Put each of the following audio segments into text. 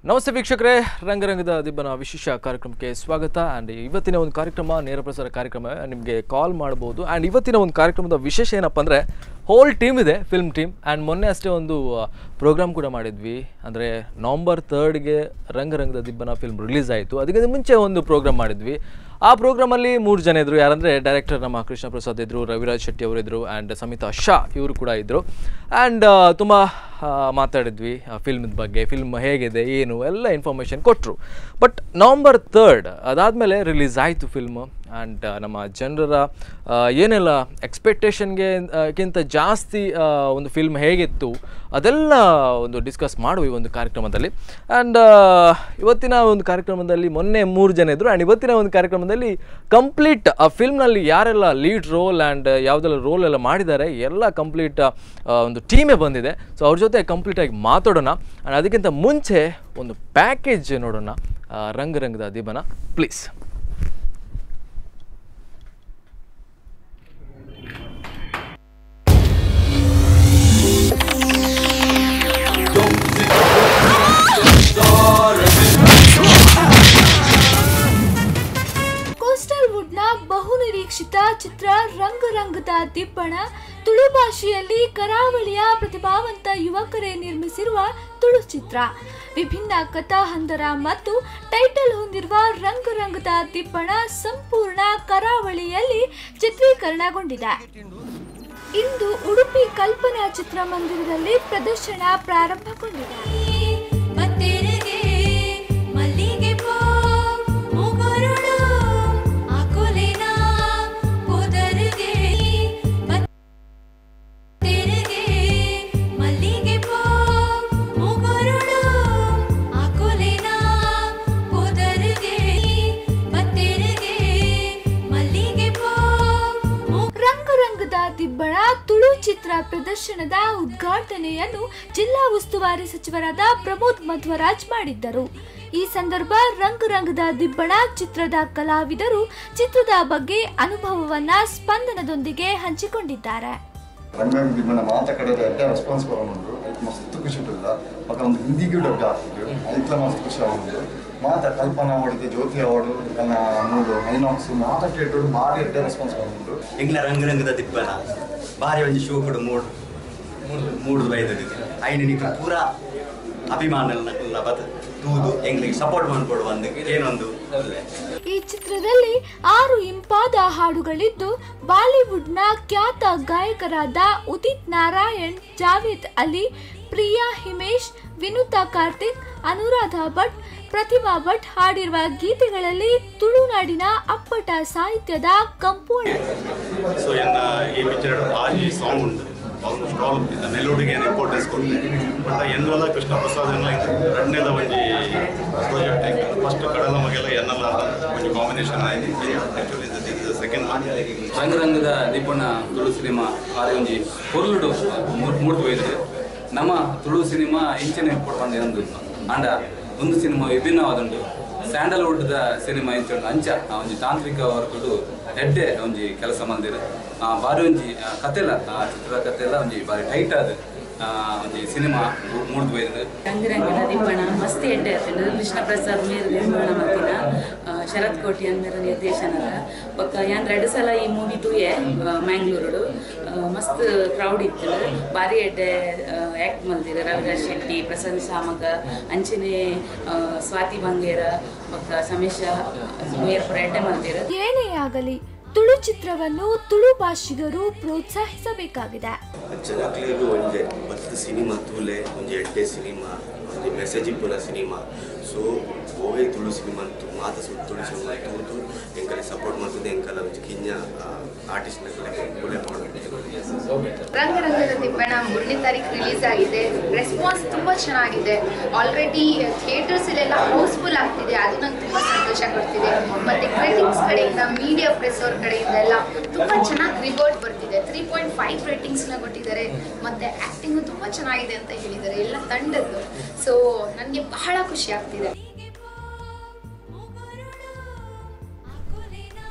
ನಮಸ್ತೆ ವೀಕ್ಷಕರೇ, ರಂಗರಂಗದ ದಿಬ್ಬನ ವಿಶೇಷ ಕಾರ್ಯಕ್ರಮಕ್ಕೆ ಸ್ವಾಗತ. ಆ್ಯಂಡ್ ಇವತ್ತಿನ ಒಂದು ಕಾರ್ಯಕ್ರಮ ನೇರ ಪ್ರಸಾರ ಕಾರ್ಯಕ್ರಮ, ನಿಮಗೆ ಕಾಲ್ ಮಾಡ್ಬೋದು. ಆ್ಯಂಡ್ ಇವತ್ತಿನ ಒಂದು ಕಾರ್ಯಕ್ರಮದ ವಿಶೇಷ ಏನಪ್ಪ ಅಂದರೆ ಹೋಲ್ ಟೀಮ್ ಇದೆ, ಫಿಲ್ಮ್ ಟೀಮ್. ಆ್ಯಂಡ್ ಮೊನ್ನೆ ಅಷ್ಟೇ ಒಂದು ಪ್ರೋಗ್ರಾಮ್ ಕೂಡ ಮಾಡಿದ್ವಿ. ಅಂದರೆ ನವಂಬರ್ 3ಗೆ ರಂಗರಂಗದ ದಿಬ್ಬನ ಫಿಲ್ಮ್ ರಿಲೀಸ್ ಆಯಿತು. ಅದಕ್ಕಿಂತ ಮುಂಚೆ ಒಂದು ಪ್ರೋಗ್ರಾಮ್ ಮಾಡಿದ್ವಿ. ಆ ಪ್ರೋಗ್ರಾಮಲ್ಲಿ 3 ಜನ ಇದ್ದರು. ಯಾರಂದರೆ ಡೈರೆಕ್ಟರ್ ನಮ್ಮ ಕೃಷ್ಣ ಪ್ರಸಾದ್ ಇದ್ದರು, ರವಿರಾಜ್ ಶೆಟ್ಟಿ ಅವರಿದ್ದರು, ಆ್ಯಂಡ್ ಸಮಿತಾ ಶಾ ಇವರು ಕೂಡ ಇದ್ದರು. ಆ್ಯಂಡ್ ತುಂಬ ಮಾತಾಡಿದ್ವಿ ಫಿಲ್ಮದ ಬಗ್ಗೆ, ಫಿಲ್ಮ್ ಹೇಗಿದೆ ಏನು ಎಲ್ಲ ಇನ್ಫಾರ್ಮೇಷನ್ ಕೊಟ್ಟರು. ಬಟ್ ನವಂಬರ್ 3 ಅದಾದಮೇಲೆ ರಿಲೀಸ್ ಆಯಿತು ಫಿಲ್ಮು. ಆ್ಯಂಡ್ ನಮ್ಮ ಜನರ ಏನೆಲ್ಲ ಎಕ್ಸ್ಪೆಕ್ಟೇಷನ್ಗಿಂತ ಜಾಸ್ತಿ ಒಂದು ಫಿಲ್ಮ್ ಹೇಗಿತ್ತು ಅದೆಲ್ಲ ಒಂದು ಡಿಸ್ಕಸ್ ಮಾಡುವ ಈ ಒಂದು ಕಾರ್ಯಕ್ರಮದಲ್ಲಿ. ಆ್ಯಂಡ್ ಇವತ್ತಿನ ಒಂದು ಕಾರ್ಯಕ್ರಮದಲ್ಲಿ ಮೊನ್ನೆ 3 ಜನ ಇದ್ದರು. ಆ್ಯಂಡ್ ಇವತ್ತಿನ ಒಂದು ಕಾರ್ಯಕ್ರಮದಲ್ಲಿ ಕಂಪ್ಲೀಟ್ ಆ ಫಿಲ್ಮ್ನಲ್ಲಿ ಯಾರೆಲ್ಲ ಲೀಡ್ ರೋಲ್ ಆ್ಯಂಡ್ ಯಾವುದೆಲ್ಲ ರೋಲ್ ಎಲ್ಲ ಮಾಡಿದ್ದಾರೆ ಎಲ್ಲ ಕಂಪ್ಲೀಟ್ ಒಂದು ಟೀಮೇ ಬಂದಿದೆ. ಸೊ ಅವ್ರ ಜೊತೆ ಕಂಪ್ಲೀಟಾಗಿ ಮಾತಾಡೋಣ. ಆ್ಯಂಡ್ ಅದಕ್ಕಿಂತ ಮುಂಚೆ ಒಂದು ಪ್ಯಾಕೇಜ್ ನೋಡೋಣ ರಂಗರಂಗದ ದಿಬ್ಬನ, ಪ್ಲೀಸ್. ಕೋಸ್ಟಲ್ವುಡ್ನ ಬಹುನಿರೀಕ್ಷಿತ ಚಿತ್ರ ರಂಗರಂಗದ ದಿಬ್ಬಣ ತುಳು ಭಾಷೆಯಲ್ಲಿ ಕರಾವಳಿಯ ಪ್ರತಿಭಾವಂತ ಯುವಕರೇ ನಿರ್ಮಿಸಿರುವ ತುಳು ಚಿತ್ರ. ವಿಭಿನ್ನ ಕಥಾ ಹಂದರ ಮತ್ತು ಟೈಟಲ್ ಹೊಂದಿರುವ ರಂಗರಂಗದ ದಿಬ್ಬಣ ಸಂಪೂರ್ಣ ಕರಾವಳಿಯಲ್ಲಿ ಚಿತ್ರೀಕರಣಗೊಂಡಿದೆ. ಇಂದು ಉಡುಪಿ ಕಲ್ಪನಾ ಚಿತ್ರಮಂದಿರದಲ್ಲಿ ಪ್ರದರ್ಶನ ಪ್ರಾರಂಭಗೊಂಡಿದೆ. ದಿಬ್ಬಣ ತುಳು ಚಿತ್ರ ಪ್ರದರ್ಶನದ ಉದ್ಘಾಟನೆಯನ್ನು ಜಿಲ್ಲಾ ಉಸ್ತುವಾರಿ ಸಚಿವರಾದ ಪ್ರಮೋದ್ ಮಧ್ವರಾಜ್ ಮಾಡಿದ್ದರು. ಈ ಸಂದರ್ಭ ರಂಗರಂಗದ ದಿಬ್ಬಣ ಚಿತ್ರದ ಕಲಾವಿದರು ಚಿತ್ರದ ಬಗ್ಗೆ ಅನುಭವವನ್ನ ಸ್ಪಂದನದೊಂದಿಗೆ ಹಂಚಿಕೊಂಡಿದ್ದಾರೆ. ರಂಗರಂಗ ದಿಬ್ಬಣ ಮಾತ ಕಡೆದ ರೆಸ್ಪಾನ್ಸ್ ಕೊಡೋದು ಮಸ್ತ್ ಖುಷಿ ಉಂಟಲ್ಲ. ಮಕ್ಕ ಒಂದು ಹಿಂದಿಗೂ ಡಬ್ಬ ಆಗ್ತಿದ್ರು, ಐತ್ಲ ಮಸ್ತ್ ಖುಷಿ ಆಗೋದು. ಮಾತ ಕಲ್ಪನಾ ಅವಳಿಗೆ ಜ್ಯೋತಿ ಅವಳು ನನ್ನ ಮೂಡು ಐನಾಕ್ಸ್ ಮಾತ ಕೇಟೋಡು ಭಾರಿ ಎಡ್ಡೆ ರೆಸ್ಪಾನ್ಸ್ ಕೊಡೋದು. ಎಂಗ್ಲ ರಂಗರಂಗದ ದಿಬ್ಬನ ಭಾರಿ ಒಂದು ಶೋ ಕೊಡು ಮೂಡು ಬೈದಿದೆ ಐನು ನಿಮಗೆ ಪೂರಾ ಅಭಿಮಾನ ತೂದು ಎಂಗ್ಲಿಗೆ ಸಪೋರ್ಟ್ ಮಾಡಿಕೊಡುವ ಏನೊಂದು. ಈ ಚಿತ್ರದಲ್ಲಿ 6 ಇಂಪಾದ ಹಾಡುಗಳಿದ್ದು ಬಾಲಿವುಡ್ನ ಖ್ಯಾತ ಗಾಯಕರಾದ ಉದಿತ್ ನಾರಾಯಣ್, ಜಾವೇದ್ ಅಲಿ, ಪ್ರಿಯಾ ಹಿಮೇಶ್, ವಿನುತಾ ಕಾರ್ತಿಕ್, ಅನುರಾಧ ಭಟ್, ಪ್ರತಿಮಾ ಭಟ್ ಹಾಡಿರುವ ಗೀತೆಗಳಲ್ಲಿ ತುಳುನಾಡಿನ ಅಪ್ಪಟ ಸಾಹಿತ್ಯದ ಕಂಪೋಣ. ಸೊ ಈ ಪಿಕ್ಚರ್ ಆಜಿ ಸಾಂಗ್ ಉಂಟು ಆಲ್ಮೋಸ್ಟ್ ಆಲ್ ಮೆಲೋಡಿಗೆ ಇಂಪಾರ್ಟೆನ್ಸ್ ಕೊಡ್ತೇನೆ. ಬಟ್ ಎನ್ನೆಲ್ಲ ಕೃಷ್ಣ ಪ್ರಸಾದ್ ಎರಡನೇದ ಒಂದು ಪ್ರಾಜೆಕ್ಟ್ ಆಯ್ತು. ಫಸ್ಟ್ ಕಡಲ ಮಗೆಲ್ಲ ಎನ್ನೆಲ್ಲ ಒಂದು ಕಾಂಬಿನೇಷನ್ ಆಯ್ತು. ಆ್ಯಕ್ಚುಲಿ ಸೆಕೆಂಡ್ ರಂಗರಂಗದ ದಿಬ್ಬಣ ತುಳು ಸಿನಿಮಾ ಬಾರಿ ಒಂಜಿ ಹೊರಳುಡು ಮೂಡ್ತು ಹೋಯ್ತು. ನಮ್ಮ ತುಳು ಸಿನಿಮಾ ಇಂಚಿನ ಕೊಡ್ಕೊಂಡು ಒಂದು ಅಂಡ ಒಂದು ಸಿನಿಮಾ ವಿಭಿನ್ನವಾದುಂಟು. ಸ್ಯಾಂಡಲ್ವುಡ್ದ ಸಿನಿಮಾ ಇಂಚುಂಡು ಅಂಚ ಒಂಜಿ ತಾಂತ್ರಿಕ ವರ್ಗಡು ಎಡ್ಡೆ ಒಂಜಿ ಕೆಲಸ ಮಂದಿರ ಬಾರಿ ಒಂಜಿ ಕತೆಲ ಚಿತ್ರದ ಕತೆಲ್ಲ ಒಂಜಿ ಬಾರಿ ಟೈಟ್ ಆದ ಒಂಜಿ ಸಿನಿಮಾ ಮೂಡ್ದು ಹೋಯ್ತು. ರಂಗರಂಗದ ದಿಬ್ಬಣ ಮಸ್ತ್ ಎಡ್ಡೆ ಆಯ್ತು. ಕೃಷ್ಣ ಪ್ರಸಾದ್ ಮೇರು ನಿರ್ಮಾಣ ಮಾಡ್ತಿನ, ಶರತ್ ಕೋಟಿ ಅಂದರ ನಿರ್ದೇಶನದ ಪಕ್ಕ ಯಾನ್ 2 ಸಲ ಈ ಮೂವಿ ತೂಯೆ ಮ್ಯಾಂಗ್ಳೂರು. ಮಸ್ತ್ ಕ್ರೌಡ್ ಇತ್ತು, ಭಾರಿ ಎಡ್ಡೆ ಆ್ಯಕ್ಟ್ ಮಲ್ತಿರ. ರವಿರಾಜ್ ಶೆಟ್ಟಿ, ಪ್ರಸನ್ನ ಶಾಮಕ, ಅಂಚನೆ ಸ್ವಾತಿ ಬಂಗೇರ ಪಕ್ಕ ಸಮೇಶ ಮೇರ್ಪುರ ಎಡ್ಡೆ ಮಲ್ತಿರ. ಏನೇ ಆಗಲಿ ತುಳು ಚಿತ್ರವನ್ನು ತುಳು ಭಾಷಿಗರು ಪ್ರೋತ್ಸಾಹಿಸಬೇಕಾಗಿದೆ. ಜನಕ್ಲಿಗೂ ಒಂದೇ ಬತ್ತು ಸಿನಿಮಾ ತೂಲೆ ಒಂಜಿ ಎಡ್ಡೆ ಸಿನಿಮಾ ಒಂಜಿ ಮೆಸೇಜ್ ಇಪ್ಪುನ ಸಿನಿಮಾ. ಸೊ ಓವೇ ತುಳು ಸಿನಿಮಾ ಅಂತೂ ಮಾತ ಸುತ್ತು ತುಳು ಸಿನಿಮಾ ತೂತು ಎಂಕಲೆ ಸಪೋರ್ಟ್ ಮಾಡ್ತದೆ. ಎಂಕಲ ಒಂಜಿ ಕಿಂಜ ಆರ್ಟಿಸ್ಟ್ನ ಕುಲೆ ರಂಗರಂಗದ ದಿಬ್ಬಣ 3ನೇ ತಾರೀಕು ರಿಲೀಸ್ ಆಗಿದೆ. ರೆಸ್ಪಾನ್ಸ್ ತುಂಬ ಚೆನ್ನಾಗಿದೆ. ಆಲ್ರೆಡಿ ಥಿಯೇಟರ್ಸಲ್ಲೆಲ್ಲ ಹೌಸ್ಫುಲ್ ಆಗ್ತಿದೆ. ಅದು ನಂಗೆ ತುಂಬ ಸಂತೋಷ ಕೊಡ್ತಿದೆ. ಮತ್ತು ಕ್ರಿಟಿಕ್ಸ್ ಕಡೆಯಿಂದ, ಮೀಡಿಯಾ ಪ್ರೆಸ್ ಅವ್ರ ಕಡೆಯಿಂದ ಎಲ್ಲ ತುಂಬ ಚೆನ್ನಾಗಿ ರಿವರ್ಟ್ ಬರ್ತಿದೆ. 3.5 ರೇಟಿಂಗ್ಸ್ನ ಕೊಟ್ಟಿದ್ದಾರೆ. ಮತ್ತು ಆ್ಯಕ್ಟಿಂಗು ತುಂಬ ಚೆನ್ನಾಗಿದೆ ಅಂತ ಹೇಳಿದ್ದಾರೆ ಎಲ್ಲ ತಂಡದ್ದು. ಸೊ ನನಗೆ ಬಹಳ ಖುಷಿ ಆಗ್ತಿದೆ.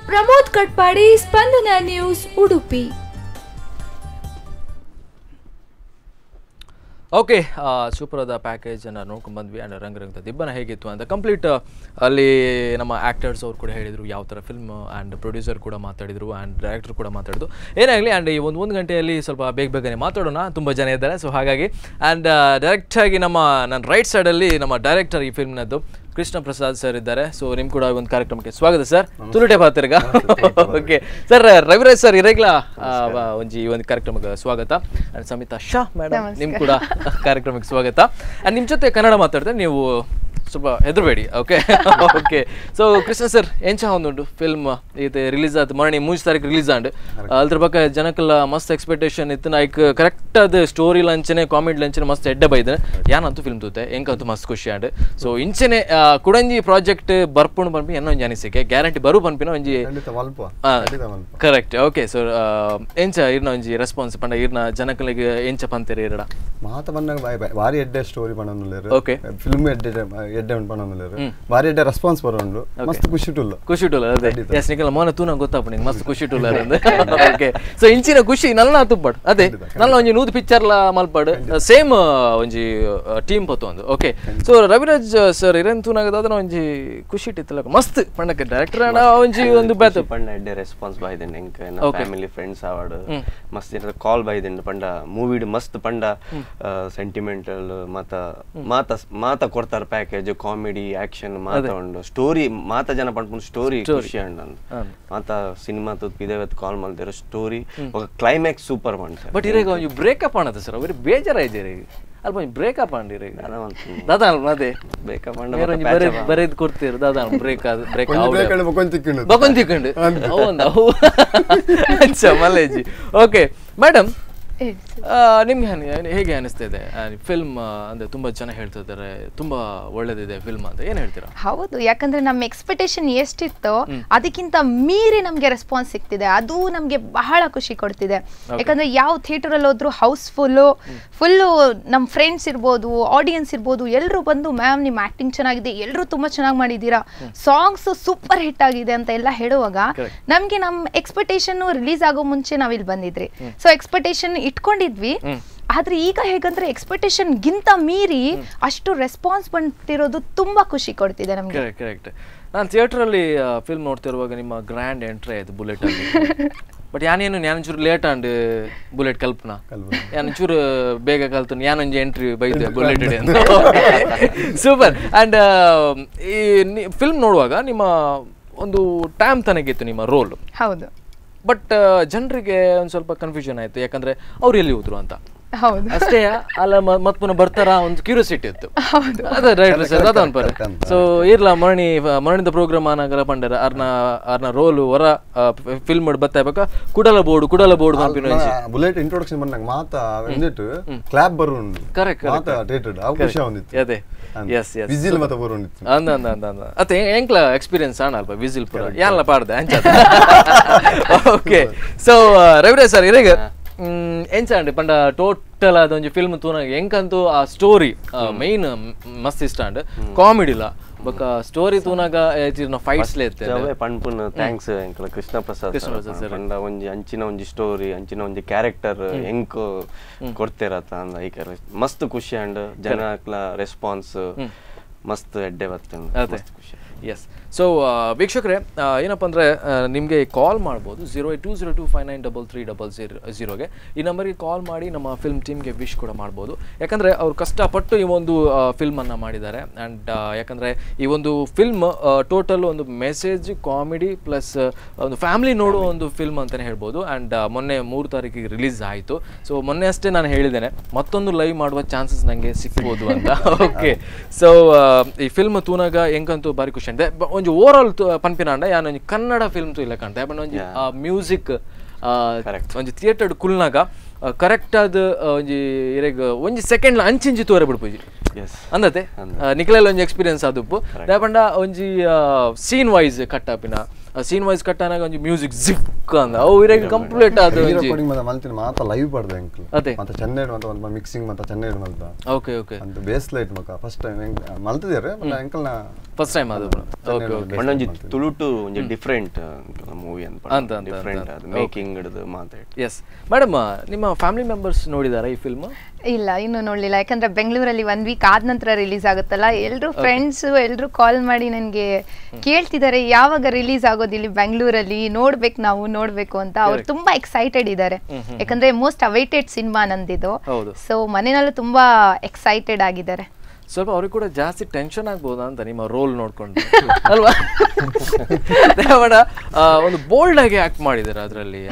ಪ್ರಮೋದ್ ಕಟ್ಪಾಡಿ, ಸ್ಪಂದನ ನ್ಯೂಸ್, ಉಡುಪಿ. ಓಕೆ, ಸೂಪರಾದ ಪ್ಯಾಕೇಜನ್ನು ನೋಡ್ಕೊಂಡು ಬಂದ್ವಿ. ಆ್ಯಂಡ್ ರಂಗರಂಗದ ದಿಬ್ಬನ ಹೇಗಿತ್ತು ಅಂತ ಕಂಪ್ಲೀಟ್ ಅಲ್ಲಿ ನಮ್ಮ ಆ್ಯಕ್ಟರ್ಸ್ ಅವ್ರು ಕೂಡ ಹೇಳಿದರು ಯಾವ ಥರ ಫಿಲ್ಮ್, ಆ್ಯಂಡ್ ಪ್ರೊಡ್ಯೂಸರ್ ಕೂಡ ಮಾತಾಡಿದರು, ಆ್ಯಂಡ್ ಡೈರೆಕ್ಟರ್ ಕೂಡ ಮಾತಾಡಿದ್ರು. ಏನಾಗಲಿ, ಆ್ಯಂಡ್ ಈ ಒಂದು ಗಂಟೆಯಲ್ಲಿ ಸ್ವಲ್ಪ ಬೇಗನೆ ಮಾತಾಡೋಣ, ತುಂಬ ಜನ ಇದ್ದಾರೆ. ಸೊ ಹಾಗಾಗಿ ಆ್ಯಂಡ್ ಡೈರೆಕ್ಟಾಗಿ ನನ್ನ ರೈಟ್ ಸೈಡಲ್ಲಿ ನಮ್ಮ ಡೈರೆಕ್ಟರ್ ಈ ಫಿಲ್ಮ್ನದ್ದು ಕೃಷ್ಣ ಪ್ರಸಾದ್ ಸರ್ ಇದ್ದಾರೆ. ಸೊ ನಿಮ್ ಕೂಡ ಒಂದು ಕಾರ್ಯಕ್ರಮಕ್ಕೆ ಸ್ವಾಗತ ಸರ್. ತುಳುಟೆ ಪಾತಿರ್ಗ. ಓಕೆ ಸರ್, ರವಿರಾಜ್ ಸರ್ ಇರೇಗ್ಲ ಒಂಜಿ ಒಂದು ಕಾರ್ಯಕ್ರಮಕ್ಕೆ ಸ್ವಾಗತ. ಅಂಡ್ ಸಮಿತಾ ಶಾ ಮೇಡಮ್ ನಿಮ್ ಕೂಡ ಕಾರ್ಯಕ್ರಮಕ್ಕೆ ಸ್ವಾಗತ. ಅಂಡ್ ನಿಮ್ ಜೊತೆ ಕನ್ನಡ ಮಾತಾಡ್ತಾರೆ, ನೀವು ಸ್ವಲ್ಪ ಹೆದರಬೇಡಿ. Okay okay. So Krishna sir ಎಂಚ ಒಂದು ಫಿಲ್ಮ್ ಇದು ರಿಲೀಸ್ ಆಯ್ತು ಮೊನ್ನೆ 3 ತಾರೀಕು ರಿಲೀಸ್ ಆಂಡ್ ಅದ್ರ ಬಗ್ಗೆ ಜನಕ್ಕೆಲ್ಲ ಮಸ್ತ್ ಎಕ್ಸ್ಪೆಕ್ಟೇಷನ್ ಇತ್ತು. ನೈಕ್ ಕರೆಕ್ಟ್ ಅದು ಸ್ಟೋರಿ ಲಂಚನೆ ಕಾಮಿಡಿ ಲಂಚನೆ ಮಸ್ತ್ ಎಡ್ಡೆ ಬೈದ್ರೆ ಯಾನಂತೂ ಫಿಲ್ಮ್ ತೂತೆ ಎಂಕಂತೂ ಮಸ್ತ್ ಖುಷಿ ಆಂಡ್. ಸೊ ಇಂಚನೆ ಕುಡಂಜಿ ಪ್ರಾಜೆಕ್ಟ್ ಬರ್ಪುಂಡು ಪನ್ಪಿ ಏನೋ ಒಂಜಿ ಅನಿಸಿಕೆ ಗ್ಯಾರಂಟಿ ಬರು ಪನ್ಪಿನ ಒಂಜಿ ಕರೆಕ್ಟ್. ಓಕೆ. ಸೊ ಎಂಚ ಇರ್ನ ಒಂಜಿ ರೆಸ್ಪಾನ್ಸ್ ಪಂಡ ಇರ್ನ ಜನಗಳಿಗೆ ಎಂಚ ಪಂತೇರಿ ಇರಡ ಮಾತ ಬಂದಾಗ ಬಾರಿ ಎಡ್ಡೆ ಸ್ಟೋರಿ ಪಣ್ಣೊಂದುಲ್ಲೇರು. ಓಕೆ. ಫಿಲ್ಮ್ ಎಡ್ಡೆ ಪಣ್ಣೊಂದುಲ್ಲೇರು ಬಾರಿ ಎಡ್ಡೆ ರೆಸ್ಪಾನ್ಸ್ ಬರೋಂಡು ಮಸ್ತ್ ಖುಷಿಟುಲ್ಲ ಅದೇ ಎಸ್ ನಿಕಲ ಮೋನ ತೂನ ಗೊತ್ತಾಪಣಿ ಮಸ್ತ್ ಖುಷಿಟುಲ್ಲ ಅಂದೆ. ಓಕೆ. ಸೊ ಇಂಚಿನ ಖುಷಿ ನಲ್ಲ ತುಪ್ಪಡ್ ಅದೇ ನಲ್ಲ ಒಂಜಿ 100 ಪಿಕ್ಚರ್ಲ ಮಲ್ಪಡ್ ಸೇಮ್ ಒಂಜಿ ಟೀಮ್ ಪತ್ತು ಒಂದು. ಓಕೆ. ಸೊ ರವಿರಾಜ್ ಸರ್ ಇರೆನ್ ತೂನಾಗದ ಒಂಜಿ ಖುಷಿ ಇಟ್ಟಿತ್ತಲ್ಲ ಮಸ್ತ್ ಪಂಡಕ್ಕೆ ಡೈರೆಕ್ಟರ್ ಒಂಜಿ ಒಂದು ಬೇತ ಪಂಡ ಎಡ್ಡೆ ರೆಸ್ಪಾನ್ಸ್ ಬಾಯ್ದೆನ್ ಎಂಕ ಫ್ಯಾಮಿಲಿ ಫ್ರೆಂಡ್ಸ್ ಆವಾಡ್ ಮಸ್ತ್ ಇರ ಕಾಲ್ ಬಾಯ್ದೆನ್ ಪಂಡ ಮೂವಿಡ್ ಮಸ್ತ್ ಪಂಡ ಸೆಂಟಿಮೆಂಟಲ್ ಮಾತ ಕೊಡ್ತಾರ ಪ್ಯಾಕೇಜ್ ಕಾಮಿಡಿ ಆಕ್ಷನ್ ಮಾತ ಉಂಡು ಸ್ಟೋರಿ ಮಾತ ಜನ ಪಂಡ್ಪುಂಡು ಸ್ಟೋರಿ ಖುಷಿ ಅಂಡ್ ಮಾತ ಸಿನಿಮಾ ತುತ್ ಪಿದೇವತ್ ಕಾಲ್ ಮಾಡ್ದಿರೋ ಸ್ಟೋರಿ ఒక ಕ್ಲೈಮ್ಯಾಕ್ಸ್ ಸೂಪರ್ ಪಂಡ. ಬಟ್ ಇರೇಗ ಒಂಜಿ ಬ್ರೇಕಪ್ ಆನದ ಸರ್ ಅವರಿ ಬೇಜಾರ ಇದ್ದೀರಿ ಅಲ್ಪ ಒಂಜಿ ಬ್ರೇಕಪ್ ಆಂಡಿರಿ ದಾದಾ ಅದೇ ಬ್ರೇಕಪ್ ಆಂಡ ಬರೆದು ಕೊಡ್ತೀರಿ ದಾದಾ ಬ್ರೇಕ್ ಬಕೊಂಡ್ ತಿಕ್ಕೊಂಡು ಅವು ಅಚ್ಚಾ ಮಲೇಜಿ. ಓಕೆ ಮೇಡಮ್, ನಿಮ್ಗೆ ಹೇಗೆ ಅನಿಸ್ತಾ ಇದೆ ಫಿಲ್ಮ್? ಅಂದ್ರೆ ತುಂಬಾ ಜನ ಹೇಳ್ತಿದ್ದಾರೆ ತುಂಬಾ ಒಳ್ಳೇದಿದೆ ಫಿಲ್ಮ್ ಅಂತ, ಏನ್ ಹೇಳ್ತೀರಾ? ಹೌದು, ಯಾಕಂದ್ರೆ ನಮ್ಮ ಎಕ್ಸ್ಪೆಕ್ಟೇಷನ್ ಎಷ್ಟಿತ್ತೋ ಅದಕ್ಕಿಂತ ಮೀರಿ ನಮ್ಗೆ ರೆಸ್ಪಾನ್ಸ್ ಸಿಗ್ತಿದೆ, ಅದು ನಮ್ಗೆ ಬಹಳ ಖುಷಿ ಕೊಡ್ತಿದೆ. ಯಾಕಂದ್ರೆ ಯಾವ ಥಿಯೇಟರ್ ಅಲ್ಲಿ ಹೋದ್ರು ಫುಲ್ಲು ನಮ್ಮ ಫ್ರೆಂಡ್ಸ್ ಇರ್ಬೋದು, ಆಡಿಯನ್ಸ್ ಇರ್ಬೋದು, ಎಲ್ಲರೂ ಬಂದು ಮ್ಯಾಮ್ ನಿಮ್ಮ ಆಕ್ಟಿಂಗ್ ಚೆನ್ನಾಗಿದೆ, ಎಲ್ಲರೂ ತುಂಬಾ ಚೆನ್ನಾಗಿ ಮಾಡಿದೀರಾ, ಸಾಂಗ್ಸ್ ಸೂಪರ್ ಹಿಟ್ ಆಗಿದೆ ಅಂತ ಎಲ್ಲ ಹೇಳುವಾಗ ನಮ್ಗೆ ನಮ್ಮ ಎಕ್ಸ್ಪೆಕ್ಟೇಷನ್ ರಿಲೀಸ್ ಆಗೋ ಮುಂಚೆ ನಾವಿಲ್ಲಿ ಬಂದಿದ್ರಿ. ಸೊ ಎಕ್ಸ್ಪೆಕ್ಟೇಷನ್ ಇಟ್ಕೊಂಡಿದ್ವಿ, ಆದ್ರೆ ಈಗ ಹೇಗಂದ್ರೆ ಎಕ್ಸ್ಪೆಕ್ಟೇಷನ್ ಗಿಂತ ಮೀರಿ ಅಷ್ಟು ರೆಸ್ಪಾನ್ಸ್ ಬಂದಿರೋದು ತುಂಬಾ ಖುಷಿ ಕೊಡ್ತಿದೆ ನಮ್ಗೆ. ಕರೆಕ್ಟ್. ನಾನು ಥಿಯೇಟರ್ ಅಲ್ಲಿ ಫಿಲ್ಮ್ ನೋಡ್ತಿರುವಾಗ ನಿಮ್ಮ ಗ್ರ್ಯಾಂಡ್ ಎಂಟ್ರಿ ಆಯ್ತು ಬುಲೆಟ್ ಅಲ್ಲಿ. ಬಟ್ ಯಾನೊಂಚೂರು ಲೇಟ್ ಅಂಡ್ ಬುಲೆಟ್ ಕಲ್ಪನಾ ಯಾನೊಂಚೂರು ಬೇಗ ಕಲ್ತು ಯಾನೊಂದು ಎಂಟ್ರಿ ಬೈದೆ ಬುಲೆಟ್ ಅಂತ. ಸೂಪರ್. ಅಂಡ್ ಈ ಫಿಲ್ಮ್ ನೋಡುವಾಗ ನಿಮ್ಮ ಒಂದು ಟೈಮ್ ತನಗಿತ್ತು ನಿಮ್ಮ ರೋಲ್. ಹೌದು. ಬಟ್ ಜನರಿಗೆ ಒಂದು ಸ್ವಲ್ಪ ಕನ್ಫ್ಯೂಷನ್ ಆಯ್ತು, ಯಾಕಂದ್ರೆ ಅವ್ರು ಎಲ್ಲಿ ಹೋದ್ರು ಅಂತ. ಹೌದು ಅಷ್ಟೇ ಅಲ್ಲ, ಮತ್ ಪುನಃ ಬರ್ತಾರ ಒಂದು ಕ್ಯೂರಿಯಾಸಿಟಿ ಇತ್ತು. ಅದೇ ರೈಟ್ ಸರ್, ಅದ ಅನ್ಪಾರೆ. ಸೊ ಇರ್ಲ ಮರಣಿದ ಪ್ರೋಗ್ರಾಮ್ ಆನಾಗಲ ಪಂಡರ ಅರ್ನ ರೋಲು ಹೊರ ಫಿಲ್ಮ್ ಬತ್ತಾಯ್ಬೇಕ ಕುಡಲ ಬೋರ್ಡ್ ಪಂಪಿನ ಬುಲೆಟ್ ಇಂಟ್ರೊಡಕ್ಷನ್ ಬಂದಾಗ ಮಾತ ಒಂದಿಟ್ಟು ಕ್ಲಾಪ್ ಬರೋಂಡು ಕರೆಕ್ಟ್ ಮಾತ ಡೇಟೆಡ್ ಅವಕಾಶ ಹೊಂದಿತ್ತು. ಅದೇ ಎಸ್ ವಿಜಿಲ್ ಮಾತ ಬರೋಂಡಿತ್ತು ಅಂದ ಅತ್ತೆ ಎಂಕ್ಲ ಎಕ್ಸ್ಪೀರಿಯನ್ಸ್ ಆಣ ಅಲ್ಪ ವಿಜಿಲ್ ಪುರ ಯಾನ್ಲ ಪಾಡ್ದೆ ಅಂಚ. ಓಕೆ. ಸೊ ರವಿರಾಜ್ ಸರ್ ಇರೇಗ ಎಂಚ ಅಂಡಿ ಪಂಡ ಟೋಟಲ್ ಅದೊಂದು ಫಿಲ್ಮ್ ತೂನಾಗ ಎಂಕಂತೂ ಆ ಸ್ಟೋರಿ ಮೈನ್ ಮಸ್ತ್ ಇಷ್ಟ ಅಂಡ್ ಕಾಮಿಡಿಲ ಬೊಕ ಸ್ಟೋರಿ ತೂನಾಗ ಫೈಟ್ಸ್ ಲೇತ್ತೆ ಪಂಪುನ್ ಥ್ಯಾಂಕ್ಸ್ ಎಂಕಲ ಕೃಷ್ಣ ಪ್ರಸಾದ್ ಸರ್ ಪಂಡ ಒಂಜಿ ಅಂಚಿನ ಒಂಜಿ ಸ್ಟೋರಿ ಅಂಚಿನ ಒಂಜಿ ಕ್ಯಾರೆಕ್ಟರ್ ಎಂಕ್ ಕೊಡ್ತೇರತ್ತ ಅಂದ ಐಕ ಮಸ್ತ್ ಖುಷಿ ಅಂಡ್ ಜನಕ್ಲ ರೆಸ್ಪಾನ್ಸ್ ಮಸ್ತ್ ಎಡ್ಡೆ ಬರ್ತೇನೆ. ಅದೇ ಖುಷಿ. ಎಸ್. ಸೊ ವೀಕ್ಷಕರೇ ಏನಪ್ಪ ಅಂದರೆ ನಿಮಗೆ ಕಾಲ್ ಮಾಡ್ಬೋದು 08202593300 ಈ ನಂಬರ್ಗೆ ಕಾಲ್ ಮಾಡಿ ನಮ್ಮ ಫಿಲ್ಮ್ ಟೀಮ್ಗೆ ವಿಶ್ ಕೂಡ ಮಾಡ್ಬೋದು. ಯಾಕಂದರೆ ಅವ್ರು ಕಷ್ಟಪಟ್ಟು ಈ ಒಂದು ಫಿಲ್ಮನ್ನು ಮಾಡಿದ್ದಾರೆ. ಆ್ಯಂಡ್ ಯಾಕಂದರೆ ಈ ಒಂದು ಫಿಲ್ಮ್ ಟೋಟಲ್ ಒಂದು ಮೆಸೇಜ್ ಕಾಮಿಡಿ ಪ್ಲಸ್ ಒಂದು ಫ್ಯಾಮಿಲಿ ನೋಡೋ ಒಂದು ಫಿಲ್ಮ್ ಅಂತಲೇ ಹೇಳ್ಬೋದು. ಆ್ಯಂಡ್ ಮೊನ್ನೆ 3 ತಾರೀಕಿಗೆ ರಿಲೀಸ್ ಆಯಿತು. ಸೊ ಮೊನ್ನೆ ಅಷ್ಟೇ ನಾನು ಹೇಳಿದ್ದೇನೆ ಮತ್ತೊಂದು ಲೈವ್ ಮಾಡುವ ಚಾನ್ಸಸ್ ನನಗೆ ಸಿಗ್ಬೋದು ಅಂತ. ಓಕೆ. ಸೊ ಈ ಫಿಲ್ಮ್ ತೂನಾಗ ಎಂಕಂತೂ ಭಾರಿ ಖುಷಿ ಅಂತೆ. ಒಂಜಿ ಓವರ್ ಆಲ್ ಪನ್ಪಿನಾಂಡ ಯಾನೊಂಜಿ ಕನ್ನಡ ಫಿಲ್ಮ್ ತು ಇಲ್ಲ ಕಾಣ್ತಾ ಬಟ್ ಒಂಜಿ ಮ್ಯೂಸಿಕ್ ಒಂಜಿ ಥಿಯೇಟರ್ ಕುಲ್ನಾಗ ಕರೆಕ್ಟ್ ಆದ ಒಂಜಿ ಇರೆಗ್ ಒಂಜಿ ಸೆಕೆಂಡ್ ಅಂಚಿಂಚಿ ತೋರೆ ಬಿಡ್ಪುಜಿ ಅಂದತೆ ನಿಕ್ಲೆಲ್ಲ ಒಂಜಿ ಎಕ್ಸ್ಪೀರಿಯನ್ಸ್ ಆದುಪ್ಪು ದಾಪಂಡ ಒಂಜಿ ಸೀನ್ ವೈಸ್ ಕಟ್ಟಾಪಿನ ಸೀನ್ ವೈಸ್ ಕಟ್ಟಾನಾಗ ಒಂಜಿ ಮ್ಯೂಸಿಕ್ ಜಿಕ್ ಅಂದ ಅವು ಇರಗೆ ಕಂಪ್ಲೀಟ್ ಆದ ಒಂಜಿ ರೆಕಾರ್ಡಿಂಗ್ ಮತ ಮಲ್ತಿನ ಮಾತ ಲೈವ್ ಪಡ್ದೆ ಅಂಕಲ್ ಅದೇ ಮತ್ತೆ ಚೆನ್ನೈ ಮತ ಒಂದು ಮಿಕ್ಸಿಂಗ್ ಮತ ಚೆನ್ನೈ ಮಲ್ತ ಓಕೆ ಓಕೆ ಅಂತ ಬೇಸ್ ಲೈಟ್ ಮಕ ಫಸ್ಟ್ ಟೈಮ್ ಮಲ್ತಿದ್ದಾರೆ ಮತ್ತೆ ಅಂಕಲ್ ನಾ ಫಸ್ಟ್ ಟೈಮ್ ಅದು ಓಕೆ ಓಕೆ ಒಂದೊಂಜಿ ತುಳುಟು ಒಂಜಿ ಡಿಫ್ರೆಂಟ್ ಮೂವಿ ಅಂತ ಡಿಫ್ರೆಂಟ್ ಅದು ಮೇಕಿಂಗ್ ಹಿಡಿದು ಮಾತಾಡಿ ಎಸ್ ಮೇಡಮ್ ನಿಮ್ಮ ಫ್ಯಾಮಿಲಿ ಮೆಂಬರ್ಸ್ ನೋಡಿದಾರಾ ಈ ಫಿಲ್ಮ್ ಇಲ್ಲ ಇನ್ನು ನೋಡ್ಲಿಲ್ಲ ಯಾಕಂದ್ರೆ ಬೆಂಗಳೂರಲ್ಲಿ 1 ವೀಕ್ ಆದ ನಂತರ ರಿಲೀಸ್ ಆಗುತ್ತಲ್ಲ ಎಲ್ಲರೂ ಫ್ರೆಂಡ್ಸ್ ಎಲ್ಲರೂ ಕಾಲ್ ಮಾಡಿ ನನಗೆ ಕೇಳ್ತಿದ್ದಾರೆ ಯಾವಾಗ ರಿಲೀಸ್ ಆಗೋದು ಇಲ್ಲಿ ಬೆಂಗಳೂರಲ್ಲಿ ನೋಡ್ಬೇಕು ಅಂತ ಅವ್ರು ತುಂಬಾ ಎಕ್ಸೈಟೆಡ್ ಇದ್ದಾರೆ ಯಾಕಂದ್ರೆ ಮೋಸ್ಟ್ ಅವೈಟೆಡ್ ಸಿನಿಮಾ ನಂದಿದು ಸೊ ಮನೆಯಲ್ಲೂ ತುಂಬಾ ಎಕ್ಸೈಟೆಡ್ ಆಗಿದ್ದಾರೆ ಸ್ವಲ್ಪ ಅವ್ರಿಗೆ ಕೂಡ ಜಾಸ್ತಿ ಟೆನ್ಷನ್ ಆಗ್ಬೋದಾ ಅಂತ ನಿಮ್ಮ ರೋಲ್ ನೋಡ್ಕೊಂಡು ಅಲ್ವಾ ದೇವಣ್ಣ ಒಂದು ಬೋಲ್ಡ್ ಆಗಿ ಆಕ್ಟ್ ಮಾಡಿದ್ದಾರೆ ಅದರಲ್ಲಿ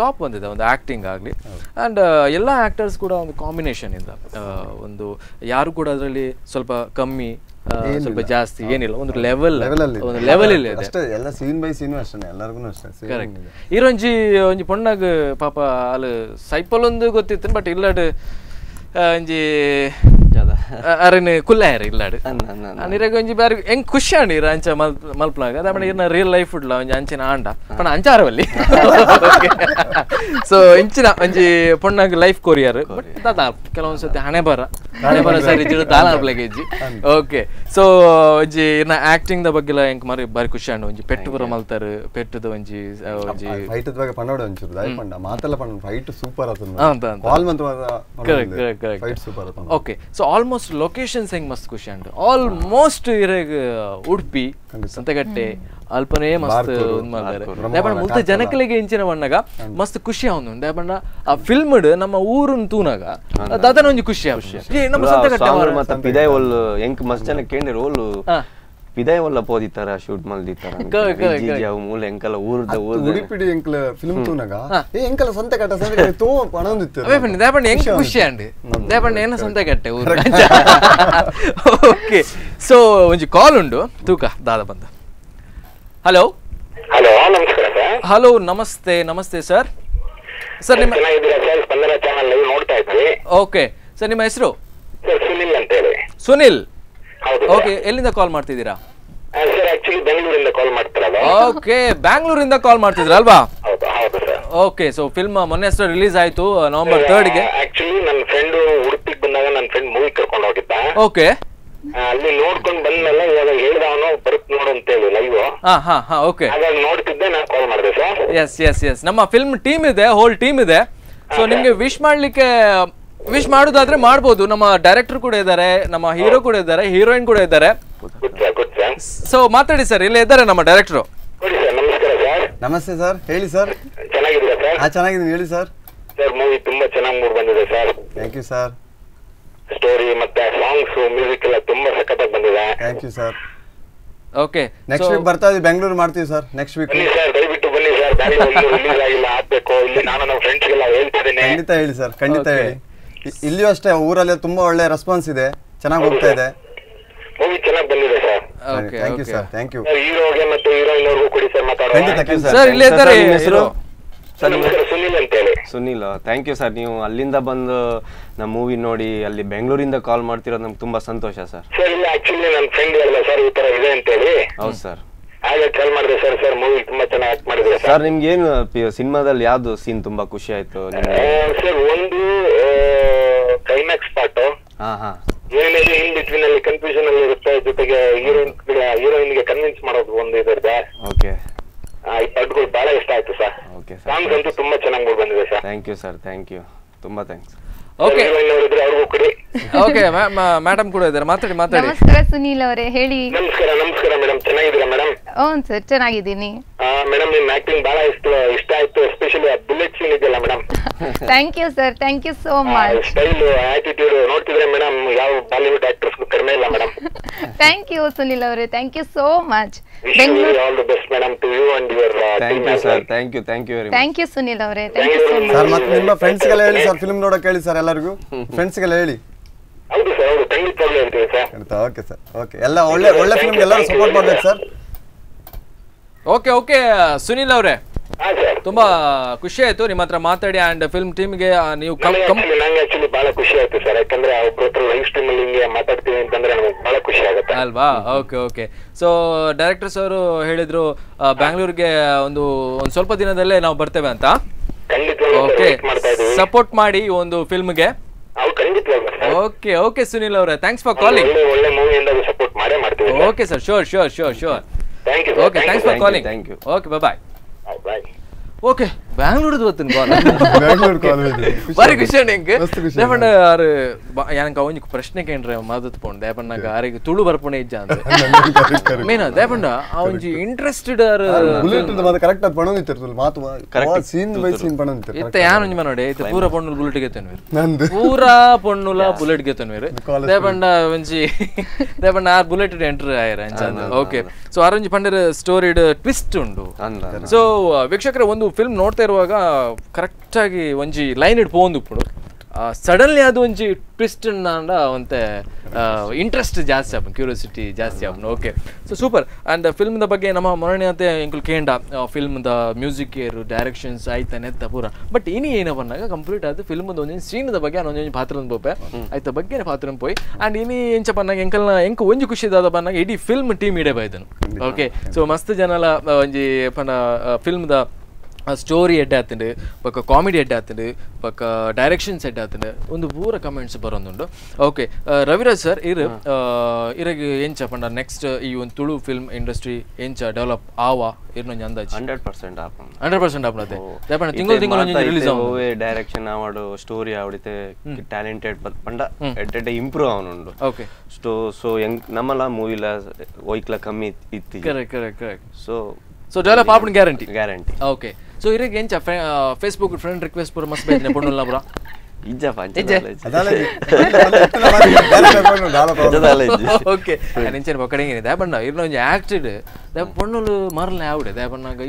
ಟಾಪ್ ಬಂದಿದೆ ಒಂದು ಆಕ್ಟಿಂಗ್ ಆಗಲಿ ಆ್ಯಂಡ್ ಎಲ್ಲ ಆಕ್ಟರ್ಸ್ ಕೂಡ ಒಂದು ಕಾಂಬಿನೇಷನ್ ಇಂದ ಒಂದು ಯಾರು ಕೂಡ ಅದರಲ್ಲಿ ಸ್ವಲ್ಪ ಕಮ್ಮಿ ಸ್ವಲ್ಪ ಜಾಸ್ತಿ ಏನಿಲ್ಲ ಒಂದು ಲೆವೆಲ್ ಇಲ್ಲ ಅಷ್ಟೇ ಎಲ್ಲ ಸೀನ್ ಬೈ ಸೀನ್ ಅಷ್ಟೇ ಎಲ್ಲರಿಗೂ ಅಷ್ಟೇ ಕರೆಕ್ಟ್ ಒಂಜಿ ಪೊಣ್ಣಾಗ ಪಾಪ ಅಲ್ಲಿ ಸೈಪಲ್ ಒಂದು ಗೊತ್ತಿತ್ತು ಬಟ್ ಇಲ್ಲಾಡು ಒಂಜಿ ಅರನ್ ಕುಲ್ಲಾಯರ್ ಇಲ್ಲಾಡು ನೀರಾಗ ಒಂಜಿ ಬಾರಿ ಹೆಂಗ್ ಖುಷಿ ಅಂಡಿರ ಅಂಚ ಮಲ್ಪನಾಗ ಅದೇ ಇರ್ನ ರಿಯಲ್ ಲೈಫ್ ಉಡ್ಲ ಒಂಜಿ ಅಂಚಿನ ಆಂಡ ಪಣ ಅಂಚಾರವಲ್ಲಿ ಸೊ ಇಂಚಿನ ಒಂಜಿ ಪೊಣ್ಣಾಗ ಲೈಫ್ ಕೊರಿಯರ್ ಬಟ್ ದಾದ ಕೆಲವೊಂದ್ಸತಿ ಹಣೆ ಬರ ಸರಿ ಜಿಡು ದಾಲ ಪ್ಲೇಗೇಜಿ ಓಕೆ ಸೊ ಒಂಜಿ ಇರ್ನ ಆಕ್ಟಿಂಗ್ ದ ಬಗ್ಗೆ ಹೆಂಗ್ ಮಾರಿ ಬಾರಿ ಖುಷಿ ಅಂಡ ಒಂಜಿ ಪೆಟ್ಟು ಬರ ಮಲ್ತಾರ ಪೆಟ್ಟದ ಒಂಜಿ ಫೈಟ್ ಬಗ್ಗೆ ಪನ್ನೋಡ ಒಂಚೂರು ದಾಯಿ ಪಂಡ ಮಾತೆಲ್ಲ ಪಂಡ ಫೈಟ್ ಸೂಪರ್ ಆತನ ಕಾಲ್ ಮಂತ್ ಫೈಟ್ ಸೂಪರ್ ಆತನ ಓಕೆ ಸೊ ಆಲ್ಮೋಸ್ಟ್ ಲೊಕೇಶನ್ಸ್ ಹೆಂಗ್ ಮಸ್ತ್ ಖುಷಿ ಅಂಡ್ ಆಲ್ಮೋಸ್ಟ್ ಇರಗ ಉಡುಪಿ ಸಂತೆಗಟ್ಟೆ ಅಲ್ಪನೇ ಮಸ್ತ್ ದೇಪಂಡ ಮುಲ್ತ ಜನಕಲಿಗೆ ಇಂಚಿನ ಬಣ್ಣಗ ಮಸ್ತ್ ಖುಷಿ ಅವನು ದೇಪಂಡ ಆ ಫಿಲ್ಮ್ ನಮ್ಮ ಊರನ್ ತೂನಾಗ ದಾದನ ಒಂಜಿ ಖುಷಿ ನಮ್ಮ ಸಂತೆಗಟ್ಟೆ ಮತ್ತೆ ಪಿದಾಯ್ ಒಲ್ಲು ಎಂಕ್ ಮಸ್ತ್ ಜನ ಕೇಂದ್ರ ಓಲು ಪಿದಾಯ್ ಒಲ್ಲ ಪೋದಿತ್ತಾರ ಶೂಟ್ ಮಲ್ದಿತ್ತಾರ ಮೂಲ ಎಂಕಲ ಊರ್ದ ಉಡುಪಿಡಿ ಎಂಕಲ ಫಿಲ್ಮ್ ತೂನಾಗ ಎಂಕಲ ಸಂತೆಗಟ್ಟೆ ಸಂತೆಗಟ್ಟೆ ತೋ ಪಣಂದಿತ್ತು ದೇಪಂಡ ಹೆಂಗ್ ಖುಷಿ ಅಂಡ್ ದೇಪಂಡ ಏನ ಸಂತೆಗಟ್ಟೆ ಊರು ಓಕೆ ಸೊ ಒಂಜಿ ಕಾಲ್ ಉಂಡು ತೂಕ ದಾದ ಬಂದ ಹಲೋ ಹಲೋ ನಮಸ್ಕಾರ ಸರ್ ಹಲೋ ನಮಸ್ತೆ ಸರ್ ಸರ್ ನಿಮ್ಮ ಸ್ಪಂದನ ಚಾನಲ್ ಲೈವ್ ನೋಡ್ತಾ ಇದ್ವಿ ಓಕೆ ಸರ್ ನಿಮ್ಮ ಹೆಸರು ಸುನಿಲ್ ಅಂತ ಹೇಳಿ ಸುನಿಲ್ ಹೌದು ಓಕೆ ಎಲ್ಲಿಂದ ಕಾಲ್ ಮಾಡ್ತಿದ್ದೀರಾ ಸರ್ ಆಕ್ಚುಲಿ ಬೆಂಗಳೂರಿಂದ ಕಾಲ್ ಮಾಡ್ತಿರೋದು ಓಕೆ ಬ್ಯಾಂಗ್ಳೂರಿಂದ ಕಾಲ್ ಮಾಡ್ತಿದ್ರ ಅಲ್ವಾ ಹೌದು ಹೌದು ಸರ್ ಓಕೆ ಸೊ ಫಿಲ್ಮ್ ಮೊನ್ನೆ ಅಷ್ಟೇ ರಿಲೀಸ್ ಆಯ್ತು ನವೆಂಬರ್ 3 ಗೆ ಆಕ್ಚುಲಿ ನನ್ನ ಫ್ರೆಂಡ್ ಉಡುಪಿಗೆ ಬಂದಾಗ ನನ್ನ ಫ್ರೆಂಡ್ ಮೂವಿ ಕರ್ಕೊಂಡು ಹೋಗಿದ್ದ ಓಕೆ ಅಲ್ಲಿ ನೋಡ್ಕೊಂಡು ಬಂದ್ಮೇಲೆ ಇವಾಗ ಹೇಳ್ದವನು ಬರುತ್ ನೋಡು ಅಂತ ಹೇಳಿ ಲೈವ್ ಹಾ ಓಕೆ ಹಾಗಾಗಿ ನೋಡ್ತಿದ್ದೆ ನಾನು ಕಾಲ್ ಮಾಡಿದೆ ಸರ್ ಎಸ್ ನಮ್ಮ ಫಿಲ್ಮ್ ಟೀಮ್ ಇದೆ ಹೋಲ್ ಟೀಮ್ ಇದೆ ಸೊ ನಿಮ್ಗೆ ವಿಶ್ ಮಾಡೋದಾದ್ರೆ ಮಾಡ್ಬೋದು ನಮ್ಮ ಡೈರೆಕ್ಟರ್ ಕೂಡ ಇದ್ದಾರೆ ನಮ್ಮ ಹೀರೋ ಕೂಡ ಇದ್ದಾರೆ ಹೀರೋಯಿನ್ ಕೂಡ ಇದ್ದಾರೆ ಸೊ ಮಾತಾಡಿ ಸರ್ ಇಲ್ಲೇ ಇದ್ದಾರೆ ನಮ್ಮ ಡೈರೆಕ್ಟರ್ ನಮಸ್ಕಾರ ಸರ್ ನಮಸ್ತೆ ಸರ್ ಹೇಳಿ ಸರ್ ಚೆನ್ನಾಗಿದ್ದೀರಾ ಸರ್ ಚೆನ್ನಾಗಿದ್ದೀನಿ ಹೇಳಿ ಸರ್ ಸರ್ ಮೂವಿ ತುಂಬಾ ಚೆನ್ನಾಗಿ ಮೂಡ್ ಬಂದಿದೆ sir thank you sir story ಮತ್ತೆ ಸಾಂಗ್ಸ್ ಮ್ಯೂಸಿಕ್ ಎಲ್ಲ ತುಂಬಾ ಸಖತ್ತಾಗಿ ಬಂದಿದೆ ಥ್ಯಾಂಕ್ you sir okay next week ಬರ್ತಾ ಇದೀವಿ ಬೆಂಗಳೂರು ಮಾಡ್ತೀವಿ ಸರ್ ನೆಕ್ಸ್ಟ್ ವೀಕ್ ಬನ್ನಿ ಸರ್ ದಯವಿಟ್ಟು ಬನ್ನಿ ಸರ್ ಬ್ಯಾಂಗ್ಳೂರ್ ರಿಲೀಸ್ ಆಗಿಲ್ಲ ಆಗ್ಬೇಕು ಇಲ್ಲಿ ನಾನು ನಮ್ಮ ಫ್ರೆಂಡ್ಸ್ ಗೆಲ್ಲ ಹೇಳ್ತಿದ್ದೀನಿ ಖಂಡಿತ ಹೇಳಿ ಸರ್ ಖಂಡಿತ ಹೇಳಿ ಇಲ್ಲಿಯೂ ಅಷ್ಟೇ ಊರಲ್ಲಿ ತುಂಬಾ ಒಳ್ಳೆ ರೆಸ್ಪಾನ್ಸ್ ಇದೆ ಚೆನ್ನಾಗಿ ಹೋಗ್ತಾ ಇದೆ ಮೂವಿ ಚೆನ್ನಾಗಿ ಬಂದಿದೆ sir thank you sir thank you ಹೀರೋಗೆ ಮತ್ತೆ ಹೀರೋಯಿನ್ ಅವ್ರಿಗೂ ಕೊಡಿ ಸರ್ ಮಾತಾಡೋಣ ಸರ್ ಇಲ್ಲೇ ಇದ್ದಾರೆ ಹೆಸರು ಸುನಿಲ್ ಅಂತ ಹೇಳಿ ಸುನಿಲ್ ಥ್ಯಾಂಕ್ ಯು ಸರ್ ನೀವು ಅಲ್ಲಿಂದ ಬಂದು ನಮ್ಮ ಮೂವಿ ನೋಡಿ ಅಲ್ಲಿ ಬೆಂಗಳೂರಿಂದ ಕಾಲ್ ಮಾಡ್ತಿರೋದು ನಮ್ಗೆ ತುಂಬಾ ಸಂತೋಷ ಸರ್ ಸರ್ ಇಲ್ಲ ಆಕ್ಚುಲಿ ನನ್ನ ಫ್ರೆಂಡ್ ಹೇಳಿದ ಸರ್ ಈ ತರ ಇದೆ ಅಂತ ಹೇಳಿ ಹೌದು ಸರ್ ಹಾಗೆ ಕಾಲ್ ಮಾಡಿದೆ ಸರ್ ಮೂವಿ ತುಂಬಾ ಚೆನ್ನಾಗಿ ಆಕ್ಟ್ ಮಾಡಿದ್ರೆ ಸರ್ ನಿಮ್ಗೆ ಏನು ಸಿನಿಮಾದಲ್ಲಿ ಯಾವ್ದು ಸೀನ್ ತುಂಬಾ ಖುಷಿ ಆಯ್ತು ಸರ್ ಒಂದು ಕ್ಲೈಮ್ಯಾಕ್ಸ್ ಪಾರ್ಟ್ ಏನಿದೆ ಇನ್ ಬಿಟ್ವೀನ್ ಅಲ್ಲಿ ಕನ್ಫ್ಯೂಷನ್ ಅಲ್ಲಿ ಇರುತ್ತೆ ಜೊತೆಗೆ ಹೀರೋಯಿನ್ ಗೆ ಕನ್ವಿನ್ಸ್ ಮಾಡೋದು ಒಂದು ಇದೆ ಓಕೆ ಈ ಪಾರ್ಟ್ಗಳು ಬಹಳ ಇಷ್ಟ ಆಯ್ತು ಸರ್ ಓಕೆ ಸಾಂಗ್ಸ್ ಅಂತೂ ತುಂಬಾ ಚೆನ್ನಾಗಿ ಬಂದಿದೆ sir thank you sir thank you ತುಂಬಾ ಥ್ಯಾಂಕ್ಸ್ ಓಕೆ ಅವ್ರಿಗೂ ಕೊಡಿ ಓಕೆ ಮೇಡಮ್ ಕೂಡ ಇದ್ದಾರೆ ಮಾತಾಡಿ ನಮಸ್ಕಾರ ಸುನೀಲ್ ಅವರೇ ಹೇಳಿ ನಮಸ್ಕಾರ ಮೇಡಮ್ ಚೆನ್ನಾಗಿದ್ದೀರಾ ಮೇಡಮ್ ಸರ್ ಚೆನ್ನಾಗಿದ್ದೀನಿ ಮೇಡಮ್ ನಿಮ್ ಆಕ್ಟಿಂಗ್ ಬಹಳ ಇಷ್ಟ ಆಯ್ತು ಎಸ್ಪೆಷಲಿ ಆ ಬುಲೆಟ್ ಸೀನ್ ಇದೆಯಲ್ಲ madam thank you sir thank you so much style attitude ನೋಡ್ತಿದ್ರೆ ಮೇಡಮ್ ಯಾವ ಬಾಲಿವುಡ್ ಆಕ್ಟರ್ಸ್ ಕಡಿಮೆ ಇಲ್ಲ ಮೇಡಮ್ ಥ್ಯಾಂಕ್ ಯು ಸುನೀಲ್ ಅವರೇ thank you so much all the best madam to you and your thank you sir thank you very much thank you Sunil ಅವರೇ thank you so much sir ಮತ್ತೆ ನಿಮ್ಮ friends ಗೆಲ್ಲ ಹೇಳಿ sir film ನೋಡಕ್ಕೆ ಹೇಳಿ sir ಎಲ್ಲರಿಗೂ friends ಗೆಲ್ಲ ಹೇಳಿ ಹೌದು ಸರ್ ಹೌದು ಖಂಡಿತವಾಗ್ಲೂ ಹೇಳ್ತೀವಿ ಸರ್ ಓಕೆ ಸರ್ ಓಕೆ ಎಲ್ಲ ಒಳ್ಳೆ ಫಿಲ್ಮ್ ಎಲ್ಲರೂ ಸಪೋರ್ಟ್ ಮಾಡ್ಬೇಕು ಸರ್ ಓಕೆ ಸುನಿಲ್ ಅವರೇ ತುಂಬಾ ಖುಷಿ ಆಯ್ತು ನಿಮ್ಮ ಹತ್ರ ಮಾತಾಡಿ ಅಂಡ್ ಫಿಲ್ಮ್ ಟೀಮ್ಗೆ ನೀವು ನಂಗೆ ಆಕ್ಚುಲಿ ಬಹಳ ಖುಷಿ ಆಯ್ತು ಸರ್, ಯಾಕಂದ್ರೆ ಒಬ್ಬರ ಹತ್ರ ಲೈವ್ ಸ್ಟ್ರೀಮ್ ಅಲ್ಲಿ ಹಿಂಗೆ ಮಾತಾಡ್ತೀವಿ ಅಂತಂದ್ರೆ ನಮಗೆ ಬಹಳ ಖುಷಿ ಆಗುತ್ತೆ ಅಲ್ವಾ. Okay okay. ಸೊ ಡೈರೆಕ್ಟರ್ಸ್ ಅವರು ಹೇಳಿದ್ರು ಬ್ಯಾಂಗ್ಳೂರ್ಗೆ ಒಂದು ಸ್ವಲ್ಪ ದಿನದಲ್ಲೇ ನಾವು ಬರ್ತೇವೆ ಅಂತ. ಓಕೆ, ಸಪೋರ್ಟ್ ಮಾಡಿ ಒಂದು ಫಿಲ್ಮ್ಗೆ. ಓಕೆ ಓಕೆ ಸುನಿಲ್ ಅವರೇ, ಥ್ಯಾಂಕ್ಸ್ ಫಾರ್ ಕಾಲಿಂಗ್. ಒಳ್ಳೆ ಮೂವಿಯಿಂದ ಸಪೋರ್ಟ್ ಮಾಡೇ ಮಾಡ್ತೀವಿ. Okay sir, sure sure sure sure. Thank you. Okay, thanks for calling. Okay, bye. Okay, ಬ್ಯಾಂಗ್ಳೂರ್ದು ಗೊತ್ತು ಬಾರಿ ಖುಷಿ ನಿಂಗೆ ದೇಪಣ್ಣ ಆರು ಯಾನಕ ಒಂಜಿ ಪ್ರಶ್ನೆ ಕೇಂದ್ರ ಮದತ್ ಪೋಂಡ್ ದೇಪಣ್ಣಗ ಆರಿಗೆ ತುಳು ಬರ್ಪುಣೆ ಇಜ್ಜ ಅಂತ ಮೇನ ದೇಪಣ್ಣ ಒಂಜಿ ಇಂಟ್ರೆಸ್ಟೆಡ್ ಆರು ಬುಲೆಟ್ ಮಾತ ಕರೆಕ್ಟ್ ಆಗಿ ಪಣೋದಿತ್ತಿರ್ತಲ್ಲ ಮಾತು ಕರೆಕ್ಟ್ ಸೀನ್ ಬೈ ಸೀನ್ ಪಣೋದಿತ್ತಿರ ಇತ್ತ ಯಾನ್ ಒಂಜಿ ಮನೋಡೆ ಇತ್ತ ಪೂರ ಪೊಣ್ಣುಲ್ ಬುಲೆಟ್ ಗೆತನ್ವೇರು ಪೂರ ಪೊಣ್ಣುಲ ಬುಲೆಟ್ ಗೆತನ್ವೇರು ದೇಪಣ್ಣ ಒಂಜಿ ದೇಪಣ್ಣ ಆರ್ ಬುಲೆಟ್ ಎಂಟರ್ ಆಯರ ಅಂಚ. ಓಕೆ, ಸೊ ಆರೊಂಜಿ ಪಂಡರ ಸ್ಟೋರಿಡ್ ಟ್ವಿಸ್ಟ್ ಉಂಡು. ಸೊ ವೀಕ್ಷಕರೇ, ಒಂದು ಫಿಲ್ಮ್ ನೋಡ್ತಾ ಇರುವಾಗ ಕರೆಕ್ಟ್ ಆಗಿ ಒಂಜಿ ಲೈನ್ ಇಡ್ ಪೋಂದು ಇಪ್ಪುಡು ಸಡನ್ಲಿ ಅದು ಒಂಜಿ ಟ್ವಿಸ್ಟ್ ಅಂಡ ಒಂತೆ ಇಂಟ್ರೆಸ್ಟ್ ಜಾಸ್ತಿ ಆಪನ್, ಕ್ಯೂರಿಯಾಸಿಟಿ ಜಾಸ್ತಿ ಆಪನ್. Okay, so super. ಅಂಡ್ ಫಿಲ್ಮ್ದ ಬಗ್ಗೆ ನಮ್ಮ ಮೊನ್ನೆ ಅಂತ ಇಂಕುಲ್ ಕೇಂಡ ಫಿಲ್ಮ್ದ ಮ್ಯೂಸಿಕ್ ಏರು ಡೈರೆಕ್ಷನ್ಸ್ ಆಯ್ತಾ ನೆತ್ತ ಪೂರ. ಬಟ್ ಇನಿ ಏನ ಬಂದಾಗ ಕಂಪ್ಲೀಟ್ ಆದ ಫಿಲ್ಮ್ದ ಒಂದೊಂದು ಸೀನ್ದ ಬಗ್ಗೆ ಒಂದೊಂದು ಪಾತ್ರ ಪೋಪೆ ಆಯ್ತಾ ಬಗ್ಗೆ ಪಾತ್ರ ಪೋಯ್. ಅಂಡ್ ಇನಿ ಎಂಚ ಬಂದಾಗ ಎಂಕ ಒಂಜಿ ಖುಷಿ ಇದಾದ ಬಂದಾಗ ಇಡೀ ಫಿಲ್ಮ್ ಟೀಮ್ ಇಡೇ ಬೈದನು. ಓಕೆ, ಸೊ ಮಸ್ತ್ ಜನಲ ಒಂಜಿ ಪಂಡ ಫಿಲ್ಮ್ದ ಸ್ಟೋರಿ ಎಡ್ಡೆ ಆತಂಡು ಪಕ್ಕ ಕಾಮಿಡಿ ಎಡ್ಡೆ ಆತಂಡು ಪಕ್ಕ ಡೈರೆಕ್ಷನ್ಸ್ ಎಡ್ಡೆ ಆತಂಡು ಒಂದು ಪೂರ ಕಮೆಂಟ್ಸ್ ಬರೋದುಂಡು. ಓಕೆ, ರವಿರಾಜ್ ಸರ್ ಇರಗೆ ಎಂಚ ಪಂಡ ನೆಕ್ಸ್ಟ್ ಈ ಒಂದು ತುಳು ಫಿಲ್ಮ್ ಇಂಡಸ್ಟ್ರಿ ಎಂಚ ಡೆವಲಪ್ ಆವಾ ಇರ್ನೊಂಜಿ ಅಂದಾಜು 100% ಆಪನ್ 100% ಆಪನತೆ ದೇಪಣ್ಣ ತಿಂಗಳು ಒಂಜಿ ರಿಲೀಸ್ ಆವೊಂದು ಡೈರೆಕ್ಷನ್ ಆವಡು ಸ್ಟೋರಿ ಆವಡಿತೆ ಟ್ಯಾಲೆಂಟೆಡ್ ಪಂಡ ಎಡ್ಡೆ ಇಂಪ್ರೂವ್ ಆವನುಂಡು. ಓಕೆ, ಸೊ ನಮ್ಮಲ ಮೂವಿಲ ಒಯ್ಕ್ಲ ಕಮ್ಮಿ ಇತ್ತಿ. ಕರೆಕ್ಟ್. ಸೊ ಡೆವಲಪ್ ಆಪನ್ ಗ್ಯಾರಂಟಿ. ಓಕೆ, ಸೊ ಇರಗೆ ಎಂಚ ಫೇಸ್ಬುಕ್ ಫ್ರೆಂಡ್ ರಿಕ್ವೆಸ್ಟ್ ಪೂರ ಮಸ್ತ್ ಬೇಜನೆ ಪೊಣ್ಣುಲ್ಲ ಬ್ರಾ ಇಜ್ಜ ಪಂಚ ಓಕೆ ನೆಂಚನೆ ಪಕ್ಕಡೆಂಗೆ ದೇಪಣ್ಣ ಇರ್ನ ಒಂಜಿ ಆಕ್ಟೆಡ್ ಪೊಣ್ಣುಲು ಮರಲ್ನೆ ಆವಡೆ ದೇಪಣ್ಣಗ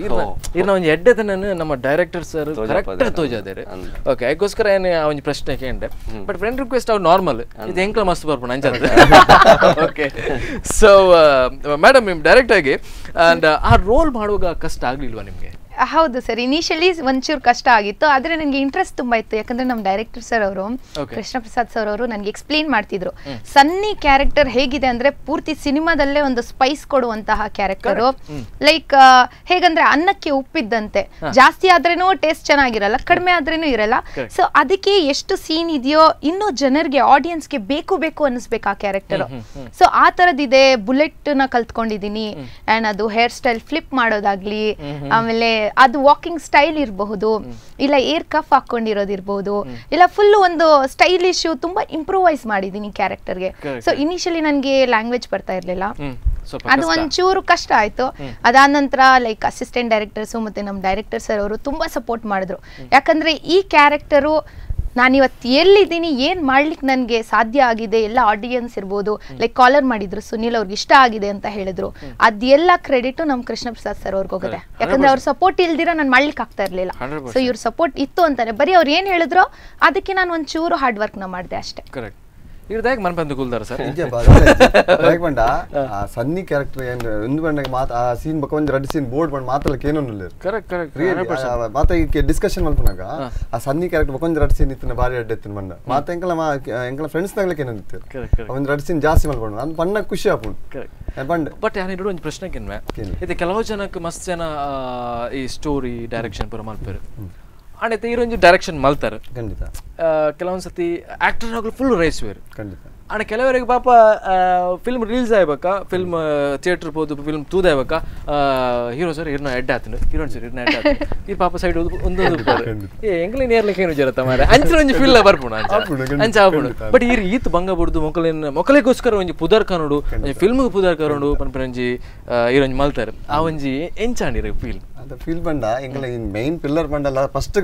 ಇರ್ನ ಒಂಜಿ ಎಡ್ಡೆ ತನನು ನಮ್ಮ ಡೈರೆಕ್ಟರ್ ಸರ್ ಕರೆಕ್ಟ್ ತೋಜಾದೇರೆ. ಓಕೆ, ಅದಕ್ಕೋಸ್ಕರ ಏನು ಒಂಜಿ ಪ್ರಶ್ನೆ ಕೇಂಡೆ. ಬಟ್ ಫ್ರೆಂಡ್ ರಿಕ್ವೆಸ್ಟ್ ಅವ್ ನಾರ್ಮಲ್ ಇದು ಎಂಕ್ಲ ಮಸ್ತ್ ಬರ್ಪಣ ಅಂಚಂದ್ರೆ. ಓಕೆ, ಸೊ ಮೇಡಮ್ ನಿಮ್ ಡೈರೆಕ್ಟ್ ಆಗಿ ಅಂಡ್ ಆ ರೋಲ್ ಮಾಡುವಾಗ ಕಷ್ಟ ಆಗ್ಲಿಲ್ವಾ ನಿಮ್ಗೆ? ಹೌದು ಸರ್, ಇನಿಷಿಯಲಿ ಒಂಚೂರು ಕಷ್ಟ ಆಗಿತ್ತು, ಆದ್ರೆ ನನಗೆ ಇಂಟ್ರೆಸ್ಟ್ ತುಂಬಾ ಇತ್ತು. ಯಾಕಂದ್ರೆ ನಮ್ಮ ಡೈರೆಕ್ಟರ್ ಸರ್ ಅವರು ಕೃಷ್ಣ ಪ್ರಸಾದ್ ಸರ್ ಅವರು ನನಗೆ ಎಕ್ಸ್ಪ್ಲೇನ್ ಮಾಡ್ತಿದ್ರು ಸನ್ನಿ ಕ್ಯಾರೆಕ್ಟರ್ ಹೇಗಿದೆ ಅಂದ್ರೆ ಪೂರ್ತಿ ಸಿನಿಮಾದಲ್ಲೇ ಒಂದು ಸ್ಪೈಸ್ ಕೊಡುವಂತಹ ಕ್ಯಾರೆಕ್ಟರ್. ಲೈಕ್ ಹೇಗಂದ್ರೆ ಅನ್ನಕ್ಕೆ ಉಪ್ಪಿದ್ದಂತೆ, ಜಾಸ್ತಿ ಆದ್ರೇನೂ ಟೇಸ್ಟ್ ಚೆನ್ನಾಗಿರಲ್ಲ, ಕಡಿಮೆ ಆದ್ರೇನು ಇರಲ್ಲ. ಸೊ ಅದಕ್ಕೆ ಎಷ್ಟು ಸೀನ್ ಇದೆಯೋ ಇನ್ನೂ ಜನರಿಗೆ ಆಡಿಯನ್ಸ್ಗೆ ಬೇಕು ಅನ್ನಿಸ್ಬೇಕು ಆ ಕ್ಯಾರೆಕ್ಟರ್. ಸೊ ಆ ತರದಿದೆ. ಬುಲೆಟ್ ನ ಕಲ್ತ್ಕೊಂಡಿದೀನಿ ಅಂಡ್ ಅದು ಹೇರ್ ಸ್ಟೈಲ್ ಫ್ಲಿಪ್ ಮಾಡೋದಾಗ್ಲಿ, ಆಮೇಲೆ ಅದು ವಾಕಿಂಗ್ ಸ್ಟೈಲ್ ಇರಬಹುದು, ಇಲ್ಲ ಏರ್ ಕಫ್ ಹಾಕೊಂಡಿರೋದಿರ್ಬಹುದು, ಇಲ್ಲ ಫುಲ್ ಒಂದು ಸ್ಟೈಲಿಶ್ ತುಂಬಾ ಇಂಪ್ರೂವೈಸ್ ಮಾಡಿದೀನಿ ಕ್ಯಾರೆಕ್ಟರ್ಗೆ. ಸೊ ಇನಿಷಿಯಲಿ ನನ್ಗೆ ಲ್ಯಾಂಗ್ವೇಜ್ ಬರ್ತಾ ಇರ್ಲಿಲ್ಲ, ಅದು ಒಂಚೂರು ಕಷ್ಟ ಆಯ್ತು. ಅದಾದ ನಂತರ ಲೈಕ್ ಅಸಿಸ್ಟೆಂಟ್ ಡೈರೆಕ್ಟರ್ಸ್ ಮತ್ತೆ ನಮ್ಮ ಡೈರೆಕ್ಟರ್ ಸರ್ ಅವರು ತುಂಬಾ ಸಪೋರ್ಟ್ ಮಾಡಿದ್ರು. ಯಾಕಂದ್ರೆ ಈ ಕ್ಯಾರೆಕ್ಟರು ನಾನಿವತ್ತು ಎಲ್ಲಿದ್ದೀನಿ, ಏನ್ ಮಾಡ್ಲಿಕ್ಕೆ ನನಗೆ ಸಾಧ್ಯ ಆಗಿದೆ, ಎಲ್ಲ ಆಡಿಯನ್ಸ್ ಇರ್ಬೋದು ಲೈಕ್ ಕಾಲರ್ ಮಾಡಿದ್ರು, ಸುನಿಲ್ ಅವ್ರಿಗೆ ಇಷ್ಟ ಆಗಿದೆ ಅಂತ ಹೇಳಿದ್ರು. ಅದೆಲ್ಲ ಕ್ರೆಡಿಟ್ ನಮ್ ಕೃಷ್ಣ ಪ್ರಸಾದ್ ಸರ್ ಅವ್ರಿಗೆ ಹೋಗುತ್ತೆ. ಯಾಕಂದ್ರೆ ಅವ್ರ ಸಪೋರ್ಟ್ ಇಲ್ದಿರ ನಾನು ಮಾಡ್ಲಿಕ್ಕೆ ಆಗ್ತಾ ಇರ್ಲಿಲ್ಲ. ಸೊ ಇವ್ರ ಸಪೋರ್ಟ್ ಇತ್ತು ಅಂತಾನೆ, ಬರೀ ಅವ್ರು ಏನ್ ಹೇಳಿದ್ರು ಅದಕ್ಕೆ ನಾನು ಒಂಚೂರು ಹಾರ್ಡ್ ವರ್ಕ್ ನ ಮಾಡಿದೆ ಅಷ್ಟೇ. ಇರ್ದಾಗ ಮನ್ ಬಂದು ಕೂಲ್ದಾರ ಸರ್ ಬಂಡ ಆ ಸನ್ನಿ ಕ್ಯಾರೆಕ್ಟರ್ ಏನು ಒಂದು ಬಂದಾಗ ಮಾತು ಆ ಸೀನ್ ಬಕ್ಕ ಒಂದು ರೆಡ್ ಸೀನ್ ಬೋರ್ಡ್ ಬಂದು ಮಾತಲ್ಲ ಏನೊಂದು ಮಾತ ಈಗ ಡಿಸ್ಕಷನ್ ಮಲ್ಪನಾಗ ಆ ಸನ್ನಿ ಕ್ಯಾರೆಕ್ಟರ್ ಬಕ್ಕ ಒಂದು ರೆಡ್ ಸೀನ್ ಇತ್ತು ಭಾರಿ ರೆಡ್ ಇತ್ತು ಬಂದ ಮಾತ ಎಂಕಲ ಫ್ರೆಂಡ್ಸ್ ನಾಗ್ಲಕ್ಕೆ ಏನಂತಿತ್ತು ಒಂದು ರೆಡ್ ಸೀನ್ ಜಾಸ್ತಿ ಮಲ್ಕೊಂಡು ನಾನು ಬಣ್ಣ ಖುಷಿ ಆಪುಂಡು ಬಂಡ್. ಬಟ್ ನಾನು ಒಂದು ಪ್ರಶ್ನೆ ಕೇನ್ವೆ ಇದು ಕೆಲವು ಜನಕ್ಕೆ ಮಸ್ತ್ ಜನ ಈ ಸ್ಟೋರಿ ಡೈರೆಕ್ಷನ್ ಪೂರ ಮಲ್ಪೇರು ಆಣೈತೆ ಈರೊಂದು ಡೈರೆಕ್ಷನ್ ಮಲ್ತಾರೆ ಖಂಡಿತ. ಕೆಲವೊಂದ್ಸತಿ ಆಕ್ಟರ್ ಆಗಲು ಫುಲ್ ರೇಸ್ ವೇರು ಖಂಡಿತ. ಆಣ ಕೆಲವರಿಗೆ ಪಾಪ ಫಿಲ್ಮ್ ರಿಲೀಸ್ ಆಗ್ಬೇಕಾ, ಫಿಲ್ಮ್ ಥಿಯೇಟರ್ ಹೋದು ಫಿಲ್ಮ್ ತೂದಾಯ್ಬೇಕಾ, ಹೀರೋ ಸರ್ ಇರ್ನ ಎಡ್ಡೆ ಆತನು, ಹೀರೋನ್ ಸರ್ ಇರ್ನ ಎಡ್ಡೆ ಆತನು, ಈ ಪಾಪ ಸೈಡ್ ಒಂದೊಂದು ಎಂಗ್ಲಿ ನೇರ್ಲಿಕ್ಕೆ ಏನು ಜರತ್ತ ಮಾರೆ ಅಂಚಿನ ಒಂಜಿ ಫಿಲ್ ಬರ್ಪುಣ ಅಂಚ ಆಗ್ಬಿಡು. ಬಟ್ ಈತ್ ಬಂಗ ಬಿಡ್ದು ಮೊಕ್ಕಲಿಗೋಸ್ಕರ ಒಂಜಿ ಪುದರ್ ಕಾನೋಡು ಫಿಲ್ಮ್ಗೆ ಪುದರ್ ಕಾನೋಡು ಪನ್ಪರಂಜಿ ಈರೊಂಜಿ ಮಲ್ತಾರೆ ಆ ಒಂಜಿ ಎಂಚಾಂಡಿರ ಫೀಲ್ ಅದು ಫೀಲ್ ಬಂಡ ಎಂಕಲ ಇನ್ ಮೈನ್ ಪಿಲ್ಲರ್ ಬಂಡಲ್ಲ ಫಸ್ಟ್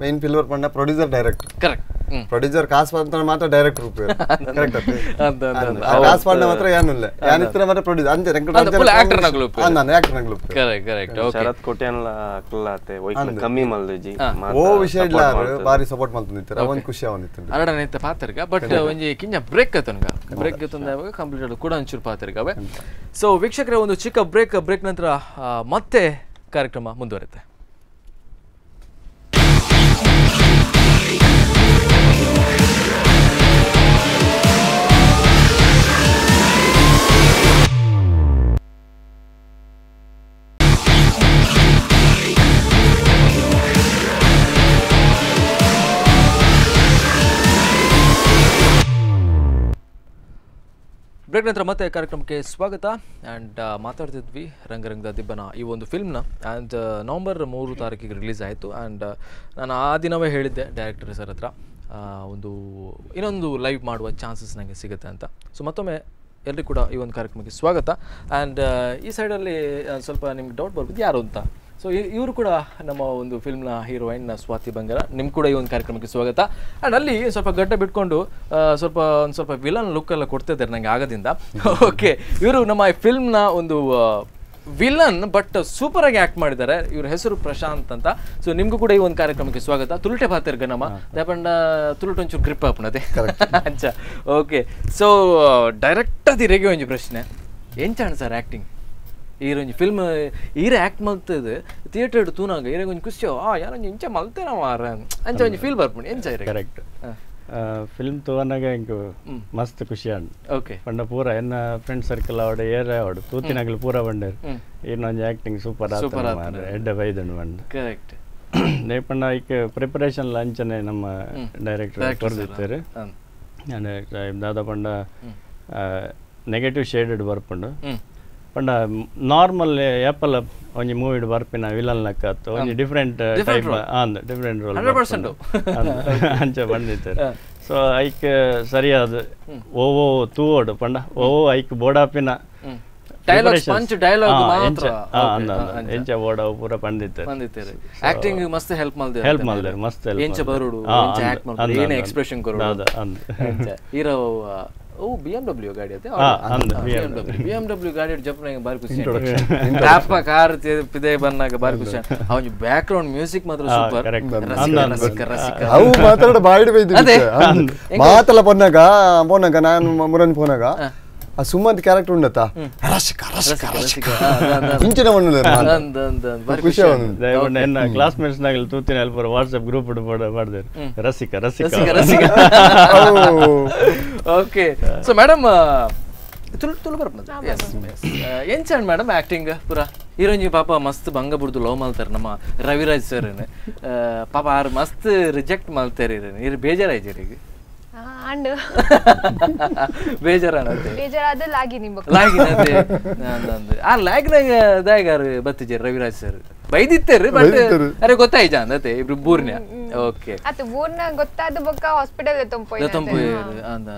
ಮೈನ್ ಪಿಲ್ಲರ್ ಬಂಡ ಪ್ರೊಡ್ಯೂಸರ್ ಡೈರೆಕ್ಟರ್. ಕರೆಕ್ಟ್. ಪ್ರೊಡ್ಯೂಸರ್ ಕಾಸು ಬಂತ ಮಾತ್ರ ಡೈರೆಕ್ಟರ್ ಕರೆಕ್ಟ್ ಕಾಸು ಬಂಡ ಮಾತ್ರ ಏನಿಲ್ಲ ಯಾನಿತ್ರ ಮಾತ್ರ ಪ್ರೊಡ್ಯೂಸರ್ ಅಂತೆ ಆಕ್ಟರ್ ನಗಲು ನಾನು ಆಕ್ಟರ್ ನಗಲು ಕರೆಕ್ಟ್. ಶರತ್ ಕೋಟ್ಯಾನ್ಲ ಅಕ್ಲಾತೆ ಒಯ್ಕಲ ಕಮ್ಮಿ ಮಲ್ದಜಿ ಓ ವಿಷಯ ಇಲ್ಲ ಬಾರಿ ಸಪೋರ್ಟ್ ಮಾಡ್ತಿರ್ತಾರೆ ಅವನ್ ಖುಷಿ ಅವನಿತ್ತು ಅರಡನೈತೆ ಪಾತ್ರಗ. ಬಟ್ ಒಂಜಿ ಕಿಂಜ ಬ್ರೇಕ್ ಆತನಗ ಬ್ರೇಕ್ ತಂದಾಗ ಕಂಪ್ಲೀಟ್ ಕೂಡ ಒಂಚೂರು ಪಾತ್ರಗವೆ. ಸೊ ವೀಕ್ಷಕರೇ ಒಂದು ಚಿಕ್ಕ ಬ್ರೇಕ್ ನಂತರ ಮತ್ತೆ ಕಾರ್ಯಕ್ರಮ ಮುಂದುವರುತ್ತೆ. ಬ್ರೇಕ್ ನಂತರ ಮತ್ತೆ ಕಾರ್ಯಕ್ರಮಕ್ಕೆ ಸ್ವಾಗತ. ಆ್ಯಂಡ್ ಮಾತಾಡ್ತಿದ್ವಿ ರಂಗರಂಗದ ದಿಬ್ಬನ ಈ ಒಂದು ಫಿಲ್ಮ್ನ. ಆ್ಯಂಡ್ ನವಂಬರ್ 3 ತಾರೀಕಿಗೆ ರಿಲೀಸ್ ಆಯಿತು. ಆ್ಯಂಡ್ ನಾನು ಆ ದಿನವೇ ಹೇಳಿದ್ದೆ ಡೈರೆಕ್ಟರ್ ಸರ್ ಹತ್ರ ಇನ್ನೊಂದು ಲೈವ್ ಮಾಡುವ ಚಾನ್ಸಸ್ ನನಗೆ ಸಿಗುತ್ತೆ ಅಂತ. ಸೊ ಮತ್ತೊಮ್ಮೆ ಎಲ್ಲರಿಗೂ ಕೂಡ ಈ ಒಂದು ಕಾರ್ಯಕ್ರಮಕ್ಕೆ ಸ್ವಾಗತ. ಆ್ಯಂಡ್ ಈ ಸೈಡಲ್ಲಿ ಸ್ವಲ್ಪ ನಿಮ್ಗೆ ಡೌಟ್ ಬರ್ಬೋದು ಯಾರು ಅಂತ. ಸೊ ಇವರು ಕೂಡ ನಮ್ಮ ಒಂದು ಫಿಲ್ಮ್ನ ಹೀರೋಯಿನ್ ಸ್ವಾತಿ ಬಂಗಾರ. ನಿಮ್ಮ ಕೂಡ ಈ ಒಂದು ಕಾರ್ಯಕ್ರಮಕ್ಕೆ ಸ್ವಾಗತ. ಆ್ಯಂಡ್ ಅಲ್ಲಿ ಸ್ವಲ್ಪ ಗಡ್ಡೆ ಬಿಟ್ಕೊಂಡು ಒಂದು ಸ್ವಲ್ಪ ವಿಲನ್ ಲುಕ್ ಎಲ್ಲ ಕೊಡ್ತಿದ್ದಾರೆ ನನಗೆ ಆಗದಿಂದ. ಓಕೆ, ಇವರು ನಮ್ಮ ಈ ಫಿಲ್ಮ್ನ ಒಂದು ವಿಲನ್ ಬಟ್ ಸೂಪರ್ ಆಗಿ ಆ್ಯಕ್ಟ್ ಮಾಡಿದ್ದಾರೆ. ಇವ್ರ ಹೆಸರು ಪ್ರಶಾಂತ್ ಅಂತ. ಸೊ ನಿಮಗೂ ಕೂಡ ಈ ಒಂದು ಕಾರ್ಯಕ್ರಮಕ್ಕೆ ಸ್ವಾಗತ. ತುಳುಟೆ ಪಾತಿರ್ಗ ನಮ್ಮ ದಯಪಂಡ ತುಳುಟು ಒಂಚೂರು ಗ್ರಿಪ್ ಆಪ್ನದೆ ಅಂಚ. ಓಕೆ, ಸೊ ಡೈರೆಕ್ಟ್ ಅದಿರೆಗೆ ಒಂಜಿ ಪ್ರಶ್ನೆ ಎಂಚಾಣ ಸರ್ ಆ್ಯಕ್ಟಿಂಗ್ ಈರೊಂಜಿ ಫಿಲ್ಮ್ ಈರೆ ಆ್ಯಕ್ಟ್ ಮಲ್ತದೆ ಥಿಯೇಟರ್ ತೂನಾಗ ಈರೆಗೆ ಒಂಜಿ ಖುಷಿ ಯಾರೊಂಜಿ ಇಂಚ ಮಲ್ತೇನ ಮಾರ ಅಂಚ ಒಂಜಿ ಫೀಲ್ ಬರ್ಪುಂಡು ಎಂಚ ಕರೆಕ್ಟ್ ಫಿಲ್ಮ್ ತೋನಾಗ ಇಂಕು ಮಸ್ತ್ ಖುಷಿ ಅಂಡ್ ಓಕೆ ಪಂಡ ಪೂರ ಎನ್ನ ಫ್ರೆಂಡ್ ಸರ್ಕಲ್ ಅವಡೆ ಏರ ಅವಡು ತೂತಿನಾಗಲು ಪೂರ ಬಂಡೇರು ಇನ್ನೊಂಜಿ ಆಕ್ಟಿಂಗ್ ಸೂಪರ್ ಆತ ಎಡ್ಡೆ ಬೈದಂಡು ಬಂಡು ಕರೆಕ್ಟ್ ನೇಪಂಡ ಈಕೆ ಪ್ರಿಪರೇಷನ್ ಅಂಚನೆ ನಮ್ಮ ಡೈರೆಕ್ಟರ್ ಕೊರ್ದಿತ್ತೇರು ದಾದ ಪಂಡ ನೆಗೆಟಿವ್ ಶೇಡೆಡ್ ಬರ್ಪುಂಡು ಪಂಡ ನಾರ್ಮಲ್ ಏಪಲ್ ಒಂಜಿ ಮೂವಿ ಬರ್ಪಿನ ವಿಲನ್ ಲೆಕ್ಕ ಆತು ಒಂಜಿ ಡಿಫ್ರೆಂಟ್ ಟೈಪ್ ಡಿಫ್ರೆಂಟ್ ರೋಲ್ ಅಂಚ ಬಂದಿತ್ತು. ಸೊ ಐಕ್ ಸರಿಯಾದ ಓವೋ ತೂವೋಡು ಪಂಡ ಓವೋ ಐಕ್ ಬೋಡಾಪಿನ ಎಂಚ ಬೋಡ ಪೂರ ಪಂದಿತ್ತು ಆಕ್ಟಿಂಗ್ ಮಸ್ತ್ ಹೆಲ್ಪ್ ಮಾಡ್ದೆ ಮಸ್ತ್ ಎಂಚ ಬರುಡು ಎಂಚ ಆಕ್ಟ್ ಮಾಡ್ದೆ ಏನೇ ಎಕ್ಸ್ಪ್ರೆಷನ್ ಕೊರೋಡು ಹೀರೋ ಓ BMW ಗಾಡಿ ಅದೇ BMW ಗಾಡಿ ಜಪ್ನಾಗ ಬಾರಿ ಖುಷಿ ಟಾಪ ಕಾರ್ ಪಿದೆ ಬನ್ನಾಗ ಬಾರಿ ಖುಷಿ ಅವನ ಬ್ಯಾಕ್ ಗ್ರೌಂಡ್ ಮ್ಯೂಸಿಕ್ ಮಾತ್ರ ಸೂಪರ್ ಅವು ಮಾತಾಡ ಬಾಯಿಡ್ ಬೈದಿ ಮಾತಲ್ಲ ಪೊನ್ನಾಗ ನಾನು ಮುರನ್ ಪೋನಾಗ ಆ ಸುಮಂತ್ ಕ್ಯಾರೆಕ್ಟರ್ ಉಂಡತ್ತ ಇಂಚಿನ ಖುಷಿ ಎನ್ನ ಕ್ಲಾಸ್ಮೇಟ್ಸ್ ನಾಗಲ್ ತೂತಿನ ಅಲ್ಪ ವಾಟ್ಸ್ಆಪ್ ಗ್ರೂಪ್ ಮಾಡ್ದೆ ರಸಿಕ ಓಕೆ. ಸೊ ಮೇಡಮ್ ತುಳು ಬರ್ಪದ ಎಂಚಾಣ ಮೇಡಮ್ ಆಕ್ಟಿಂಗ್ ಪೂರ ಹೀರೋಯಿನ್ ಪಾಪ ಮಸ್ತ್ ಭಂಗ ಬಿಡ್ದು ಲವ್ ಮಾಡ್ತಾರೆ ನಮ್ಮ ರವಿರಾಜ್ ಸರ್ ಪಾಪ ಆರು ಮಸ್ತ್ ರಿಜೆಕ್ಟ್ ಮಾಡ್ತಾರೆ ಇರು ಬೇಜಾರಾಯ್ತು ಈಗ ಅಂಡ್ ಬೇಜಾರಾದ ಲಾಗಿನತೆ ಆ ಲಾಗಿನಾಗ ದಾಯಗಾರು ಬತ್ತಿಜಾರ ರವಿರಾಜ್ ಸರ್ ಬೈದಿತ್ತೇರಿ ಬಟ್ ಅರೆ ಗೊತ್ತಾಯ್ತ ಅಂದತೆ ಇಬ್ರು ಬೂರ್ನ ಓಕೆ ಅತ ಬೂರ್ನ ಗೊತ್ತಾದ ಬೊಕ್ಕ ಹಾಸ್ಪಿಟಲ್ ತಂಪು ಅಂದ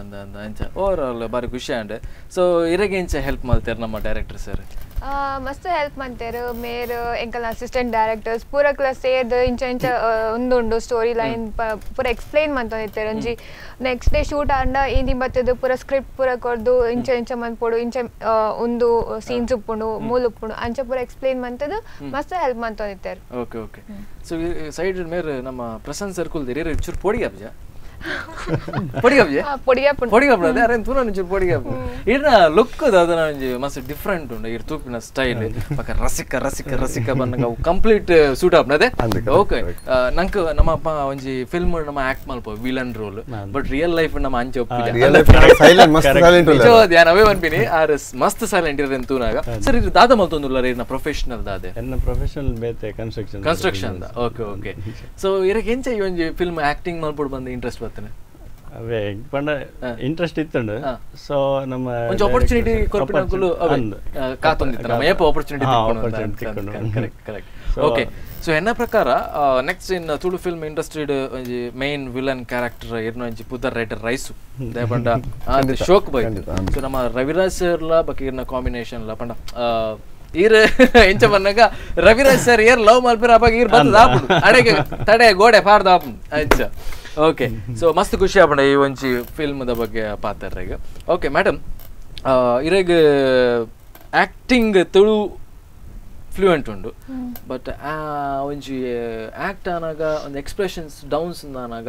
ಅಂಚ ಓವರ್ ಆಲ್ ಬಾರಿ ಖುಷಿ ಅಂಡ್. ಸೊ ಇರಗೆ ಎಂಚ ಹೆಲ್ಪ್ ಮಾಡ್ತಾರೆ ನಮ್ಮ ಡೈರೆಕ್ಟರ್ ಸರ್ ಮಸ್ತ್ ಹೆಲ್ಪ್ ಮಾಡ್ತಾರೆ ಮೇರ್ ಎಂಕಲ್ ಅಸಿಸ್ಟೆಂಟ್ ಡೈರೆಕ್ಟರ್ಸ್ ಪೂರ ಕ್ಲಾಸ್ ಸೇರ್ದು ಇಂಚ ಉಂದುಂಡು ಸ್ಟೋರಿ ಲೈನ್ ಪೂರ ಎಕ್ಸ್ಪ್ಲೈನ್ ಮಾಡ್ತಾರೆ ಒಂಜಿ ನೆಕ್ಸ್ಟ್ ಡೇ ಶೂಟ್ ಆಂಡ ಇಂದಿ ಬತ್ತದು ಪೂರ ಸ್ಕ್ರಿಪ್ಟ್ ಪೂರ ಕೊರ್ದು ಇಂಚ ಮನ್ಪೊಡು ಇಂಚ ಒಂದು ಸೀನ್ಸ್ ಉಪ್ಪುಂಡು ಮೂಲ ಉಪ್ಪುಂಡು ಅಂಚ ಪೂರ ಎಕ್ಸ್ಪ್ಲೈನ್ ಮಾಡ್ತದು ಮಸ್ತ್ ಹೆಲ್ಪ್ ಮಾಡ್ತಾರೆ. Okay okay. ಸೊ ಸೈಡ್ ಮೇರ್ ನಮ್ಮ ಪ್ರಸನ್ನ ಸರ್ಕಲ್ ದೇರಿ ಚೂರು ಪೊಡಿ ಅಬ್ಜ ಪೊಡಿಗಪ್ಪ ಅರೆ ತೂನ ಒಂಚೂರು ಪೊಡಿಗಪ್ಪ ಇರ್ನ ಲುಕ್ ಅದನ್ನ ಒಂಜಿ ಮಸ್ತ್ ಡಿಫ್ರೆಂಟ್ ಉಂಡು ಇರ್ ತೂಪಿನ ಸ್ಟೈಲ್ ಪಕ್ಕ ರಸಿಕ ಬನ್ನಗ ಅವು ಕಂಪ್ಲೀಟ್ ಸೂಟ್ ಆಪ್ನದೆ. ಓಕೆ, ನಂಕ್ ನಮ್ಮ ಒಂಜಿ ಫಿಲ್ಮ್ ನಮ್ಮ ಆಕ್ಟ್ ಮಲ್ಪ villain role but real life ನಮ್ಮ ಅಂಚೆ ಒಪ್ಪಿದ್ಯಾನ್ ಅವೇ ಅನ್ಪಿನಿ ಆರ್ ಮಸ್ತ್ ಸೈಲೆಂಟ್ ಇರ ತೂನಾಗ. ಸರ್ ಇದು ದಾದ ಮಲ್ತೊಂದುಲ್ಲ ಇರ್ನ ಪ್ರೊಫೆಷನಲ್ ದಾದೆ ಪ್ರೊಫೆಷನಲ್ ಬೇತೆ ಕನ್ಸ್ಟ್ರಕ್ಷನ್. Okay okay. ಸೊ ಇರಕ್ಕೆ ಎಂಚ ಈ ಒಂಜಿ ಫಿಲ್ಮ್ ಆಕ್ಟಿಂಗ್ ಮಲ್ಪೊಡು ಬಂದ ಇಂಟ್ರೆಸ್ಟ್ ಅವೇ ಪಂಡ ಇಂಟ್ರೆಸ್ಟ್ ಇತ್ತಂಡು. ಸೊ ನಮ್ಮ ಒಂಚ ಆಪರ್ಚುನಿಟಿ ಕೊರ್ಪಿನಕುಲು ಕಾತೊಂದಿತ್ತ ನಮ್ಮ ಏಪ ಆಪರ್ಚುನಿಟಿ ಕರೆಕ್ಟ್. ಓಕೆ. ಸೊ ಎನ್ನ ಪ್ರಕಾರ ನೆಕ್ಸ್ಟ್ ಇನ್ ತುಳು ಫಿಲ್ಮ್ ಇಂಡಸ್ಟ್ರಿಡ್ ಒಂಜಿ ಮೈನ್ ವಿಲನ್ ಕ್ಯಾರೆಕ್ಟರ್ ಇರ್ನ ಒಂಜಿ ಪುದರ್ ರೈಟರ್ ರೈಸು ದಯಪಂಡ ಶೋಕ್ ಬೈತು. ಸೊ ನಮ್ಮ ರವಿರಾಜ್ ಸರ್ಲ ಬಕ್ಕೆ ಇರ್ನ ಕಾಂಬಿನೇಷನ್ ಲ ಪಂಡ ಈರ್ ಎಂಚ ಬನ್ನಾಗ ರವಿರಾಜ್ ಸರ್ ಏರ್ ಲವ್ ಮಲ್ಪಿರ ಅಪ್ಪಾಗ ಈರ್ ಬಂದ ಅಡೆಗೆ ತಡೆ ಗೋಡೆ ಪಾರ್ದ ಅಂಚ. ಓಕೆ. ಸೊ ಮಸ್ತ್ ಖುಷಿ ಆಪಂಡ ಈ ಒಂಜಿ ಫಿಲ್ಮ್ದ ಬಗ್ಗೆ ಪಾತ್ರರಿಗೆ. ಓಕೆ ಮೇಡಮ್, ಇರೆಗ್ ಆಕ್ಟಿಂಗ್ ತುಳು ಫ್ಲೂಯೆಂಟ್ ಉಂಡು ಬಟ್ ಒಂಜಿ ಆಕ್ಟ್ ಆನಾಗ ಒಂದು ಎಕ್ಸ್ಪ್ರೆಷನ್ಸ್ ಡೌನ್ಸ್ ಆನಾಗ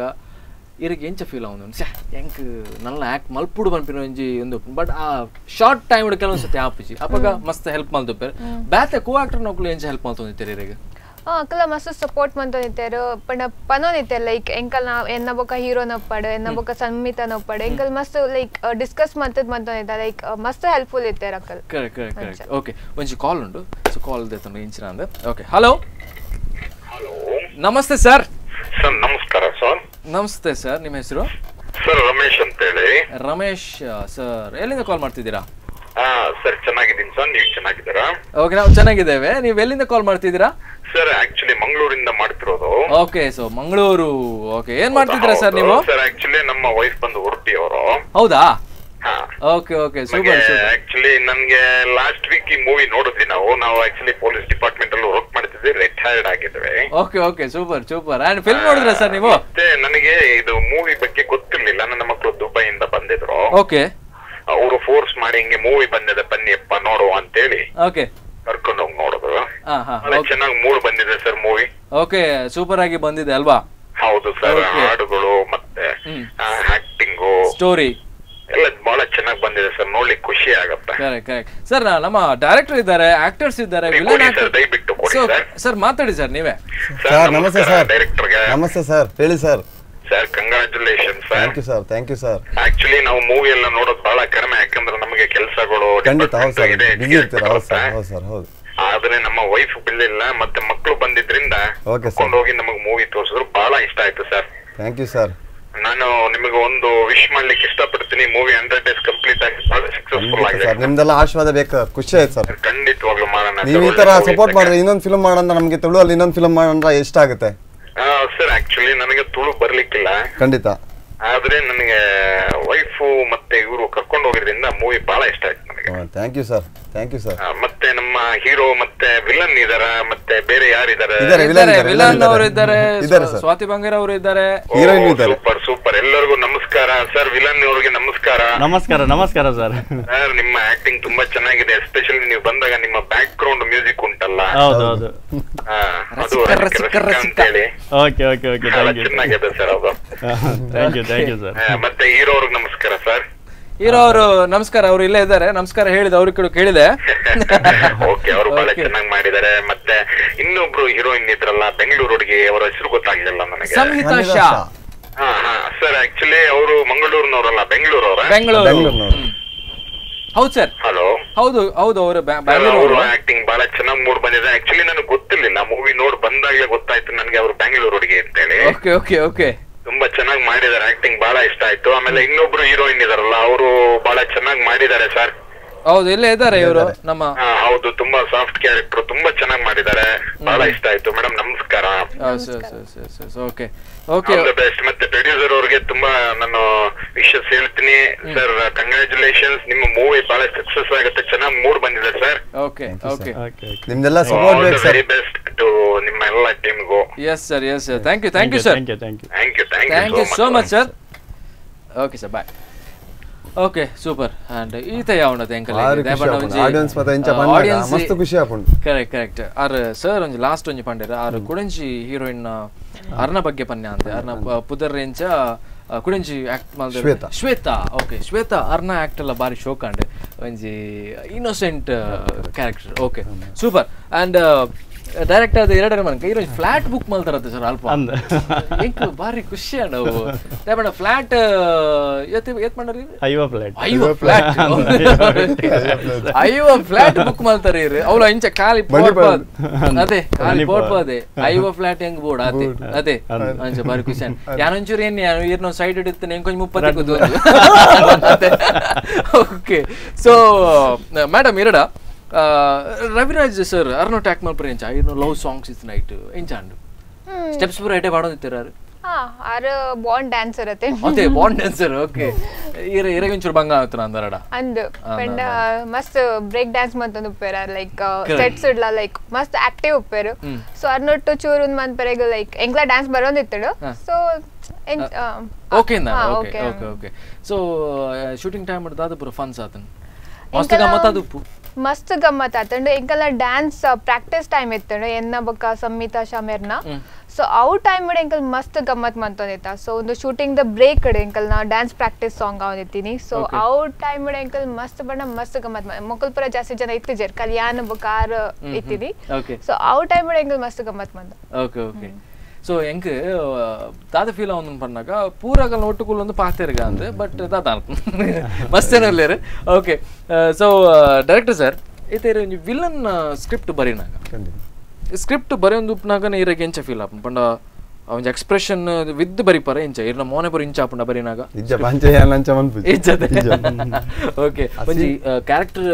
ಇರಗೆ ಎಂಚ ಫೀಲ್ ಆವೊಂದು ಎಂಕ್ ನಲ್ಲ ಆಕ್ಟ್ ಮಲ್ಪುಡು ಪನ್ಪಿನ ಒಂಜಿ ಒಂದು ಬಟ್ ಆ ಶಾರ್ಟ್ ಟೈಮ್ ಕೆಲವೊಂದು ಸತಿ ಆಪುಜಿ ಅಪ್ಪಾಗ ಮಸ್ತ್ ಹೆಲ್ಪ್ ಮಲ್ತುಪ್ಪೇರು ಬ್ಯಾತೆ ಕೋ ಆಕ್ಟರ್ ನೌಕಲು ಎಂಚ ಹೆಲ್ಪ್ ಮಲ್ತೊಂದಿತ್ತೇರಿ ಇರೆಗೆ ಅಕಲ ಮಸ್ತ್ ಸಪೋರ್ಟ್ ಮಂತೊಂದಿತ್ತೇರು ಪಂಡ ಪನೊಂದಿತ್ತೆ ಲೈಕ್ ಎಂಕಲ್ ನಾ ಎನ್ನ ಬೊಕ ಹೀರೋ ನಪ್ಪಡು ಎನ್ನ ಬೊಕ ಸಂಮಿತ ನಪ್ಪಡು ಎಂಕಲ್ ಮಸ್ತ್ ಲೈಕ್ ಡಿಸ್ಕಸ್ ಮಂತೊಂದಿತ್ತ ಲೈಕ್ ಮಸ್ತ್ ಹೆಲ್ಪ್ಫುಲ್ ಇತ್ತೇರು ಅಕಲ್. ಕರೆಕ್ಟ್. ಓಕೆ, ಒಂಜಿ ಕಾಲ್ ಉಂಡು. ಸೊ ಕಾಲ್ ದೇತನು ಇಂಚಿನ ಅಂದೆ. ಓಕೆ, ಹಲೋ ನಮಸ್ತೆ ಸರ್. ನಮಸ್ಕಾರ ಸರ್. ನಮಸ್ತೆ ಸರ್, ನಿಮ್ಮ ಹೆಸರು? ಸರ್ ರಮೇಶ್ ಅಂತ ಹೇಳಿ. ರಮೇಶ್ ಸರ್ ಎಲ್ಲಿಂದ ಕಾಲ್ ಮಾಡ್ತಿದ್ದೀರಾ? ಸರ್ ಚೆನ್ನಾಗಿದ್ದೀನಿ ಸರ್, ನೀವು ಚೆನ್ನಾಗಿದ್ದೀರಾ? ಓಕೆ, ನಾವು ಚೆನ್ನಾಗಿದ್ದೇವೆ. ನೀವು ಎಲ್ಲಿಂದ ಕಾಲ್ ಮಾಡ್ತಿದ್ದೀರಾ? ಸರ್ ಆಕ್ಚುಲಿ ಮಂಗಳೂರಿಂದ ಮಾಡ್ತಿರೋದು. Okay, so Mangaluru. ಓಕೆ, ಏನ್ ಮಾಡ್ತಿದ್ದೀರಾ ಸರ್ ನೀವು? ಸರ್ ಆಕ್ಚುಲಿ ನಮ್ಮ ವೈಫ್ ಬಂದು ಉಡುಪಿ ಅವರು. ಹೌದಾ? Okay okay, super. ಆಕ್ಚುಲಿ ನನ್ಗೆ ಲಾಸ್ಟ್ ವೀಕ್ ಈ ಮೂವಿ ನೋಡಿದ್ವಿ ನಾವು ಆಕ್ಚುಲಿ ಪೊಲೀಸ್ ಡಿಪಾರ್ಟ್ಮೆಂಟ್ ಅಲ್ಲಿ ವರ್ಕ್ ಮಾಡ್ತಿದ್ವಿ, ರಿಟೈರ್ಡ್ ಆಗಿದ್ವಿ. Okay okay, super super. And film ನೋಡಿದ್ರಾ ಸರ್ ನೀವು? ಮತ್ತೆ ನನಗೆ ಇದು ಮೂವಿ ಬಗ್ಗೆ ಗೊತ್ತಿರ್ಲಿಲ್ಲ, ನನ್ನ ಮಕ್ಕಳು ದುಬೈಯಿಂದ ಬಂದಿದ್ರು. ಓಕೆ, ಅವರು ಫೋರ್ಸ್ ಮಾಡಿ ಹಿಂಗೆ ಮೂವಿ ಬಂದಿದೆ ಬನ್ನಿಯಪ್ಪ ನೋಡುವ ಅಂತೇಳಿ ಓಕೆ ಕರ್ಕೊಂಡು ಹೋಗಿ ನೋಡಿದ್ರು. ಚೆನ್ನಾಗಿ ಮೂಡ್ ಬಂದಿದೆ ಸರ್ ಮೂವಿ. ಓಕೆ, ಸೂಪರ್ ಆಗಿ ಬಂದಿದೆ ಅಲ್ವಾ? ಹೌದು ಸರ್, ಹಾಡುಗಳು ಮತ್ತೆ ಆಕ್ಟಿಂಗು, ಸ್ಟೋರಿ ಎಲ್ಲ ಬಹಳ ಚೆನ್ನಾಗಿ ಬಂದಿದೆ ಸರ್, ನೋಡ್ಲಿಕ್ಕೆ ಖುಷಿ ಆಗುತ್ತೆ. Correct correct sir. ನಮ್ಮ ಡೈರೆಕ್ಟರ್ ಇದ್ದಾರೆ, ಆಕ್ಟರ್ಸ್ ಇದ್ದಾರೆ, ವಿಲನ್ ಆಕ್ಟರ್. ದಯವಿಟ್ಟು ಕೊಡಿ ಸರ್, ಮಾತಾಡಿ ಸರ್ ನೀವೇ. ಸರ್ ನಮಸ್ತೆ ಸರ್. ಡೈರೆಕ್ಟರ್ಗೆ ನಮಸ್ತೆ ಸರ್, ಹೇಳಿ sir. Sir congratulation sir. Thank you sir, thank you sir. Actually ನಾವು ಮೂವಿ ಎಲ್ಲ ನೋಡೋದು ಬಹಳ ಕಡಿಮೆ, ಯಾಕಂದ್ರೆ ನಮಗೆ ಕೆಲಸಗಳು ಖಂಡಿತ. ಹೌದು ಸರ್, ಬಿಸಿ ಇರ್ತೀರ. ಹೌದು ಸರ್, ಹೌದು ಸರ್, ಹೌದು. ಆದ್ರೆ ನಮ್ಮ ವೈಫ್ ಬಿಡ್ಲಿಲ್ಲ, ಮತ್ತೆ ಮಕ್ಕಳು ಬಂದಿದ್ರಿಂದ ಕರ್ಕೊಂಡು ಹೋಗಿ ನಮಗೆ ಮೂವಿ ತೋರಿಸಿದ್ರು, ಬಹಳ ಇಷ್ಟ ಆಯ್ತು ಸರ್. Thank you sir. ನಾನು ನಿಮಗೆ ಒಂದು ವಿಶ್ ಮಾಡ್ಲಿಕ್ಕೆ ಇಷ್ಟಪಡ್ತೀನಿ, ಮೂವಿ 100 days ಕಂಪ್ಲೀಟ್ ಆಗಿ ಸಕ್ಸಸ್ಫುಲ್ ಆಗಿದೆ ಸರ್. ನಿಮ್ದೆಲ್ಲ ಆಶೀರ್ವಾದ ಬೇಕು, ಖುಷಿ ಆಯ್ತು ಸರ್. ಖಂಡಿತವಾಗ್ಲೂ ಮಾಡೋಣ. ನೀವು ಈ ತರ ಸಪೋರ್ಟ್ ಮಾಡಿದ್ರೆ ಇನ್ನೊಂದು ಫಿಲ್ಮ್ ಮಾಡೋಣ, ನಮ್ಗೆ ತುಳುವಲ್ಲಿ ಇನ್ನೊಂದು ಫಿಲ್ಮ್ ಮಾಡೋಣ ಎಷ್ಟಾಗುತ್ತೆ ಸರ್? ಆಕ್ಚುಲಿ ನನಗೆ ತುಳು ಬರ್ಲಿಕ್ಕಿಲ್ಲ ಖಂಡಿತ, ಆದ್ರೆ ನನಗೆ ವೈಫ್ ಮತ್ತೆ ಇವರು ಕರ್ಕೊಂಡು ಹೋಗಿದ್ರಿಂದ ಮೂವಿ ಬಹಳ ಇಷ್ಟ ಆಯ್ತು ನನಗೆ. Thank you sir, thank you sir. ಮತ್ತೆ ನಮ್ಮ ಹೀರೋ ಮತ್ತೆ ವಿಲನ್ ಇದಾರ, ಮತ್ತೆ ಬೇರೆ ಯಾರಿದ್ದಾರೆ? ವಿಲನ್ ಅವರು ಇದ್ದಾರೆ, ಸ್ವಾತಿ ಬಂಗೇರ ಅವರು ಇದ್ದಾರೆ, ಹೀರೋಯಿನ್ ಇದ್ದಾರೆ. ಸೂಪರ್ ಸೂಪರ್, ಎಲ್ಲರಿಗೂ ನಮಸ್ಕಾರ ಸರ್. ವಿಲನ್ ಅವರಿಗೆ ನಮಸ್ಕಾರ. ನಮಸ್ಕಾರ ನಮಸ್ಕಾರ ಸರ್. ಸರ್ ನಿಮ್ಮ ಆಕ್ಟಿಂಗ್ ತುಂಬಾ ಚೆನ್ನಾಗಿದೆ, ಎಸ್ಪೆಷಲಿ ನೀವು ಬಂದಾಗ ನಿಮ್ಮ ಬ್ಯಾಕ್ ಗ್ರೌಂಡ್ ಮ್ಯೂಸಿಕ್ ಉಂಟಲ್ಲ, ಹೌದೌದು, ಅದು ಅಂತೇಳಿ ಓಕೆ ಓಕೆ ಓಕೆ, ಚೆನ್ನಾಗಿದೆ ಸರ್ ಅದು. Thank you thank you sir. ಮತ್ತೆ ಹೀರೋ ಅವ್ರಿಗೆ ನಮಸ್ಕಾರ ಸರ್. ಹೀರೋ ಅವರು ನಮಸ್ಕಾರ, ಅವರು ಇಲ್ಲೇ ಇದ್ದಾರೆ. ನಮಸ್ಕಾರ ಹೇಳಿದ ಅವ್ರಿಗೆ ಕೂಡ ಕೇಳಿದೆ. ಓಕೆ, ಅವರು ಬಹಳ ಚೆನ್ನಾಗಿ ಮಾಡಿದ್ದಾರೆ. ಮತ್ತೆ ಇನ್ನೊಬ್ರು ಹೀರೋಯಿನ್ ಇದ್ರಲ್ಲ ಬೆಂಗಳೂರು ಹುಡುಗಿ, ಅವರ ಹೆಸರು ಗೊತ್ತಾಗ್ಲಿಲ್ಲ ನನಗೆ. ಸಂಹಿತಾ ಶಾ. ಸರ್ ಆಕ್ಚುಲಿ ಅವರು ಮಂಗಳೂರಿನವರಲ್ಲ, ಬೆಂಗಳೂರವರ. ಬೆಂಗಳೂರು. ಹೌದು ಸರ್. ಹಲೋ, ಹೌದು ಹೌದು, ಅವರು ಅವರು ಆಕ್ಟಿಂಗ್ ಬಹಳ ಚೆನ್ನಾಗಿ ಮೂಡ್ ಬಂದಿದೆ. ಆಕ್ಚುಲಿ ನನಗೆ ಗೊತ್ತಿರ್ಲಿಲ್ಲ, ಮೂವಿ ನೋಡ್ ಬಂದಾಗಲೇ ಗೊತ್ತಾಯ್ತು ನನಗೆ ಅವರು ಬೆಂಗಳೂರು ಹುಡುಗಿ ಅಂತೇಳಿ. ಓಕೆ ಓಕೆ ಓಕೆ, ತುಂಬಾ ಚೆನ್ನಾಗಿ ಮಾಡಿದ್ದಾರೆ, ಆಕ್ಟಿಂಗ್ ಬಹಳ ಇಷ್ಟ ಆಯ್ತು. ಆಮೇಲೆ ಇನ್ನೊಬ್ರು ಹೀರೋಯಿನ್ ಇದಾರಲ್ಲ, ಅವರು ಬಹಳ ಚೆನ್ನಾಗಿ ಮಾಡಿದ್ದಾರೆ ಸರ್. ಹೌದು, ಇಲ್ಲೇ ಇದ್ದಾರೆ ಇವರು ನಮ್ಮ. ಹೌದು, ತುಂಬಾ ಸಾಫ್ಟ್ ಕ್ಯಾರೆಕ್ಟರ್, ತುಂಬಾ ಚೆನ್ನಾಗಿ ಮಾಡಿದ್ದಾರೆ, ಬಹಳ ಇಷ್ಟ ಆಯ್ತು. ಮೇಡಮ್ ನಮಸ್ಕಾರ. Okay okay, all the best. ಮತ್ತೆ ಪ್ರೊಡ್ಯೂಸರ್ ಅವ್ರಿಗೆ ತುಂಬಾ ನಾನು ವಿಶಸ್ ಹೇಳ್ತೀನಿ ಸರ್. ಕಂಗ್ರಾಚುಲೇಷನ್ಸ್, ನಿಮ್ಮ ಮೂವಿ ಬಹಳ ಸಕ್ಸಸ್ ಆಗುತ್ತೆ, ಚೆನ್ನಾಗಿ ಮೂಡ್ ಬಂದಿದೆ ಸರ್. ಓಕೆ ಓಕೆ, ನಿಮ್ದೆಲ್ಲ ಸಪೋರ್ಟ್ ಬೇಕು ಸರ್. ವೆರಿ ಬೆಸ್ಟ್ ಟು ನಿಮ್ಮ ಎಲ್ಲ ಟೀಮ್ಗೂ. Yes sir, yes sir, thank you thank you sir. Thank you so much sir. Okay sir, bye. Okay, super. And ಈತ ಯಾವಣದ ಎಂಕಲ್ ಆಡಿಯನ್ಸ್ ಮತ್ತೆ ಇಂಚ ಬಂದಾಗ ಮಸ್ತ್ ಖುಷಿ ಆಪುಂಡು. Correct correct. ಆರ್ ಸರ್ ಒಂಜಿ ಲಾಸ್ಟ್ ಒಂಜಿ ಪಂಡೆರ ಆರ್ ಕುಡಂಜಿ ಹೀರೋಯಿನ್ ಅರ್ನ ಬಗ್ಗೆ ಪನ್ಯ ಅಂತೆ. ಅರ್ನ ಪುದರ್ ರೇಂಚ ಕುಡಂಜಿ ಆಕ್ಟ್ ಮಾಡಿದ ಶ್ವೇತಾ. ಓಕೆ, ಶ್ವೇತಾ ಅರ್ನ ಆಕ್ಟ್ ಎಲ್ಲ ಬಾರಿ ಶೋಕ್ ಅಂಡೆ, ಒಂಜಿ innocent character. Okay, super. And direct ಆದ ಎರಡರ ಮನಕ ಇರೋ ಫ್ಲಾಟ್ ಬುಕ್ ಮಲ್ತಾರತ್ತೆ ಸರ್ ಅಲ್ಪ ಎಂಕ್ ಬಾರಿ ಖುಷಿ ಅಣ್ಣವು ದೇವಣ್ಣ ಫ್ಲಾಟ್ ಏತ್ ಮಾಡ್ರಿ ಐವ ಫ್ಲಾಟ್ ಬುಕ್ ಮಲ್ತಾರೆ ಅವ್ಲ ಇಂಚ ಖಾಲಿ ಪೋಡ್ಪಾದ್ ಅದೇ ಖಾಲಿ ಪೋಡ್ಪಾದೆ ಐವ ಫ್ಲಾಟ್ ಹೆಂಗ್ ಬೋರ್ಡ್ ಅದೇ ಅದೇ ಅಂಚ ಬಾರಿ ಖುಷಿ ಅಣ್ಣ ಯಾನೊಂಚೂರು ಏನ್ ಇರ್ನೋ ಸೈಡ್ ಇಡುತ್ತೆ ಹೆಂಗ್ ಕೊಂಚ 30 ಕೂತು ಓಕೆ. ಸೊ ಮೇಡಮ್ ಎರಡ ರವಿರಾಜ್ ಸರ್ ಅರ್ನೋ ಟ್ಯಾಕ್ ಮಲ್ಪರೇಂಚ ಇರ್ನೋ ಲವ್ ಸಾಂಗ್ಸ್ ಇಸ್ ನೈಟ್ ಎಂಚಾಂಡು ಸ್ಟೆಪ್ಸ್ ಪೂರ ಐಟೆ ಬಾಡೋದಿತ್ತೀರಾರು ಆರ ಬಾಂಡ್ ಡ್ಯಾನ್ಸರ್ ಅತೆ ಅದೇ ಬಾಂಡ್ ಡ್ಯಾನ್ಸರ್. ಓಕೆ, ಇರಗೊಂಚೂರು ಬಂಗ ಆತನ ಅಂದರಡ ಅಂದು ಪಂಡ ಮಸ್ತ್ ಬ್ರೇಕ್ ಡ್ಯಾನ್ಸ್ ಮಂತಂದು ಉಪ್ಪೇರ ಲೈಕ್ ಸ್ಟೆಪ್ಸ್ ಇಡ್ಲ ಲೈಕ್ ಮಸ್ತ್ ಆಕ್ಟಿವ್ ಉಪ್ಪೇರು. ಸೊ ಅರ್ನೊಟ್ಟು ಚೂರು ಮಂತ್ ಪರೆಗ ಲೈಕ್ ಎಂಕ್ಲ ಡ್ಯಾನ್ಸ್ ಬರೋದಿತ್ತಡು. So okay okay okay okay. So shooting time ದಾದ ಪೂರ ಫನ್ಸ್ ಆತನ ಮಸ್ತ್ ಗಮ್ಮತ್ ಅದು ಮಸ್ತ್ ಗಮ್ಮತ್ ಆತಂಡು ಎಂಕಲ್ಲ ಡ್ಯಾನ್ಸ್ ಪ್ರಾಕ್ಟೀಸ್ ಟೈಮ್ ಇತ್ತಂಡು ಎನ್ನ ಬೊಕ್ಕ ಸಂಹಿತಾ ಶಮೇರ್ನ. ಸೊ ಅವು ಟೈಮ್ ಎಂಕಲ್ ಮಸ್ತ್ ಗಮ್ಮತ್ ಮಂತೊಂದಿತ್ತ. ಸೊ ಒಂದು ಶೂಟಿಂಗ್ ದ ಬ್ರೇಕ್ ಎಂಕಲ್ ನಾ ಡ್ಯಾನ್ಸ್ ಪ್ರಾಕ್ಟೀಸ್ ಸಾಂಗ್ ಅವನಿತ್ತೀನಿ. ಸೊ ಅವು ಟೈಮ್ ಎಂಕಲ್ ಮಸ್ತ್ ಬಣ್ಣ ಮಸ್ತ್ ಗಮ್ಮತ್ ಮೊಕಲ್ಪುರ ಜಾಸ್ತಿ ಜನ ಇತ್ತಿಜರ್ ಕಲ್ಯಾಣ ಕಾರ್ ಇತ್ತೀನಿ. ಸೊ ಅವು ಟೈಮ್ ಎಂಕಲ್ ಮಸ್ತ್ ಗಮ್ಮತ್ ಮಂದ. Okay okay. ಸೊ ಎಂಕ್ ದಾದ ಫೀಲ್ ಅವನು ಪನ್ನಾಗ ಪೂರಾಗಲ್ ಒಟ್ಟುಕುಲ್ ಒಂದು ಪಾತಿರ್ಗ ಅಂದೆ ಬಟ್ ದಾದ ಮಸ್ತೇನಲ್ಲೇರು. ಓಕೆ. ಸೊ ಡೈರೆಕ್ಟರ್ ಸರ್ ಈತ ವಿಲನ್ ಸ್ಕ್ರಿಪ್ಟ್ ಬರೀನಾಗ ಸ್ಕ್ರಿಪ್ಟ್ ಬರೆಯೊಂದು ಉಪ್ನಾಗನೇ ಇರಗೆ ಎಂಚ ಫೀಲ್ ಆಪನ್ ಪಂಡ ಒಂಜಿ ಎಕ್ಸ್ಪ್ರೆಷನ್ ವಿದ್ ಬರಿಪಾರ ಇಂಚ ಇರ್ನ ಮೋನೆ ಬರ ಇಂಚ ಆಪುಂಡ ಬರಿನಾಗ ಇಜ್ಜ ಪಂಚೆ ಲಂಚ ಮನ್ಪುಜಿ ಇಜ್ಜದೆ ಓಕೆ ಒಂಜಿ ಕ್ಯಾರೆಕ್ಟರ್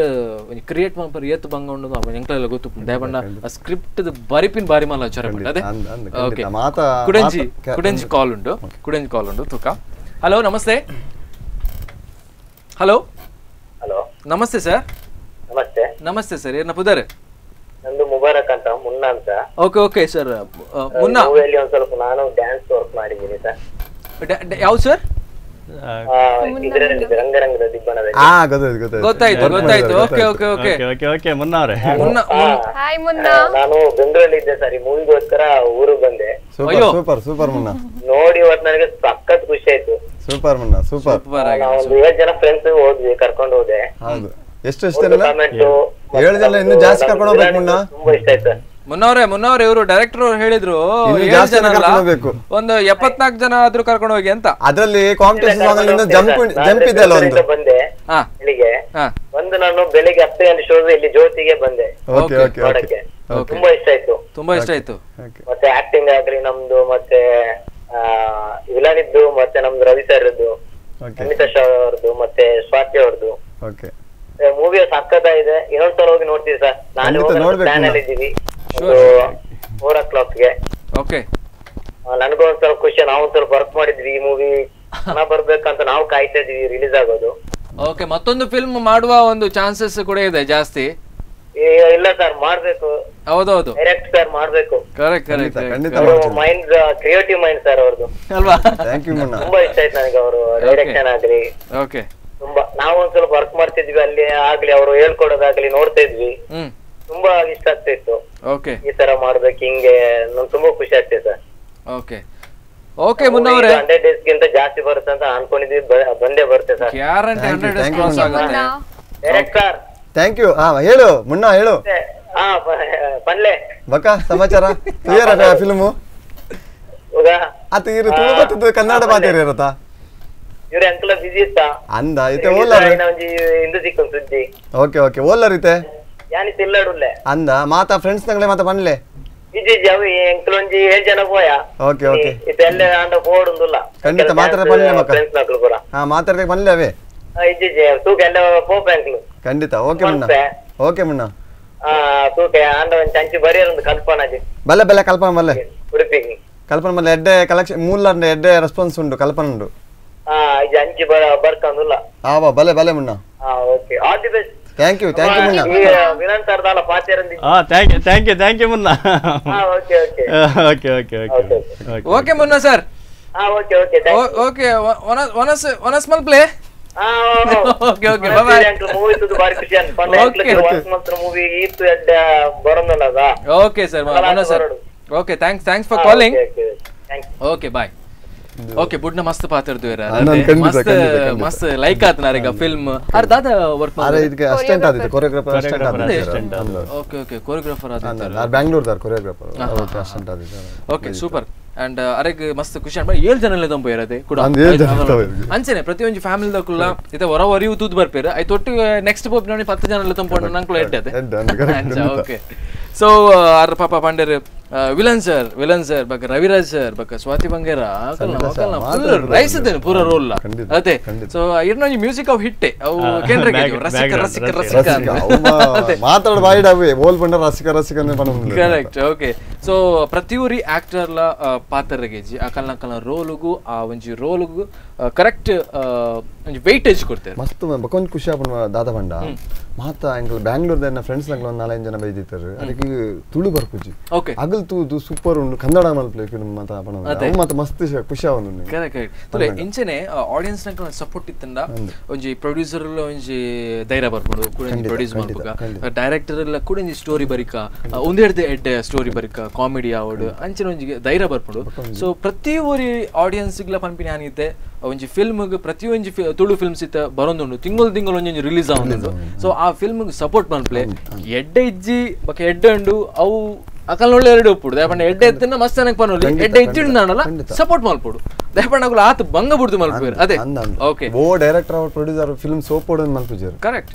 ಒಂಜಿ ಕ್ರಿಯೇಟ್ ಮನ್ಪರ ಏತ್ ಬಂಗ ಉಂಡು ಎಂಕ್ಲೆಲ್ಲ ಗೊತ್ತು ದಯಪಂಡ ಸ್ಕ್ರಿಪ್ಟ್ ಬರಿಪಿನ್ ಬಾರಿ ಮಲ್ಲ ಚರಪಂಡ ಅದೇ ಓಕೆ ಕುಡೆಂಜಿ ಕಾಲ್ ಉಂಡು ತುಕ ಹಲೋ ನಮಸ್ತೆ ಹಲೋ ಹಲೋ ನಮಸ್ತೆ ಸರ್ ನಮಸ್ತೆ ಸರ್ ಏನ ಪುದರ್ ನಂದು ಮುಬಾರಕ್ ಅಂತ ಮುನ್ನ ಅಂತ ಓಕೆ ಸರ್ ಮುನ್ನ ಮೂವಿಯಲ್ಲಿ ಒಂದ್ ಸ್ವಲ್ಪ ನಾನು ಡ್ಯಾನ್ಸ್ ವರ್ಕ್ ಮಾಡಿದ್ದೀನಿ ಸರ್ ಯಾವ್ದು ಸರ್ ಇದರಲ್ಲಿ ರಂಗರಂಗದ ದಿಬ್ಬಣದಲ್ಲಿ ಗೊತ್ತಾಯ್ತು ಓಕೆ ಮುನ್ನ ಅವರೇ ಹಾಯ್ ಮುನ್ನ ನಾನು ಬೆಂಗಳೂರಲ್ಲಿ ಇದ್ದೆ ಸರ್ ಈ ಮೂವಿಗೋಸ್ಕರ ಊರಿಗೆ ಬಂದೆ ಸೂಪರ್ ಮುನ್ನ ನೋಡಿ ಇವತ್ತು ನನಗೆ ಸಖತ್ ಖುಷಿ ಆಯ್ತು ಸೂಪರ್ ಮುನ್ನ ಸೂಪರ್ ನಾವು ಒಂದು 7 ಜನ ಫ್ರೆಂಡ್ಸ್ ಹೋದ್ವಿ ಕರ್ಕೊಂಡು ಹೋದೆ ಹೌದು ಎಷ್ಟು 7 ಜನ ಇನ್ನು ಜಾಸ್ತಿ ಕರ್ಕೊಂಡು ಹೋಗ್ಬೇಕು ಮುನ್ನ ತುಂಬಾ ಇಷ್ಟ ಆಯ್ತು ಮುನ್ನವ್ರೆ ಇವರು ಡೈರೆಕ್ಟರ್ ಅವ್ರು ಹೇಳಿದ್ರು ಒಂದು 74 ಜನ ಆದ್ರೂ ಕರ್ಕೊಂಡು ಹೋಗಿ ಅಂತ ಅದ್ರಲ್ಲಿ ಕಾಂಪಿಟೇಷನ್ ಜಂಪ್ ಇದೆ ಅಲ್ಲ ಒಂದು ಬಂದೆ ಇಲ್ಲಿಗೆ ಒಂದು ನಾನು ಬೆಳಿಗ್ಗೆ 10 ಗಂಟೆ ಶೋ ಇಲ್ಲಿ ಜ್ಯೋತಿಗೆ ಬಂದೆ ನೋಡಕ್ಕೆ ತುಂಬಾ ಇಷ್ಟ ಆಯ್ತು ಮತ್ತೆ ಆಕ್ಟಿಂಗ್ ಆಗ್ಲಿ ನಮ್ದು ಮತ್ತೆ ವಿಲನ್ ಇದ್ದು ಮತ್ತೆ ನಮ್ದು ರವಿ ಸರ್ ಇದ್ದು ಅಮಿತಾ ಶಾ ಅವ್ರದ್ದು ಮತ್ತೆ ಸ್ವಾತಿ ಅವ್ರದ್ದು ಮೂವಿ ಸಕ್ಕತ್ತಾಗಿದೆ ಇನ್ನೊಂದ್ಸಲ ಹೋಗಿ ನೋಡ್ತೀವಿ ಸರ್ ನಾನು ಪ್ಲಾನ್ ಅಲ್ಲಿ ಇದ್ದೀವಿ 4 o'clockಗೆ ನನಗೂ ಒಂದ್ ಸ್ವಲ್ಪ ಖುಷಿ ನಾವು ಒಂದ್ ಸ್ವಲ್ಪ ವರ್ಕ್ ಮಾಡಿದ್ವಿ ಈ ಮೂವಿ ಚೆನ್ನಾಗ್ ಬರ್ಬೇಕಂತ ನಾವು ಕಾಯ್ತಾ ಇದೀವಿ ರಿಲೀಸ್ ಆಗೋದು ಓಕೆ ಮತ್ತೊಂದು ಫಿಲ್ಮ್ ಮಾಡುವ ಒಂದು ಚಾನ್ಸಸ್ ಕೂಡ ಇದೆ ಜಾಸ್ತಿ ಇಲ್ಲ ಸರ್ ಮಾಡ್ಬೇಕು ಹೌದೌದು ಡೈರೆಕ್ಟ್ ಸರ್ ಮಾಡ್ಬೇಕು correct mind creative mind sir ಅವ್ರದ್ದು ಅಲ್ವಾ ತುಂಬಾ ಇಷ್ಟ ಆಯ್ತು ನನಗೆ ಅವರು ಡೈರೆಕ್ಷನ್ ಆಗ್ಲಿ ತುಂಬಾ ನಾವು ಒಂದ್ ಸ್ವಲ್ಪ ವರ್ಕ್ ಮಾಡ್ತಿದ್ವಿ ಅಲ್ಲಿ ಆಗ್ಲಿ ಅವರು ಹೇಳ್ಕೊಡೋದಾಗ್ಲಿ ನೋಡ್ತಾ ಇದ್ವಿ ತುಂಬಾ ಇಷ್ಟ ಆಗ್ತಾ ಇತ್ತು ಈ ತರ ಮಾಡ್ಬೇಕು ಹಿಂಗೆ ನನ್ ತುಂಬಾ ಖುಷಿ ಆಗ್ತದೆ ಸರ್ ಓಕೆ ಮುನ್ನವ್ರೆ 100 days ಗಿಂತ ಜಾಸ್ತಿ ಬರುತ್ತೆ ಅಂತ ಅನ್ಕೊಂಡಿದ್ವಿ ಬಂದೇ ಬರುತ್ತೆ ಸರ್ ಗ್ಯಾರಂಟಿ 100 days ಕ್ರಾಸ್ ಆಗುತ್ತೆ ಡೈರೆಕ್ಟರ್ ಥ್ಯಾಂಕ್ ಯು ಹೇಳು ಮುನ್ನ ಹೇಳು ಪನ್ಲೆ ಬಕ ಸಮಾಚಾರ ಕ್ಲಿಯರ್ ಫಿಲ್ಮು ಅದು ಇರು ತುಳು ಬರ್ತದೆ ಕನ್ನಡ ಮಾತಾಡಿ ಇರತ್ತಾ ಇವ್ರ ಅಂಕಲ್ ಬಿಜಿ ಇತ್ತ ಅಂದ ಐತೆ ಓಲರ್ ಇಂದು ಸಿಕ್ಕ ಸುದ್ದಿ ಓಕೆ ಓಲರ್ ಐತೆ ಯಾನಿತ್ ಇಲ್ಲಡುಲ್ಲೆ ಅಂದ ಮಾತಾ ಫ್ರೆಂಡ್ಸ್ ನಂಗಳೆ ಮಾತಾ ಪನ್ಲೆ ಬಿಜಿ ಅವು ಅಂಕಲ್ ಒಂಜಿ 7 ಜನ ಹೋಯ ಓಕೆ ಇದೆಲ್ಲ ಆಂಡ ಓಡುಂದುಲ್ಲ ಖಂಡಿತ ಮಾತಾಡ ಪನ್ಲೆ ಮಕ ಫ್ರೆಂಡ್ಸ್ ನಕಲು ಕೂಡ ಮಾತಾಡಕ್ಕೆ ಪನ್ಲೆ ಅವೇ ಇಜ್ಜಿ ತೂಕೆಲ್ಲ ಪೋಪ ಅಂಕಲ್ ಖಂಡಿತ ಓಕೆ ಮುನ್ನ ತೂಕೆ ಆಂಡ ಒಂದು ಚಂಚಿ ಬರಿಯೊಂದು ಕಲ್ಪನಾಜಿ ಬಲ್ಲೆ ಕಲ್ಪನ ಬಲ್ಲೆ ಉಡುಪಿಗೆ ಕಲ್ಪನ ಬಲ್ಲೆ ಎಡ್ಡೆ ಕಲೆಕ್ಷನ್ ಮೂಲಂಡ ಎಡ್ಡೆ ರೆಸ್ಪಾನ್ಸ್ ಉಂಡು ಕಲ್ಪನ ಉಂಡು ಇದು ಅಂಚಿ ಬರ್ಕಂದುಲ್ಲ ಬಲೆ ಮುನ್ನ okay all the best thank you ಮುನ್ನ ವಿನನ್ ಸರ್ದಾಲ ಪಾಚೇರಂದಿ ಥ್ಯಾಂಕ್ ಯು ಮುನ್ನ ಓಕೆ ಮುನ್ನ sir okay one small play okay bye bye movie ತುದು ಬಾರಿ ಖುಷಿ ಅನ್ಕೊಂಡು ಮೂವಿ ಇತ್ತು ಎಡ್ಡ ಬರೋನಲ್ಲ ಓಕೆ ಸರ್ ಮುನ್ನ sir okay thanks for calling okay bye okay ಬುಡ್ನ ಮಸ್ತ್ ಪಾತ್ರ ಮಸ್ತ್ ಲೈಕ್ ಆತ್ ನಾರೀಗ ಫಿಲ್ಮ್ ಅರ್ ದಾದ ವರ್ಕ್ ಇದಕ್ಕೆ ಅಸಿಸ್ಟೆಂಟ್ ಆದಿತ್ತು ಕೊರಿಯೋಗ್ರಾಫರ್ ಓಕೆ ಕೊರಿಯೋಗ್ರಾಫರ್ ಆದಿತ್ತು ಬ್ಯಾಂಗ್ಳೂರ್ದಾರ್ ಕೊರಿಯೋಗ್ರಾಫರ್ ಅಸಿಸ್ಟೆಂಟ್ ಆದಿತ್ತು ಓಕೆ ಸೂಪರ್ ಅಂಡ್ ಅರೆಗ್ ಮಸ್ತ್ ಖುಷಿ ಅನ್ಬ 7 ಜನ ತಂಪು ಇರದೆ ಕೂಡ ಅಂಚನೆ ಪ್ರತಿಯೊಂದು ಫ್ಯಾಮಿಲಿ ದಕ್ಕುಲ್ಲ ಇತ್ತೆ ಹೊರ ಹೊರಿಯು ತೂದ್ ಬರ್ಪೇರು ಐ ತೊಟ್ಟು ನೆಕ್ಸ್ಟ್ ಪೋಪ್ ನೋಡಿ 10 ಜನ ತಂಪು ನಂಕುಲ ಎಡ್ಡೆ ಓಕೆ ಸೊ ಅರ್ ಪಾಪ ಪಾಂಡರ್ ವಿಲನ್ ಸರ್ ಬಕ ರವಿರಾಜ್ ಸರ್ ಬಕ ಸ್ವಾತಿ ಬಂಗೇರ ಫುಲ್ ರೈಸ್ ಇದ್ದೇನೆ ಪೂರ ರೋಲ್ ಅದೇ ಸೊ ಇರ್ನ ಮ್ಯೂಸಿಕ್ ಅವ್ ಹಿಟ್ಟೆ ಅವು ಕೇಂದ್ರಕ್ಕೆ ರಸಿಕ ಮಾತಾಡ ಬಾಯಿಡವೆ ಬೋಲ್ ಬಂಡ ರಸಿಕ ಕರೆಕ್ಟ್ ಓಕೆ ಸೊ ಪ್ರತಿಯೊರಿ ಆಕ್ಟರ್ಲ ಪಾತ್ರಗೆಜಿ ಅಕಲ್ನ ರೋಲ್ಗೂ ಆ ಒಂಜಿ ರೋಲ್ಗೂ ಕರೆಕ್ಟ್ ಒಂಜಿ ವೆಯ್ಟೇಜ್ ಕೊಡ್ತಾರೆ ಮಸ್ತ್ ಬಕೊಂದ್ ಖುಷಿ ಆಪಣ ದಾದ ಬಂಡ ಮಾತಾ ಎಂಕಲ್ ಬ್ಯಾಂಗ್ಳೂರ್ದ ಫ್ರೆಂಡ್ಸ್ ನಂಗೆ ಒಂದು 4 ಜನ ಬೈದಿತ್ತಾರೆ ಅದಕ್ಕೆ ತುಳು ಬರ್ಪುಜಿ ಅಗಲ್ ತೂದು ಸೂಪರ್ ಉಂಡು ಕನ್ನಡ ಮಲ್ಪಲೆ ಫಿಲ್ಮ್ ಮಾತಾ ಪಣ ಮಾತ ಮಸ್ತ್ ಖುಷಿ ಆವೊಂದು ಕರೆಕ್ಟ್ ತುಲೆ ಇಂಚನೆ ಆಡಿಯನ್ಸ್ ನಂಗೆ ಸಪೋರ್ಟ್ ಇತ್ತಂಡ ಒಂಜಿ ಪ್ರೊಡ್ಯೂಸರ್ ಒಂಜಿ ಧೈರ್ಯ ಬರ್ಪುಡು ಕೂಡ ಪ್ರೊಡ್ಯೂಸ್ ಮಾಡ್ಬೇಕ ಡೈರೆಕ್ಟರ್ ಎಲ್ಲ ಕೂಡ ಒಂಜಿ ಸ್ಟೋರಿ ಬರಿಕ ಒಂದೆರಡು ಎಡ್ಡೆ ಸ್ಟೋರಿ ಬರಿಕ ಕಾಮಿಡಿ ಆವಡು ಅಂಚಿನ ಒಂಜಿ ಧೈರ್ಯ ಬರ್ಪುಡು ಸೊ ಪ್ರತಿ ಒರಿ ಆಡಿಯನ್ಸ್ ಗಳ ಪನ್ಪಿನ ಏನಿದೆ ಒಂಜಿ ಫಿಲ್ಮ್ ಪ್ರತಿ ಒಂಜಿ ತುಳು ಫಿಲ್ಮ್ಸ್ ಇತ್ತ ಬರೋದುಂಡು ತಿಂಗಳು ಒಂಜಿ ರಿಲೀಸ್ ಆವೊಂದು ಸೊ ಆ ಫಿಲ್ಮ್ ಸಪೋರ್ಟ್ ಮನ್ಪ್ಲೆ ಎಡ್ಡೆ ಇಜ್ಜಿ ಬಕ ಎಡ್ಡೆ ಉಂಡು ಅವು ಅಕಲ್ ಒಳ್ಳೆ ಎರಡು ಒಪ್ಪುಡು ದಯಪಂಡ ಎಡ್ಡೆ ಎತ್ತಿನ ಮಸ್ತ್ ನನಗೆ ಪನೋಲಿ ಎಡ್ಡೆ ಇಜ್ಜಿಂಡು ನಾನಲ್ಲ ಸಪೋರ್ಟ್ ಮಲ್ಪುಡು ದಯಪಂಡ ಆತ ಬಂಗ ಬಿಡ್ತು ಮಲ್ಪೇರು ಅದೇ ಓಕೆ ಓ ಡೈರೆಕ್ಟರ್ ಅವ್ರ ಪ್ರೊಡ್ಯೂಸರ್ ಫಿಲ್ಮ್ ಸೋಪೋಡು ಮಲ್ಪುಜರು ಕರೆಕ್ಟ್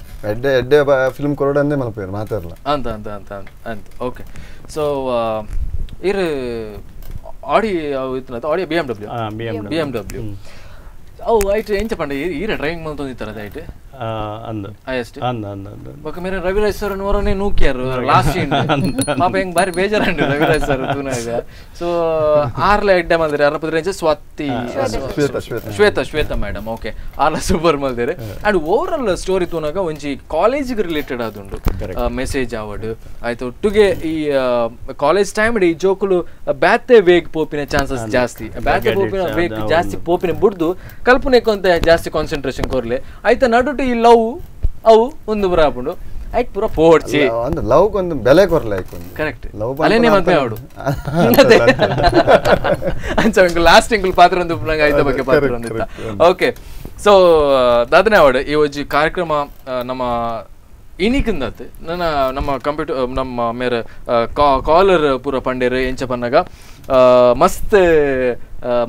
ಎಡ್ಡೆ ಫಿಲ್ಮ್ ಕೊರೋಡಂದೇ ಮಲ್ಪೇರು ಮಾತಾಡಲ್ಲ ಅಂತ ಓಕೆ ಸೊ ಇರು ಆಡಿ ಇತ್ತು ಆಡಿ BMW ಅವು ಐಟ್ ಎಂಚ ಪಂಡ ಈರ ಡ್ರೈವಿಂಗ್ ಮಲ್ತೊಂದಿತ್ತಾರ ಐಟ್ ಅಂದ ಅಯ್ಯಸ್ಟ್ ಅಂದ ಬೊಕ ಮೇರೆ ರವಿರಾಜ್ ಸರ್ ನೋರನೆ ನೂಕ್ಯಾರು ಲಾಸ್ಟ್ ಸೀನ್ ಪಾಪ ಹೆಂಗ್ ಬಾರಿ ಬೇಜಾರಂಡು ರವಿರಾಜ್ ಸರ್ ತೂನಾಗ ಸೊ ಆರ್ಲೆ ಎಡ್ಡೆ ಮಲ್ದಿರೆ ಅರ್ನ ಪುದ್ರೆ ಎಂಚ ಸ್ವಾತಿ ಶ್ವೇತಾ ಮೇಡಮ್ ಓಕೆ ಆರ್ಲ ಸೂಪರ್ ಮಲ್ದಿರೆ ಅಂಡ್ ಓವರ್ ಆಲ್ ಸ್ಟೋರಿ ತೂನಾಗ ಒಂಜಿ ಕಾಲೇಜಿಗೆ ರಿಲೇಟೆಡ್ ಆದುಂಡು ಮೆಸೇಜ್ ಆವಡ್ ಆಯ್ತು ಒಟ್ಟುಗೆ ಈ ಕಾಲೇಜ್ ಟೈಮ್ ಈ ಜೋಕುಲು ಬ್ಯಾತೆ ವೇಗ್ ಪೋಪಿನ ಚಾನ್ಸಸ್ ಜಾಸ್ತಿ ಬ್ಯಾತೆ ಪೋಪಿನ ವೇಗ್ ಜಾಸ್ತಿ ಪೋಪಿನ ಬುಡ್ದು ಕಲ್ಪನೆಕೊಂತ ಜಾಸ್ತಿ ಕಾನ್ಸಂಟ್ರೇಷನ್ ಕೊರ್ಲೆ ಆಯ್ತಾ ನಡುಟು ಈ ಲವ್ ಅವು ಒಂದು ಬರಾಪುಂಡು ಐಟ್ ಪೂರ ಪೋಡ್ಚಿ ಒಂದು ಲವ್ ಒಂದು ಬೆಲೆ ಕೊರ್ಲೆ ಕರೆಕ್ಟ್ ಅಲೇನೆ ಮದ್ವೆ ಆವಡು ಅಂಚ ಲಾಸ್ಟ್ ಇಂಕಲ್ ಪಾತ್ರ ಒಂದು ನಂಗೆ ಐದ ಬಗ್ಗೆ ಪಾತ್ರ ಒಂದಿತ್ತ ಓಕೆ ಸೊ ದಾದನೆ ಆವಡು ಈ ಒಂಜಿ ಕಾರ್ಯಕ್ರಮ ನಮ್ಮ ಇನಿಕಿಂದತ್ ನನ್ನ ನಮ್ಮ ಕಂಪ್ಯೂಟರ್ ನಮ್ಮ ಮೇರೆ ಕಾಲರ್ ಪೂರ ಪಂಡೇರು ಎಂಚ ಪನ್ನಾಗ ಮಸ್ತ್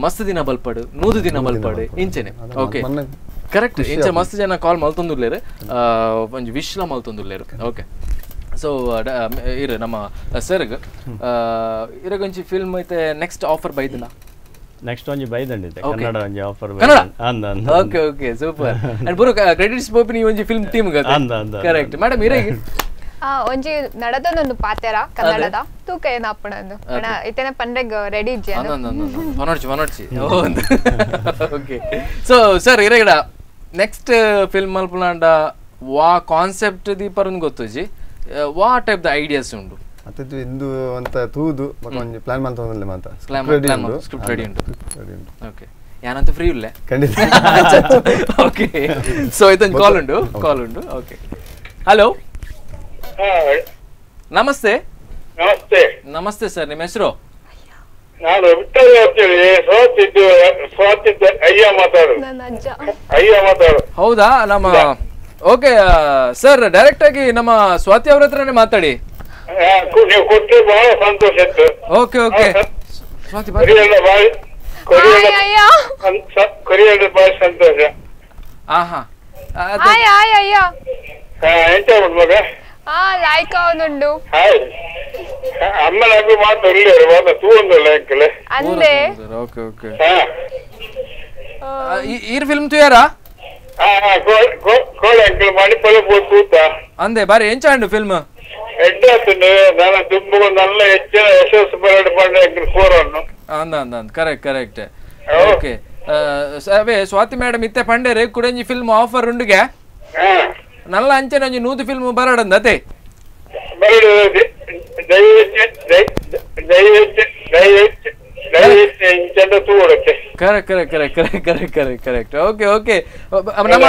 ಮಸ್ತ್ ದಿನ ಬಲ್ಪಡು 100 ದಿನ ಬಲ್ಪಡು ಇಂಚೆನೆ ಓಕೆ ಕರೆಕ್ಟ್ ಇಂಚ ಮಸ್ತ್ ಜನ ಕಾಲ್ ಮಲ್ತೊಂದುಲ್ಲೇರು ಒಂಜಿ ವಿಶ್ಲ ಮಲ್ತೊಂದುಲ್ಲೇರು ಓಕೆ ಸೊ ಇರು ನಮ್ಮ ಸರ್ಗ್ ಇರಗೊಂಜಿ ಫಿಲ್ಮ್ ಐತೆ ನೆಕ್ಸ್ಟ್ ಆಫರ್ ಬೈದಿನ ನೆಕ್ಸ್ಟ್ ಒಂಜಿ ಬೈದಂಡಿದೆ ಕನ್ನಡ ಒಂಜಿ ಆಫರ್ ಕನ್ನಡ ಅಂದ ಓಕೆ ಓಕೆ ಸೂಪರ್ ಅಂಡ್ ಪೂರ ಕ್ರೆಡಿಟ್ಸ್ ಪೋಪಿನಿ ಒಂಜಿ ಫಿಲ್ಮ್ ಟೀಮ್ ಗತ ಕರೆಕ್ಟ್ ಮೇಡಮ್ ಇರೇಗಿ ಒಂಜಿ ನಡದೊಂದು ಪಾತೆರ ಕನ್ನಡದ ತೂಕ ಏನಾಪಣಂದು ಅಣ್ಣ ಇತೇನೆ ಪಂಡ್ರೆಗ್ ರೆಡಿ ಇಜ್ಜೆ ವನೋಡ್ಚಿ ಓಕೆ ಸೊ ಸರ್ ಇರೇಗಡ ನೆಕ್ಸ್ಟ್ ಫಿಲ್ಮ್ ಮಲ್ಪುನಾಂಡ ವಾ ಕಾನ್ಸೆಪ್ಟ್ ದಿ ಪರನ್ ಗೊತ್ತುಜಿ ವಾ ಟೈಪ್ ದ ಐಡಿಯಾಸ್ ಉಂಡು ಅತ್ತದು ಇಂದು ಅಂತ ತೂದು ಒಂಜಿ ಪ್ಲಾನ್ ಮಾಡ್ತೊಂದಲ್ಲ ಮಾತ ಸ್ಕ್ರಿಪ್ಟ್ ರೆಡಿ ಉಂಟು ಓಕೆ ಯಾನಂತ ಫ್ರೀ ಇಲ್ಲೇ ಖಂಡಿತ ಓಕೆ ಸೊ ಇದೊಂದು ಕಾಲ್ ಉಂಡು ಓಕೆ ಹಲೋ ನಮಸ್ತೆ ನಮಸ್ತೆ ಸರ್ ನಿಮ್ಮ ಹೆಸರು ನಾನು ಹೌದಾ ನಮ್ಮ ಓಕೆ ಸರ್ ಡೈರೆಕ್ಟ್ ಆಗಿ ನಮ್ಮ ಸ್ವಾತಿ ಅವ್ರ ಹತ್ರನೇ ಮಾತಾಡಿ ನೀವು ಕೊಟ್ಟರೆ ಬಹಳ ಸಂತೋಷ ಇತ್ತು ಓಕೆ ಓಕೆ ಸ್ವಾತಿ ಕೊರಿಯರ್ ಬಹಳ ಸಂತೋಷ ಎಂತ ಮಗ ಲೈಕ್ ಅವನುಂಡು ಅಮ್ಮನಾಗೂ ಮಾತು ಒಳ್ಳೆಯರು ಮಾತ ತೂ ಒಂದು ಲೈಕಲೆ ಅಂದೆ ಓಕೆ ಓಕೆ ಈ ಫಿಲ್ಮ್ ತುಯಾರಾ ಕೋಳ ಅಂಕಲ್ ಮಣಿಪಾಲ ತೂತ ಅಂದೆ ಬಾರಿ ಎಂಚಾಂಡು ಫಿಲ್ಮ್ ಎಡ್ಡಾತುಂಡು ನಾನು ದುಂಬು ನಲ್ಲ ಹೆಚ್ಚಿನ ಯಶಸ್ಸು ಬರಡು ಪಂಡ ಅಂಕಲ್ ಕೋರನ್ನು ಅಂದ ಕರೆಕ್ಟ್ ಓಕೆ ಅವೇ ಸ್ವಾತಿ ಮೇಡಮ್ ಇತ್ತೆ ಪಂಡೇರೆ ಕುಡಂಜಿ ಫಿಲ್ಮ್ ಆಫರ್ ಉಂಡುಗೆ ನಲ್ಲ ಅಂಚನೆ ಒಂಜಿ 100 ಫಿಲ್ಮ್ ಬರಡಂದತೆ ಕರೆಕ್ಟ್ ಓಕೆ ಓಕೆ ನಮ್ಮ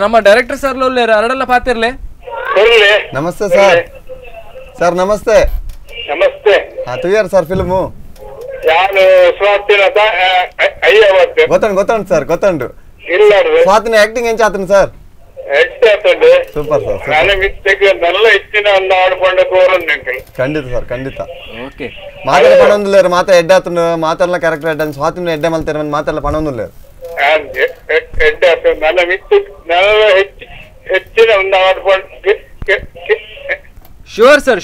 ನಮ್ಮ ಡೈರೆಕ್ಟರ್ ಸರ್ ಲೋಲ್ಲೇರ ಅರಡಲ್ಲ ಪಾತಿರ್ಲೆ ನಮಸ್ತೆ ಸರ್ ನಮಸ್ತೆ ತುಯಾರ ಸರ್ ಫಿಲ್ಮು ಗೊತ್ತುಂಡು ಸರ್ ಗೊತ್ತುಂಡು ಸ್ವಾತಿನ ಆಕ್ಟಿಂಗ್ ಎಂಚ ಆತನು ಸರ್ ಸೂಪರ್ ಖಂಡಿತ ಸರ್ ಖಂಡಿತ ಮಾತೆಲ್ಲ ಪಣೊಂದುಲ್ಲೇರು ಮಾತ ಎಡ್ಡೆ ಆತನು ಮಾತೆಲ್ಲ ಕ್ಯಾರೆಕ್ಟರ್ ಎಡ್ಡೆ ಸ್ವಾತಿನ ಎಡ್ಡೆ ಮಲ್ತೇನೆ ಮಾತೆಲ್ಲ ಪಣೊಂದುಲ್ಲೇರು sure sir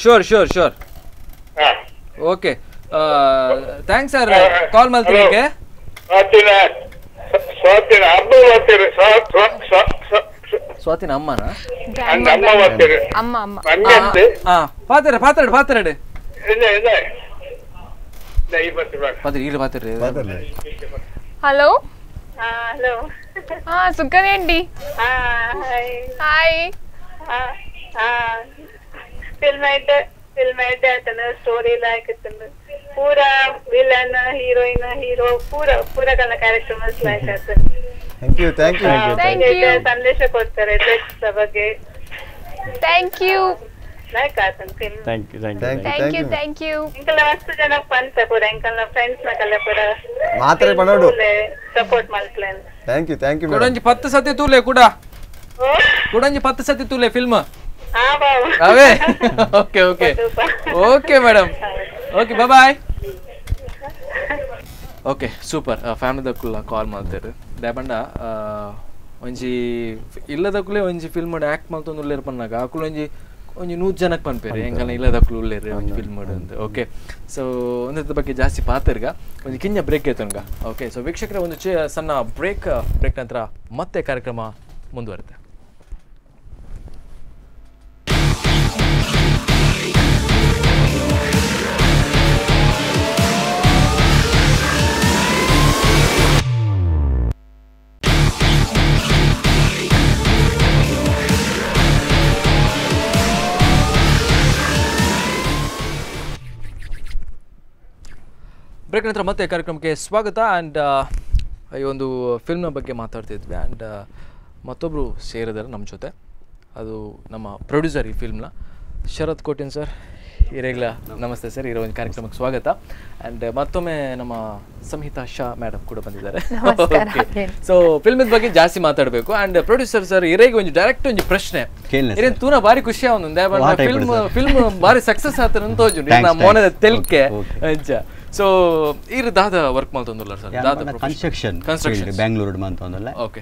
sure okay thanks sir call ಮಾಡ್ತೀನಿ ಸ್ವಾತಿನ ಅಮ್ಮನ ಪಾತ್ರೆ హలో హలో సుక్కని అండి హాయ్ ఫిల్మ్ అయితే అతను స్టోరీ లైక్ అతను पूरा विलन हीरोइन हीरो पूरा ಕನ್ನ ಕ್ಯಾರೆಕ್ಟರ್ಸ್ ಲೈಕ್ ಅತನು ಥ್ಯಾಂಕ್ ಯು ಸಂದೇಶ ಕೊಡ್ತಾರೆ ಡ್ರೆಸ್ ಬಗ್ಗೆ ಥ್ಯಾಂಕ್ ಯು ಲೈಕ್ ಅತನು ಫಿಲ್ಮ್ ಥ್ಯಾಂಕ್ ಯು ಇಂಕಲ ಮಸ್ತ್ ಜನ ಪಂತ ಪೂರ ಇಂಕಲ ಫ್ರೆಂಡ್ಸ್ ನ ಕಲ್ಲ ಪೂರ ಮಾತ್ರೆ ಪಣೋಡು ಸಪೋರ್ಟ್ ಮಾಡ್ತೇನೆ ಥ್ಯಾಂಕ್ ಯು ಕೊಡಂಜಿ 10 ಸತಿ ತೂಲೆ ಕೂಡ ಕೊಡಂಜಿ 10 ಸತಿ ತೂಲೆ ಫಿಲ್ಮ್ ಅವೇ okay madam okay bye okay super ಫ್ಯಾಮಿಲಿದಕ್ಕುಲ್ಲ ಕಾಲ್ ಮಾಡ್ತಾರೆ ದಾಬಂಡ ಒಂಜಿ ಇಲ್ಲದಕ್ಕುಲೆ ಒಂಜಿ ಫಿಲ್ಮ್ ಆಕ್ಟ್ ಮಲ್ತೊಂದುಲ್ಲೇರ್ ಪನ್ನಾಗ ಆಕುಲು ಒಂಜಿ ಒಂದು 100 ಜನಕ್ಕೆ ಪನ್ಪೇರಿ ಹೆಂಗಲ್ಲ ಇಲ್ಲದ ಕ್ಲೂಲ್ಲೇರಿ ಒಂದು ಫಿಲ್ಮ್ ಮಾಡೋದು. ಓಕೆ, ಸೊ ಒಂದ್ರ ಬಗ್ಗೆ ಜಾಸ್ತಿ ಪಾತರ್ಗ ಒಂದು ಕಿಂಜ ಬ್ರೇಕ್ ಆಯ್ತನ್ಗ. ಓಕೆ, ಸೊ ವೀಕ್ಷಕರ ಒಂದು ಸಣ್ಣ ಬ್ರೇಕ್ ನಂತರ ಮತ್ತೆ ಕಾರ್ಯಕ್ರಮ ಮುಂದುವರುತ್ತೆ. ಬ್ರೇಕ್ ನಂತರ ಮತ್ತೆ ಕಾರ್ಯಕ್ರಮಕ್ಕೆ ಸ್ವಾಗತ. ಆ್ಯಂಡ್ ಈ ಒಂದು ಫಿಲ್ಮ್ನ ಬಗ್ಗೆ ಮಾತಾಡ್ತಿದ್ವಿ. ಆ್ಯಂಡ್ ಮತ್ತೊಬ್ಬರು ಸೇರಿದ್ದಾರೆ ನಮ್ಮ ಜೊತೆ, ಅದು ನಮ್ಮ ಪ್ರೊಡ್ಯೂಸರ್ ಈ ಫಿಲ್ಮ್ನ ಶರತ್ ಕೋಟಿನ್ ಸರ್. ಹಿರೇಗ್ಲ ನಮಸ್ತೆ ಸರ್, ಇರೋ ಒಂದು ಕಾರ್ಯಕ್ರಮಕ್ಕೆ ಸ್ವಾಗತ. ಆ್ಯಂಡ್ ಮತ್ತೊಮ್ಮೆ ನಮ್ಮ ಸಂಹಿತಾ ಶಾ ಮೇಡಮ್ ಕೂಡ ಬಂದಿದ್ದಾರೆ. ಸೊ ಫಿಲ್ಮಿನ ಬಗ್ಗೆ ಜಾಸ್ತಿ ಮಾತಾಡಬೇಕು. ಆ್ಯಂಡ್ ಪ್ರೊಡ್ಯೂಸರ್ ಸರ್ ಹಿರೇಗೆ ಒಂದು ಡೈರೆಕ್ಟ್ ಒಂದು ಪ್ರಶ್ನೆ ಇರೇನು ತೂನ ಭಾರಿ ಖುಷಿ ಅವನು ಫಿಲ್ಮ್ ಭಾರಿ ಸಕ್ಸಸ್ ಆತನ ಅಂತ ಹೋಜು ನಾ ಮೋನದ ತೆಲ್ಕೆ ಅಂಚ. ಸೊ ಇರು ದಾದ ವರ್ಕ್ ಮಾಡ್ತಂದಲ್ಲ ಸರ್, ದಾದ ಕನ್ಸ್ಟ್ರಕ್ಷನ್ ಬೆಂಗಳೂರು ಮಾಡ್ತಂದಲ್ಲ. Okay,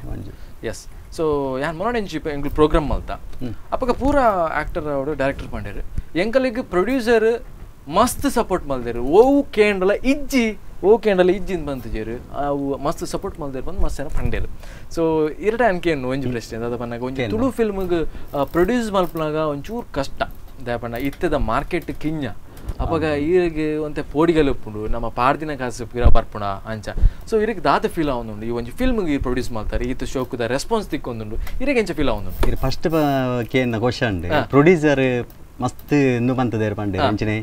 yes. ಸೊ ಯಾನ್ ಮೊನ್ನೆ ಎಂಗ್ಳು ಪ್ರೋಗ್ರಾಮ್ ಮಲ್ತ ಅಪ್ಪಗ ಪೂರ ಆಕ್ಟರ್ ಅವರು ಡೈರೆಕ್ಟರ್ ಮಾಡ್ಯಾರು, ಎಂಕಲಿಗೆ ಪ್ರೊಡ್ಯೂಸರ್ ಮಸ್ತ್ ಸಪೋರ್ಟ್ ಮಲ್ದೇರು. ಓವು ಕೇಂಡಲ ಇಜ್ಜಿ ಅಂತ ಬಂತಿದ್ದೀರು, ಅವು ಮಸ್ತ್ ಸಪೋರ್ಟ್ ಮಲ್ದೇರು ಬಂದು ಮಸ್ತ್ ಜನ ಪಂಡೇರು. ಸೊ ಇರಟ ಅನ್ಕೇನು ಒಂಜಿ ಪ್ರಶ್ನೆ ಅದ ಪನ್ನಾಗ ಒಂಜಿ ತುಳು ಫಿಲ್ಮ್ಗೆ ಪ್ರೊಡ್ಯೂಸ್ ಮಲ್ಪನಾಗ ಒಂಚೂರು ಕಷ್ಟ ದಯಪಣ್ಣ ಇತ್ತದ ಮಾರ್ಕೆಟ್ ಕಿಂಜ ಅವಾಗ ಈರಿಗೆ ಒಂತೆ ಪೋಡಿಗಲ್ ಉಪ್ಪುಂಡು ನಮ್ಮ ಪಾಡ್ದಿನ ಕಾಸು ಪಿರ ಬರ್ಪುಣ ಅಂಚ. ಸೊ ಇರಿಗೆ ದಾದ ಫೀಲ್ ಆವೊಂದುಂಡು ಈ ಒಂಜಿ ಫಿಲ್ಮ್ಗೆ ಪ್ರೊಡ್ಯೂಸ್ ಮಾಡ್ತಾರೆ ಈತ ಶೋಕದ ರೆಸ್ಪಾನ್ಸ್ ತಿಕ್ಕೊಂದುಂಡು ಇರಿಗೆ ಎಂಚ ಫೀಲ್ ಆವೊಂದುಂಡು. ಇದು ಫಸ್ಟ್ ಕೇನ ಕ್ವಶನ್ ಪ್ರೊಡ್ಯೂಸರ್ ಮಸ್ತ್ ಇಂದು ಬಂತದೆ ಪಂಡೆ ಅಂಚನೆ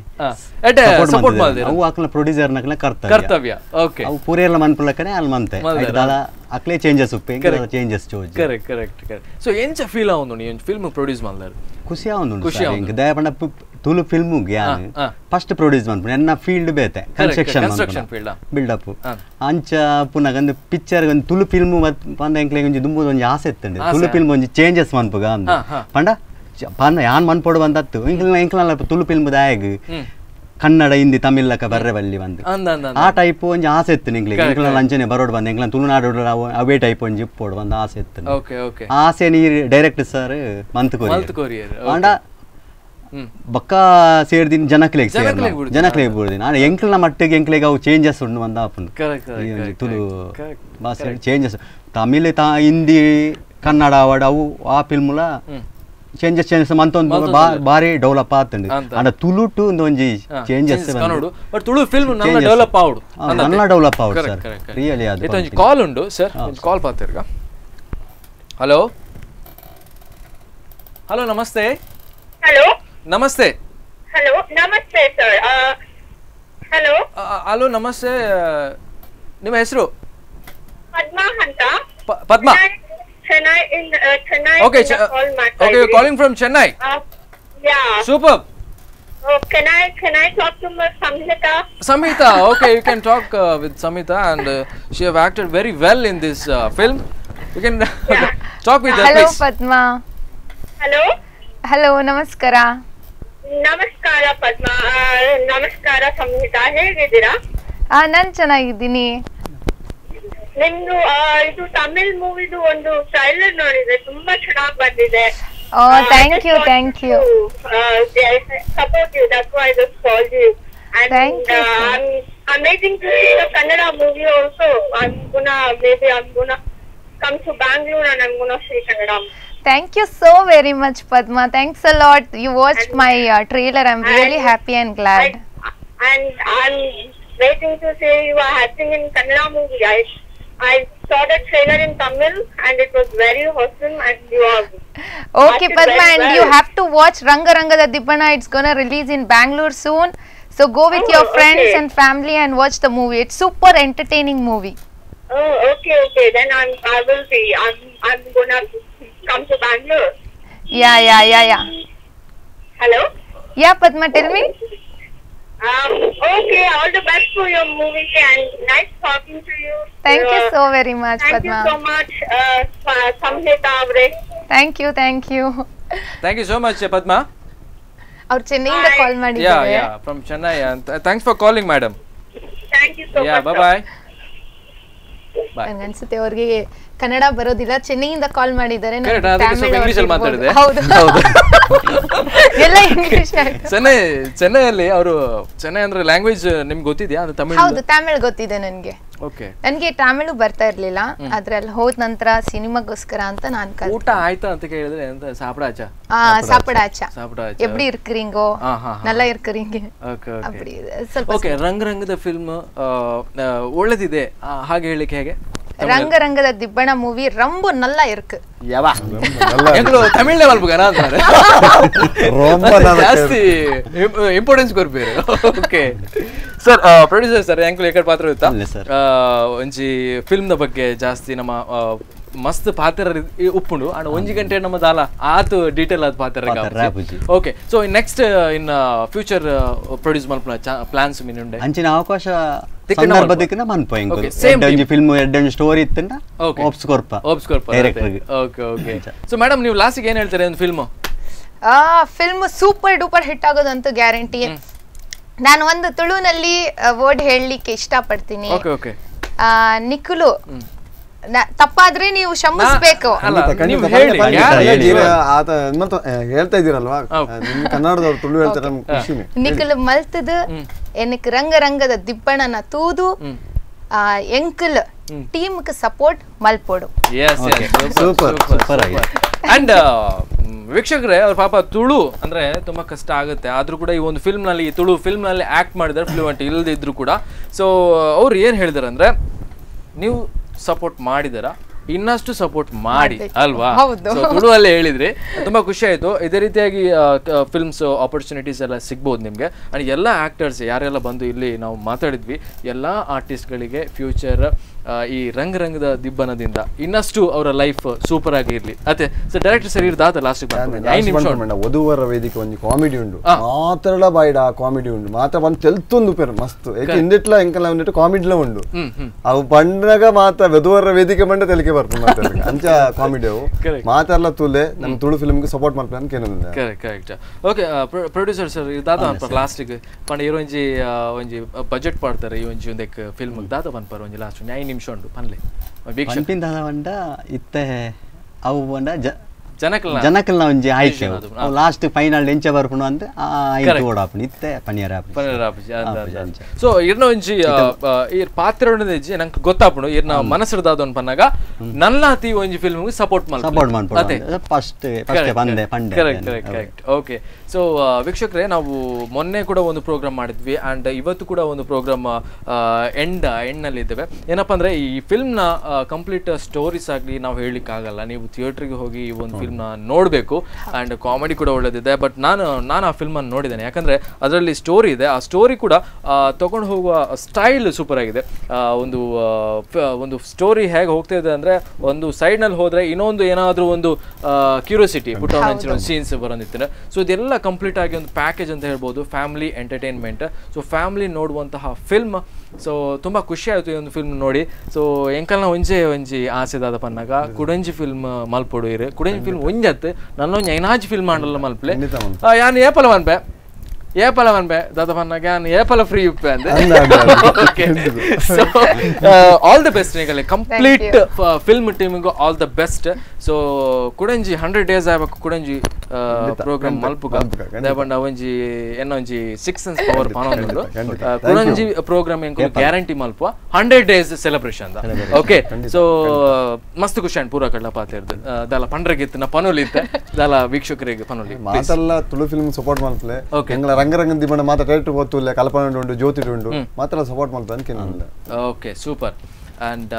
ಸಪೋರ್ಟ್ ಮಾಡ್ತಾರೆ ಅವು ಆಕಲ ಪ್ರೊಡ್ಯೂಸರ್ ನಕಲ ಕರ್ತವ್ಯ. ಓಕೆ, ಅವು ಪೂರ ಎಲ್ಲ ಮನ್ಪುಲಕನೆ ಅಲ್ಲಿ ಮಂತೆ ದಾಲ ಅಕ್ಲೆ changes Uppe changes ಚೋಜ್. Correct. So ಎಂಚ ಫೀಲ್ ಆವೊಂದುಂಡು ಈ ಫಿಲ್ಮ್ ಪ್ರೊಡ್ಯೂಸ್ ಮಾಡ್ತಾರೆ? ಖುಷಿ ಆವೊಂದುಂಡು ದಯಪಂಡ ತುಳು ಫಿಲ್ಮ್ ಫಸ್ಟ್ ಪ್ರೊಡ್ಯೂಸ್ ಮಾಡ್ಕೊಂಡು ಎನ್ನ ಫೀಲ್ಡ್ ಬೇತೆ ಕನ್ಸ್ಟ್ರಕ್ಷನ್ ಬಿಲ್ಡಪ್ ಅಂಚ ಪುನಃ ಒಂದು ಪಿಕ್ಚರ್ ಒಂದು ತುಳು ಫಿಲ್ಮ್ ಪಂಡ ಎಂಕ್ಲೆ ಒಂಜಿ ದುಂಬುದ ಒಂಜಿ ಆಸೆ ಇತ್ತಂಡೆ ತುಳು ಫಿಲ್ಮ್ ಒಂಜಿ ಚೇಂಜಸ್ ಮನ್ಪುಗ ಅಂದ ಪಂಡ ಪಂಡ ಯಾನ್ ಮನ್ಪೊಡು ಬಂದತ್ತು ಎಂಕ್ಲ ತುಳು ಫಿಲ್ಮ್ ದಾಯಗ್ ಕನ್ನಡ ಹಿಂದಿ ತಮಿಳಕ ಬರ್ರೆ ಬಲ್ಲಿ ಬಂದು ಆ ಟೈಪ್ ಒಂಜಿ ಆಸೆ ಇತ್ತು ನಿಂಗ್ಲಿಗೆ ಎಂಕ್ಲ ಅಂಚನೆ ಬರೋಡು ಬಂದು ಎಂಕ್ಲ ತುಳುನಾಡು ಅವೇ ಟೈಪ್ ಒಂಜಿ ಇಪ್ಪೋಡು ಬಂದು ಆಸೆ ಇತ್ತು. ಆಸೆ ನೀ ಡೈರೆಕ್ಟರ್ ಸರ್ ಮಂತ್ ಕೊರಿಯರ್ ಪಂಡ ಬಕ್ಕ ಸೇರ್ದಿನ ಜನಕ್ಲೆಗ್ ಬೋಡ್ದಿನ ಆದ್ರೆ ಎಂಕ್ಲನ ಮಟ್ಟಿಗೆ ಎಂಕ್ಲೆಗ್ ಅವು ಚೇಂಜಸ್ ಉಂಡು ಬಂದ ಆಪುಂಡು ತುಳು ಭಾಷೆ ಚೇಂಜಸ್ ತಮಿಳ್ ಹಿಂದಿ ಕನ್ನಡ ಅವಡ್ ಅವು ಆ ಫಿಲ್ಮ್ಲ ಚೇಂಜಸ್ ಮಂತೊಂದು ಬಾರಿ ಡೆವಲಪ್ ಆತಂಡು ಅಂಡ ತುಳು ಟು ಒಂಜಿ ಚೇಂಜಸ್ ತುಳು ಫಿಲ್ಮ್ ನನ್ನ ಡೆವಲಪ್ ಆವಡು ಸರ್ ರಿಯಲಿ ಅದು ಒಂಜಿ ಕಾಲ್ ಉಂಡು ಸರ್, ಒಂಜಿ ಕಾಲ್ ಪಾತಿರ್ಗ. ಹಲೋ ನಮಸ್ತೆ. ನಮಸ್ತೆ ಸರ್. ಹಲೋ ನಮಸ್ತೆ, ನಿಮ್ಮ ಹೆಸರು? ಪದ್ಮಾ ಅಂತ. Padma, Chennai. Okay, you're calling from Chennai. Yeah. Superb. Oh, can I talk to Samhita? Samhita, okay, you can talk with Samhita, and she have acted very well in this film. You can talk with her, Hello, please. Padma. Hello, ನಮಸ್ಕಾರ. ನಮಸ್ಕಾರ ಪದ್ಮಾ. ನಮಸ್ಕಾರ ಸಂಹಿತಾ, ಹೇಗಿದ್ದೀರಾ? ನಾನು ಚೆನ್ನಾಗಿದ್ದೀನಿ. ನಿಮ್ದು ಇದು ತಮಿಳ್ ಮೂವಿದು ಒಂದು trailer ನೋಡಿದೆ, ತುಂಬಾ ಚೆನ್ನಾಗಿ ಬಂದಿದೆ. Thank you. Support you, that's why I just called you. And I'm amazing to see the Kannada movie also. I'm gonna come to Bangalore and I'm gonna see Kannada. Thank you so very much, Padma. Thanks a lot. You watched my trailer. I'm really happy and glad. And I'm waiting to see you are acting in Kannada movie. I saw the trailer in Tamil and it was very awesome, and you are okay, Padma, and you have to watch Ranga Rangada Dippana. It's gonna release in Bangalore soon, so go with your friends and family and watch the movie. It's super entertaining movie. Oh, okay. Then I will see. I'm gonna come to Bangalore. Yeah. Hello. Yeah, Padma, tell me. Okay, all the best for your movie and nice talking to you. Thank you so very much, Padma. Thank you so much, Samhita avre. Thank you. Thank you so much, Padma. ಅವ್ರು ಚೆನ್ನೈಯಿಂದ ಕಾಲ್ ಮಾಡಿದ್ದಾರೆ. Yeah, from Chennai, and thanks for calling, madam. Thank you so much. Yeah, bye. ನನಗೆ ಅನ್ಸುತ್ತೆ ಅವ್ರಿಗೆ ಕನ್ನಡ ಬರೋದಿಲ್ಲ, ಚೆನ್ನೈಯಿಂದ ಕಾಲ್ ಮಾಡಿದ್ದಾರೆ. English ಅಲ್ಲಿ ಮಾತಾಡಿದೆ. ಹೌದು ಎಲ್ಲ ಇಂಗ್ಲಿಷ್ ಚೆನ್ನೈಯಲ್ಲಿ ಅವರು ಚೆನ್ನೈ ಅಂದ್ರೆ ಲ್ಯಾಂಗ್ವೇಜ್ ನಿಮ್ಗೆ ಗೊತ್ತಿದ್ಯಾ? ಅದು ತಮಿಳ್? ಹೌದು, ತಮಿಳ್ ಗೊತ್ತಿದೆ ನನಗೆ. ನನ್ಗೆ ತಮಿಳು ಬರ್ತಾ ಇರ್ಲಿಲ್ಲ, ಆದ್ರೆ ಅಲ್ಲಿ ಹೋದ ನಂತರ ಸಿನಿಮಾಗೋಸ್ಕರ ಅಂತ ನಾನು ಕಲ್ತೆ. ಊಟ ಆಯ್ತಾ ಅಂತ ಕೇಳಿದ್ರೆ ಎಂತ ಸಾಪಡಾಚ? சாப்பிடாச்சா எப்படி இருக்கிறீங்கோ? நல்லா இருக்கிறீங்க. அப்படி ಸ್ವಲ್ಪ. ಓಕೆ, ರಂಗರಂಗದ ಫಿಲ್ಮ್ ಒಳ್ಳೆದಿದೆ ಹಾಗೆ ಹೇಳಿಕೆ ಹೇಗೆ? ರಂಗರಂಗದ ದಿಬ್ಬಣ ಮೂವಿ ரொம்ப நல்லா இருக்கு. ಯಾವಾ ಎಂಗ್ಳು ತಮಿಳ್ ಲೆವೆಲ್ ಬುಗನ ಅಂತಾರೆ, ಜಾಸ್ತಿ ಇಂಪಾರ್ಟೆನ್ಸ್ ಕೊರ್ಬೇರು. ಓಕೆ ಸರ್, ಪ್ರೊಡ್ಯೂಸರ್ ಸರ್ ಎಂಕ್ಲು ಏಕಡೆ ಪಾತ್ರ ಇತ್ತಾ ಒಂಜಿ ಫಿಲ್ಮ್ ದ ಬಗ್ಗೆ ಜಾಸ್ತಿ ನಮ್ಮ ಮಸ್ತ್ ಪಾತ್ರ ಉಪ್ಪುಂಡು ಅಂಡ್ 1 ಗಂಟೆ ನಮ್ಮ ದಾಲ ಆತು ಡೀಟೇಲ್ ಆದ ಪಾತ್ರ. Okay, so next in future produce ಮಲ್ಪನ ಪ್ಲಾನ್ಸ್ ಮೀನುಂಡೆ ಅಂಚಿನ ಅವಕಾಶ ಸಂದರ್ಭದಕ್ಕಿನ ಮನ್ಪೋಯಿಂಗ್ ಎಡ್ಡೊಂಜಿ ಫಿಲ್ಮ್ ಎಡ್ಡೊಂಜಿ ಸ್ಟೋರಿ ಇತ್ತಂಡ ಒಪ್ಸ್ಕೊರ್ಪ ಡೈರೆಕ್ಟರ್ ಗೆ. Okay okay. ಸೊ ಮೇಡಮ್, ನೀವು ಲಾಸ್ಟಿಗೆ ಏನು ಹೇಳ್ತಾರೆ ಒಂದು film? Film super duper hit ಆಗೋದಂತೂ ಗ್ಯಾರಂಟಿ. ನಾನು ಒಂದು ತುಳುನಲ್ಲಿ ವರ್ಡ್ ಹೇಳಲಿಕ್ಕೆ ಇಷ್ಟಪಡ್ತೀನಿ. ನಿಖುಲು, ತಪ್ಪಾದ್ರೆ ನೀವು ಕ್ಷಮಿಸಬೇಕು. ಹೇಳ್ತಾ ಇದೀರಲ್ವಾ ಕನ್ನಡದವ್ರು ತುಳು ಹೇಳ್ತಾರೆ. ನಿಖುಲು ಮಲ್ತದ ಎನಕ್ ರಂಗರಂಗದ ದಿಬ್ಬಣನ ತೂದು ಎಂಕಲ್ ಟೀಮ್ಗೆ ಸಪೋರ್ಟ್ ಮಲ್ಪೋಡು. ಅಂಡ್ ವೀಕ್ಷಕರೇ, ಅವ್ರ ಪಾಪ ತುಳು ಅಂದ್ರೆ ತುಂಬಾ ಕಷ್ಟ ಆಗುತ್ತೆ, ಆದ್ರೂ ಕೂಡ ಈ ಒಂದು ಫಿಲ್ಮ್ ನಲ್ಲಿ ತುಳು ಫಿಲ್ಮ್ ನಲ್ಲಿ ಆಕ್ಟ್ ಮಾಡಿದಾರೆ ಫ್ಲೂಯೆಂಟ್ ಇಲ್ಲದಿದ್ರು ಕೂಡ. ಸೊ ಅವ್ರು ಏನ್ ಹೇಳಿದಾರೆ ಅಂದ್ರೆ, ನೀವು ಸಪೋರ್ಟ್ ಮಾಡಿದಾರ, ಇನ್ನಷ್ಟು ಸಪೋರ್ಟ್ ಮಾಡಿ ಅಲ್ವಾ? ತುಳು ಅಲ್ಲೇ ಹೇಳಿದ್ರಿ, ತುಂಬಾ ಖುಷಿ ಆಯ್ತು. ಇದೇ ರೀತಿಯಾಗಿ ಫಿಲ್ಮ್ಸ್ ಆಪರ್ಚುನಿಟೀಸ್ ಎಲ್ಲ ಸಿಗ್ಬೋದು ನಿಮ್ಗೆ. ಅಂಡ್ ಎಲ್ಲ ಆಕ್ಟರ್ಸ್ ಯಾರೆಲ್ಲ ಬಂದು ಇಲ್ಲಿ ನಾವು ಮಾತಾಡಿದ್ವಿ, ಎಲ್ಲ ಆರ್ಟಿಸ್ಟ್ಗಳಿಗೆ ಫ್ಯೂಚರ್ ಈ ರಂಗರಂಗದ ದಿಬ್ಬನದಿಂದ ಇನ್ನಷ್ಟು ಅವರ ಲೈಫ್ ಸೂಪರ್ ಆಗಿ ಇರ್ಲಿ. ಅದೇ ಸರ್, ಡೈರೆಕ್ಟರ್ ಸರ್ ಇರ್ದಾತ ಲಾಸ್ಟ್ ವಧುವರ ವೇದಿಕೆ ಒಂದು ಕಾಮಿಡಿ ಉಂಡು, ಮಾತ್ರಲ ಬಾಯ್ಡ ಕಾಮಿಡಿ ಉಂಡು, ಮಾತ್ರ ಬಂದು ತೆಲ್ತೊಂದು ಪೇರು ಮಸ್ತ್ ಇಂದಿಟ್ಲ ಎಂಕಲ್ಲ ಉಂಡಿಟ್ಟು ಕಾಮಿಡಿಲ ಉಂಡು. ಅವು ಬಂಡಾಗ ಮಾತ್ರ ವಧುವರ ವೇದಿಕೆ ಬಂಡ ತೆಲಿಕೆ ಬರ್ತಾರೆ ಅಂಚ ಕಾಮಿಡಿ ಅವು ಮಾತಾಡ್ಲ ತೂಲೆ ನಮ್ಮ ತುಳು ಫಿಲ್ಮ್ಗೆ ಸಪೋರ್ಟ್ ಮಾಡ್ತಾರೆ ಕೇನೋದಿಲ್ಲ. ಕರೆಕ್ಟ್. ಓಕೆ, ಪ್ರೊಡ್ಯೂಸರ್ ಸರ್ ಇದಾದ ಲಾಸ್ಟಿಗೆ ಪಂಡ ಇರೋಂಜಿ ಒಂಜಿ ಬಜೆಟ್ ಪಾಡ್ತಾರೆ ಈ ಒಂಜಿ ಒಂದಕ್ಕೆ ಫಿಲ್ಮ್ ದಾದ ಪನ್ಪರ್ ಒಂಜಿ ಲಾಸ್ಟ್ 5 ನಿಮಿಷ ಉಂಟು ಪನ್ಲೆ ಪನ್ಪಿನ್ ದಾದ ಬಂಡ ಇತ್ತೆ ಅವು ಬಂಡ ಜನಕಲ್ನ ಒಂಜಿ ಆಯ್ಕೆ ಲಾಸ್ಟ್ ಫೈನಲ್ ಎಂಚ ಬರ್ಪುಂಡು ಅಂತ ಆಯ್ಕೆ ಓಡಾಪುಂಡು ಇತ್ತೆ ಪನಿಯರ ಆಪುಜಿ. ಸೊ ಇರ್ನ ಒಂಜಿ ಇರ್ ಪಾತ್ರ ಉಂಡದೆಜ್ಜಿ ನಂಗೆ ಗೊತ್ತಾಪುಂಡು ಇರ್ನ ಮನಸ್ಸರ್ದಾದ ಒಂದು ಪನ್ನಾಗ ನಲ್ಲಾತಿ ಒಂಜಿ ಫಿಲ್ಮ್ ಸಪೋರ್ಟ್ ಮಾಡ್ಪುಂಡು ಫಸ್ಟ್ ಬಂದೆ ಪಂಡೆ. ಕರೆಕ್ಟ್. ಓಕೆ, ಸೊ ವೀಕ್ಷಕರೇ, ನಾವು ಮೊನ್ನೆ ಕೂಡ ಒಂದು ಪ್ರೋಗ್ರಾಮ್ ಮಾಡಿದ್ವಿ ಅಂಡ್ ಇವತ್ತು ಕೂಡ ಒಂದು ಪ್ರೋಗ್ರಾಮ್ ಎಂಡ್ನಲ್ಲಿ ಇದ್ದೇವೆ. ಏನಪ್ಪಾ ಅಂದ್ರೆ, ಈ ಫಿಲ್ಮ್ನ ಕಂಪ್ಲೀಟ್ ಸ್ಟೋರೀಸ್ ಆಗಲಿ ನಾವು ಹೇಳಲಿಕ್ಕೆ ಆಗಲ್ಲ, ನೀವು ಥಿಯೇಟ್ರಿಗೆ ಹೋಗಿ ಈ ಒಂದು ಫಿಲ್ಮ್ನ ನೋಡಬೇಕು. ಆ್ಯಂಡ್ ಕಾಮಿಡಿ ಕೂಡ ಒಳ್ಳೆದಿದೆ, ಬಟ್ ನಾನು ಆ ಫಿಲ್ಮನ್ನು ನೋಡಿದ್ದೇನೆ, ಯಾಕಂದರೆ ಅದರಲ್ಲಿ ಸ್ಟೋರಿ ಇದೆ. ಆ ಸ್ಟೋರಿ ಕೂಡ ತೊಗೊಂಡು ಹೋಗುವ ಸ್ಟೈಲ್ ಸೂಪರ್ ಆಗಿದೆ. ಒಂದು ಸ್ಟೋರಿ ಹೇಗೆ ಹೋಗ್ತಾ ಇದೆ ಅಂದರೆ, ಒಂದು ಸೈಡ್ನಲ್ಲಿ ಹೋದರೆ ಇನ್ನೊಂದು ಏನಾದರೂ ಒಂದು ಕ್ಯೂರಿಯಾಸಿಟಿ ಪುಟ್ ಆನ್ ಹಂಚಿನ ಸೀನ್ಸ್ ಬರೋದಿತ್ತು. ಸೊ ಇದೆಲ್ಲ ಕಂಪ್ಲೀಟ್ ಆಗಿ ಒಂದು ಪ್ಯಾಕೇಜ್ ಅಂತ ಹೇಳ್ಬೋದು, ಫ್ಯಾಮಿಲಿ ಎಂಟರ್ಟೈನ್ಮೆಂಟ್. ಸೊ ಫ್ಯಾಮಿಲಿ ನೋಡುವಂತಹ ಫಿಲ್ಮ್. ಸೊ ತುಂಬ ಖುಷಿ ಆಯಿತು ಈ ಒಂದು ಫಿಲ್ಮ್ ನೋಡಿ. ಸೊ ಎಂಕಲ್ನ ಒಂಜಿ ಆಸೆದಾದ ಪನ್ನಾಗ ಕುಡಂಜಿ ಫಿಲ್ಮ್ ಮಲ್ಪೊಡು ಇರು ಕುಡಂಜಿ ಫಿಲ್ಮ್ ಒಂಜತ್ತು ನನ್ನೊಂದು ಐನಾಜಿ ಫಿಲ್ಮ್ ಮಾಡಲ್ಲ ಮಲ್ಪಲೆ ಯಾನ್ ಏಪಲ ವನ್ಬೆ ದಾದ ಪನ್ನಾಗ ಯಾನ್ ಏಪಲ ಫ್ರೀ ಉಪ್ಪೆ ಅಂದೆ. ಸೊ ಆಲ್ ದ ಬೆಸ್ಟ್ ನಿಗಲೆ ಕಂಪ್ಲೀಟ್ ಫಿಲ್ಮ್ ಟೀಮಿಗೂ ಆಲ್ ದ ಬೆಸ್ಟ್. ಸೊ ಕುಡಂಜಿ 100 days ಆಗ್ಬೇಕು ಕುಡಂಜಿ ಪ್ರೋಗ್ರಾಮ್ ಮಲ್ಪುಗ ದೇಬಂಡ ಒಂಜಿ ಎನ್ನೊಂಜಿ 6 Sense ಪವರ್ ಪಾನೊಂದು ಕುಡಂಜಿ ಪ್ರೋಗ್ರಾಮ್ ಎಂಕು ಗ್ಯಾರಂಟಿ ಮಲ್ಪುವ 100 days ಸೆಲೆಬ್ರೇಷನ್ ದ. ಓಕೆ, ಸೊ ಮಸ್ತ್ ಖುಷಿ ಅಂಡ್ ಪೂರ ಕಡ್ಲ ಪಾತಿರ್ದು ದಾಲ ಪಂಡ್ರಗಿತ್ತು ಪನೋಲಿ ಇತ್ತೆ ದಾಲ ವೀಕ್ಷಕರಿಗೆ ಪನೋಲಿ ಮಾತಲ್ಲ ತುಳು ಫಿಲ್ಮ್ ಸಪೋರ್ಟ್ ಮಲ್ಪಲೆ ಎಂಗ್ಲ ರಂಗರಂಗದ ದಿಬ್ಬಣ ಮಾತ್ರ ಡೈರೆಕ್ಟ್ ಗೊತ್ತುಲ್ಲ ಕಲ್ಪನೆ ಉಂಡು ಜ್ಯೋತಿ ಉಂಡು ಮಾತ್ರ ಸಪೋರ್ಟ್ ಮಾಡ್ತಾರೆ ಅನ್ಕೇನಿಲ್ಲ. Okay, super. ಆ್ಯಂಡ್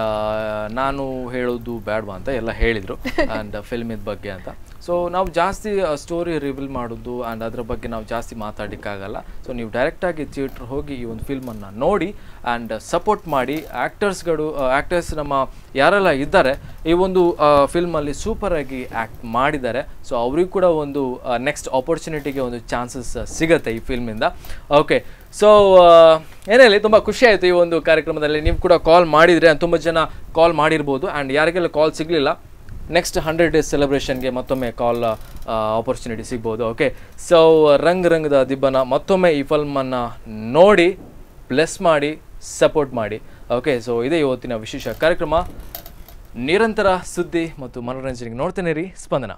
ನಾನು ಹೇಳೋದು ಬೇಡವಾ ಅಂತ ಎಲ್ಲ ಹೇಳಿದರು ಆ್ಯಂಡ್ ಫಿಲ್ಮಿದ ಬಗ್ಗೆ ಅಂತ. ಸೊ ನಾವು ಜಾಸ್ತಿ ಸ್ಟೋರಿ ರಿವೀಲ್ ಮಾಡೋದು ಆ್ಯಂಡ್ ಅದರ ಬಗ್ಗೆ ನಾವು ಜಾಸ್ತಿ ಮಾತಾಡಲಿಕ್ಕಾಗಲ್ಲ. ಸೊ ನೀವು ಡೈರೆಕ್ಟಾಗಿ ಥಿಯೇಟ್ರ್ ಹೋಗಿ ಈ ಒಂದು ಫಿಲ್ಮನ್ನು ನೋಡಿ ಆ್ಯಂಡ್ ಸಪೋರ್ಟ್ ಮಾಡಿ. ಆ್ಯಕ್ಟರ್ಸ್ ನಮ್ಮ ಯಾರೆಲ್ಲ ಇದ್ದಾರೆ ಈ ಒಂದು ಫಿಲ್ಮಲ್ಲಿ ಸೂಪರಾಗಿ ಆ್ಯಕ್ಟ್ ಮಾಡಿದ್ದಾರೆ. ಸೊ ಅವ್ರಿಗೂ ಕೂಡ ಒಂದು ನೆಕ್ಸ್ಟ್ ಆಪರ್ಚುನಿಟಿಗೆ ಒಂದು ಚಾನ್ಸಸ್ ಸಿಗುತ್ತೆ ಈ ಫಿಲ್ಮಿಂದ. ಓಕೆ, ಸೊ ಏನೇಳಿ ತುಂಬ ಖುಷಿ ಆಯಿತು ಈ ಒಂದು ಕಾರ್ಯಕ್ರಮದಲ್ಲಿ. ನೀವು ಕೂಡ ಕಾಲ್ ಮಾಡಿದರೆ ತುಂಬ ಜನ ಕಾಲ್ ಮಾಡಿರ್ಬೋದು ಆ್ಯಂಡ್ ಯಾರಿಗೆಲ್ಲ ಕಾಲ್ ಸಿಗಲಿಲ್ಲ ನೆಕ್ಸ್ಟ್ 100 days ಸೆಲೆಬ್ರೇಷನ್ಗೆ ಮತ್ತೊಮ್ಮೆ ಕಾಲ್ ಆಪರ್ಚುನಿಟಿ ಸಿಗ್ಬೋದು. ಓಕೆ, ಸೊ ರಂಗದ ದಿಬ್ಬನ ಮತ್ತೊಮ್ಮೆ ಈ ಫಿಲ್ಮನ್ನು ನೋಡಿ ಬ್ಲೆಸ್ ಮಾಡಿ ಸಪೋರ್ಟ್ ಮಾಡಿ. ಓಕೆ, ಸೊ ಇದೇ ಇವತ್ತಿನ ವಿಶೇಷ ಕಾರ್ಯಕ್ರಮ. ನಿರಂತರ ಸುದ್ದಿ ಮತ್ತು ಮನೋರಂಜನೆಗೆ ನೋಡ್ತೇನೆ ರೀ ಸ್ಪಂದನ.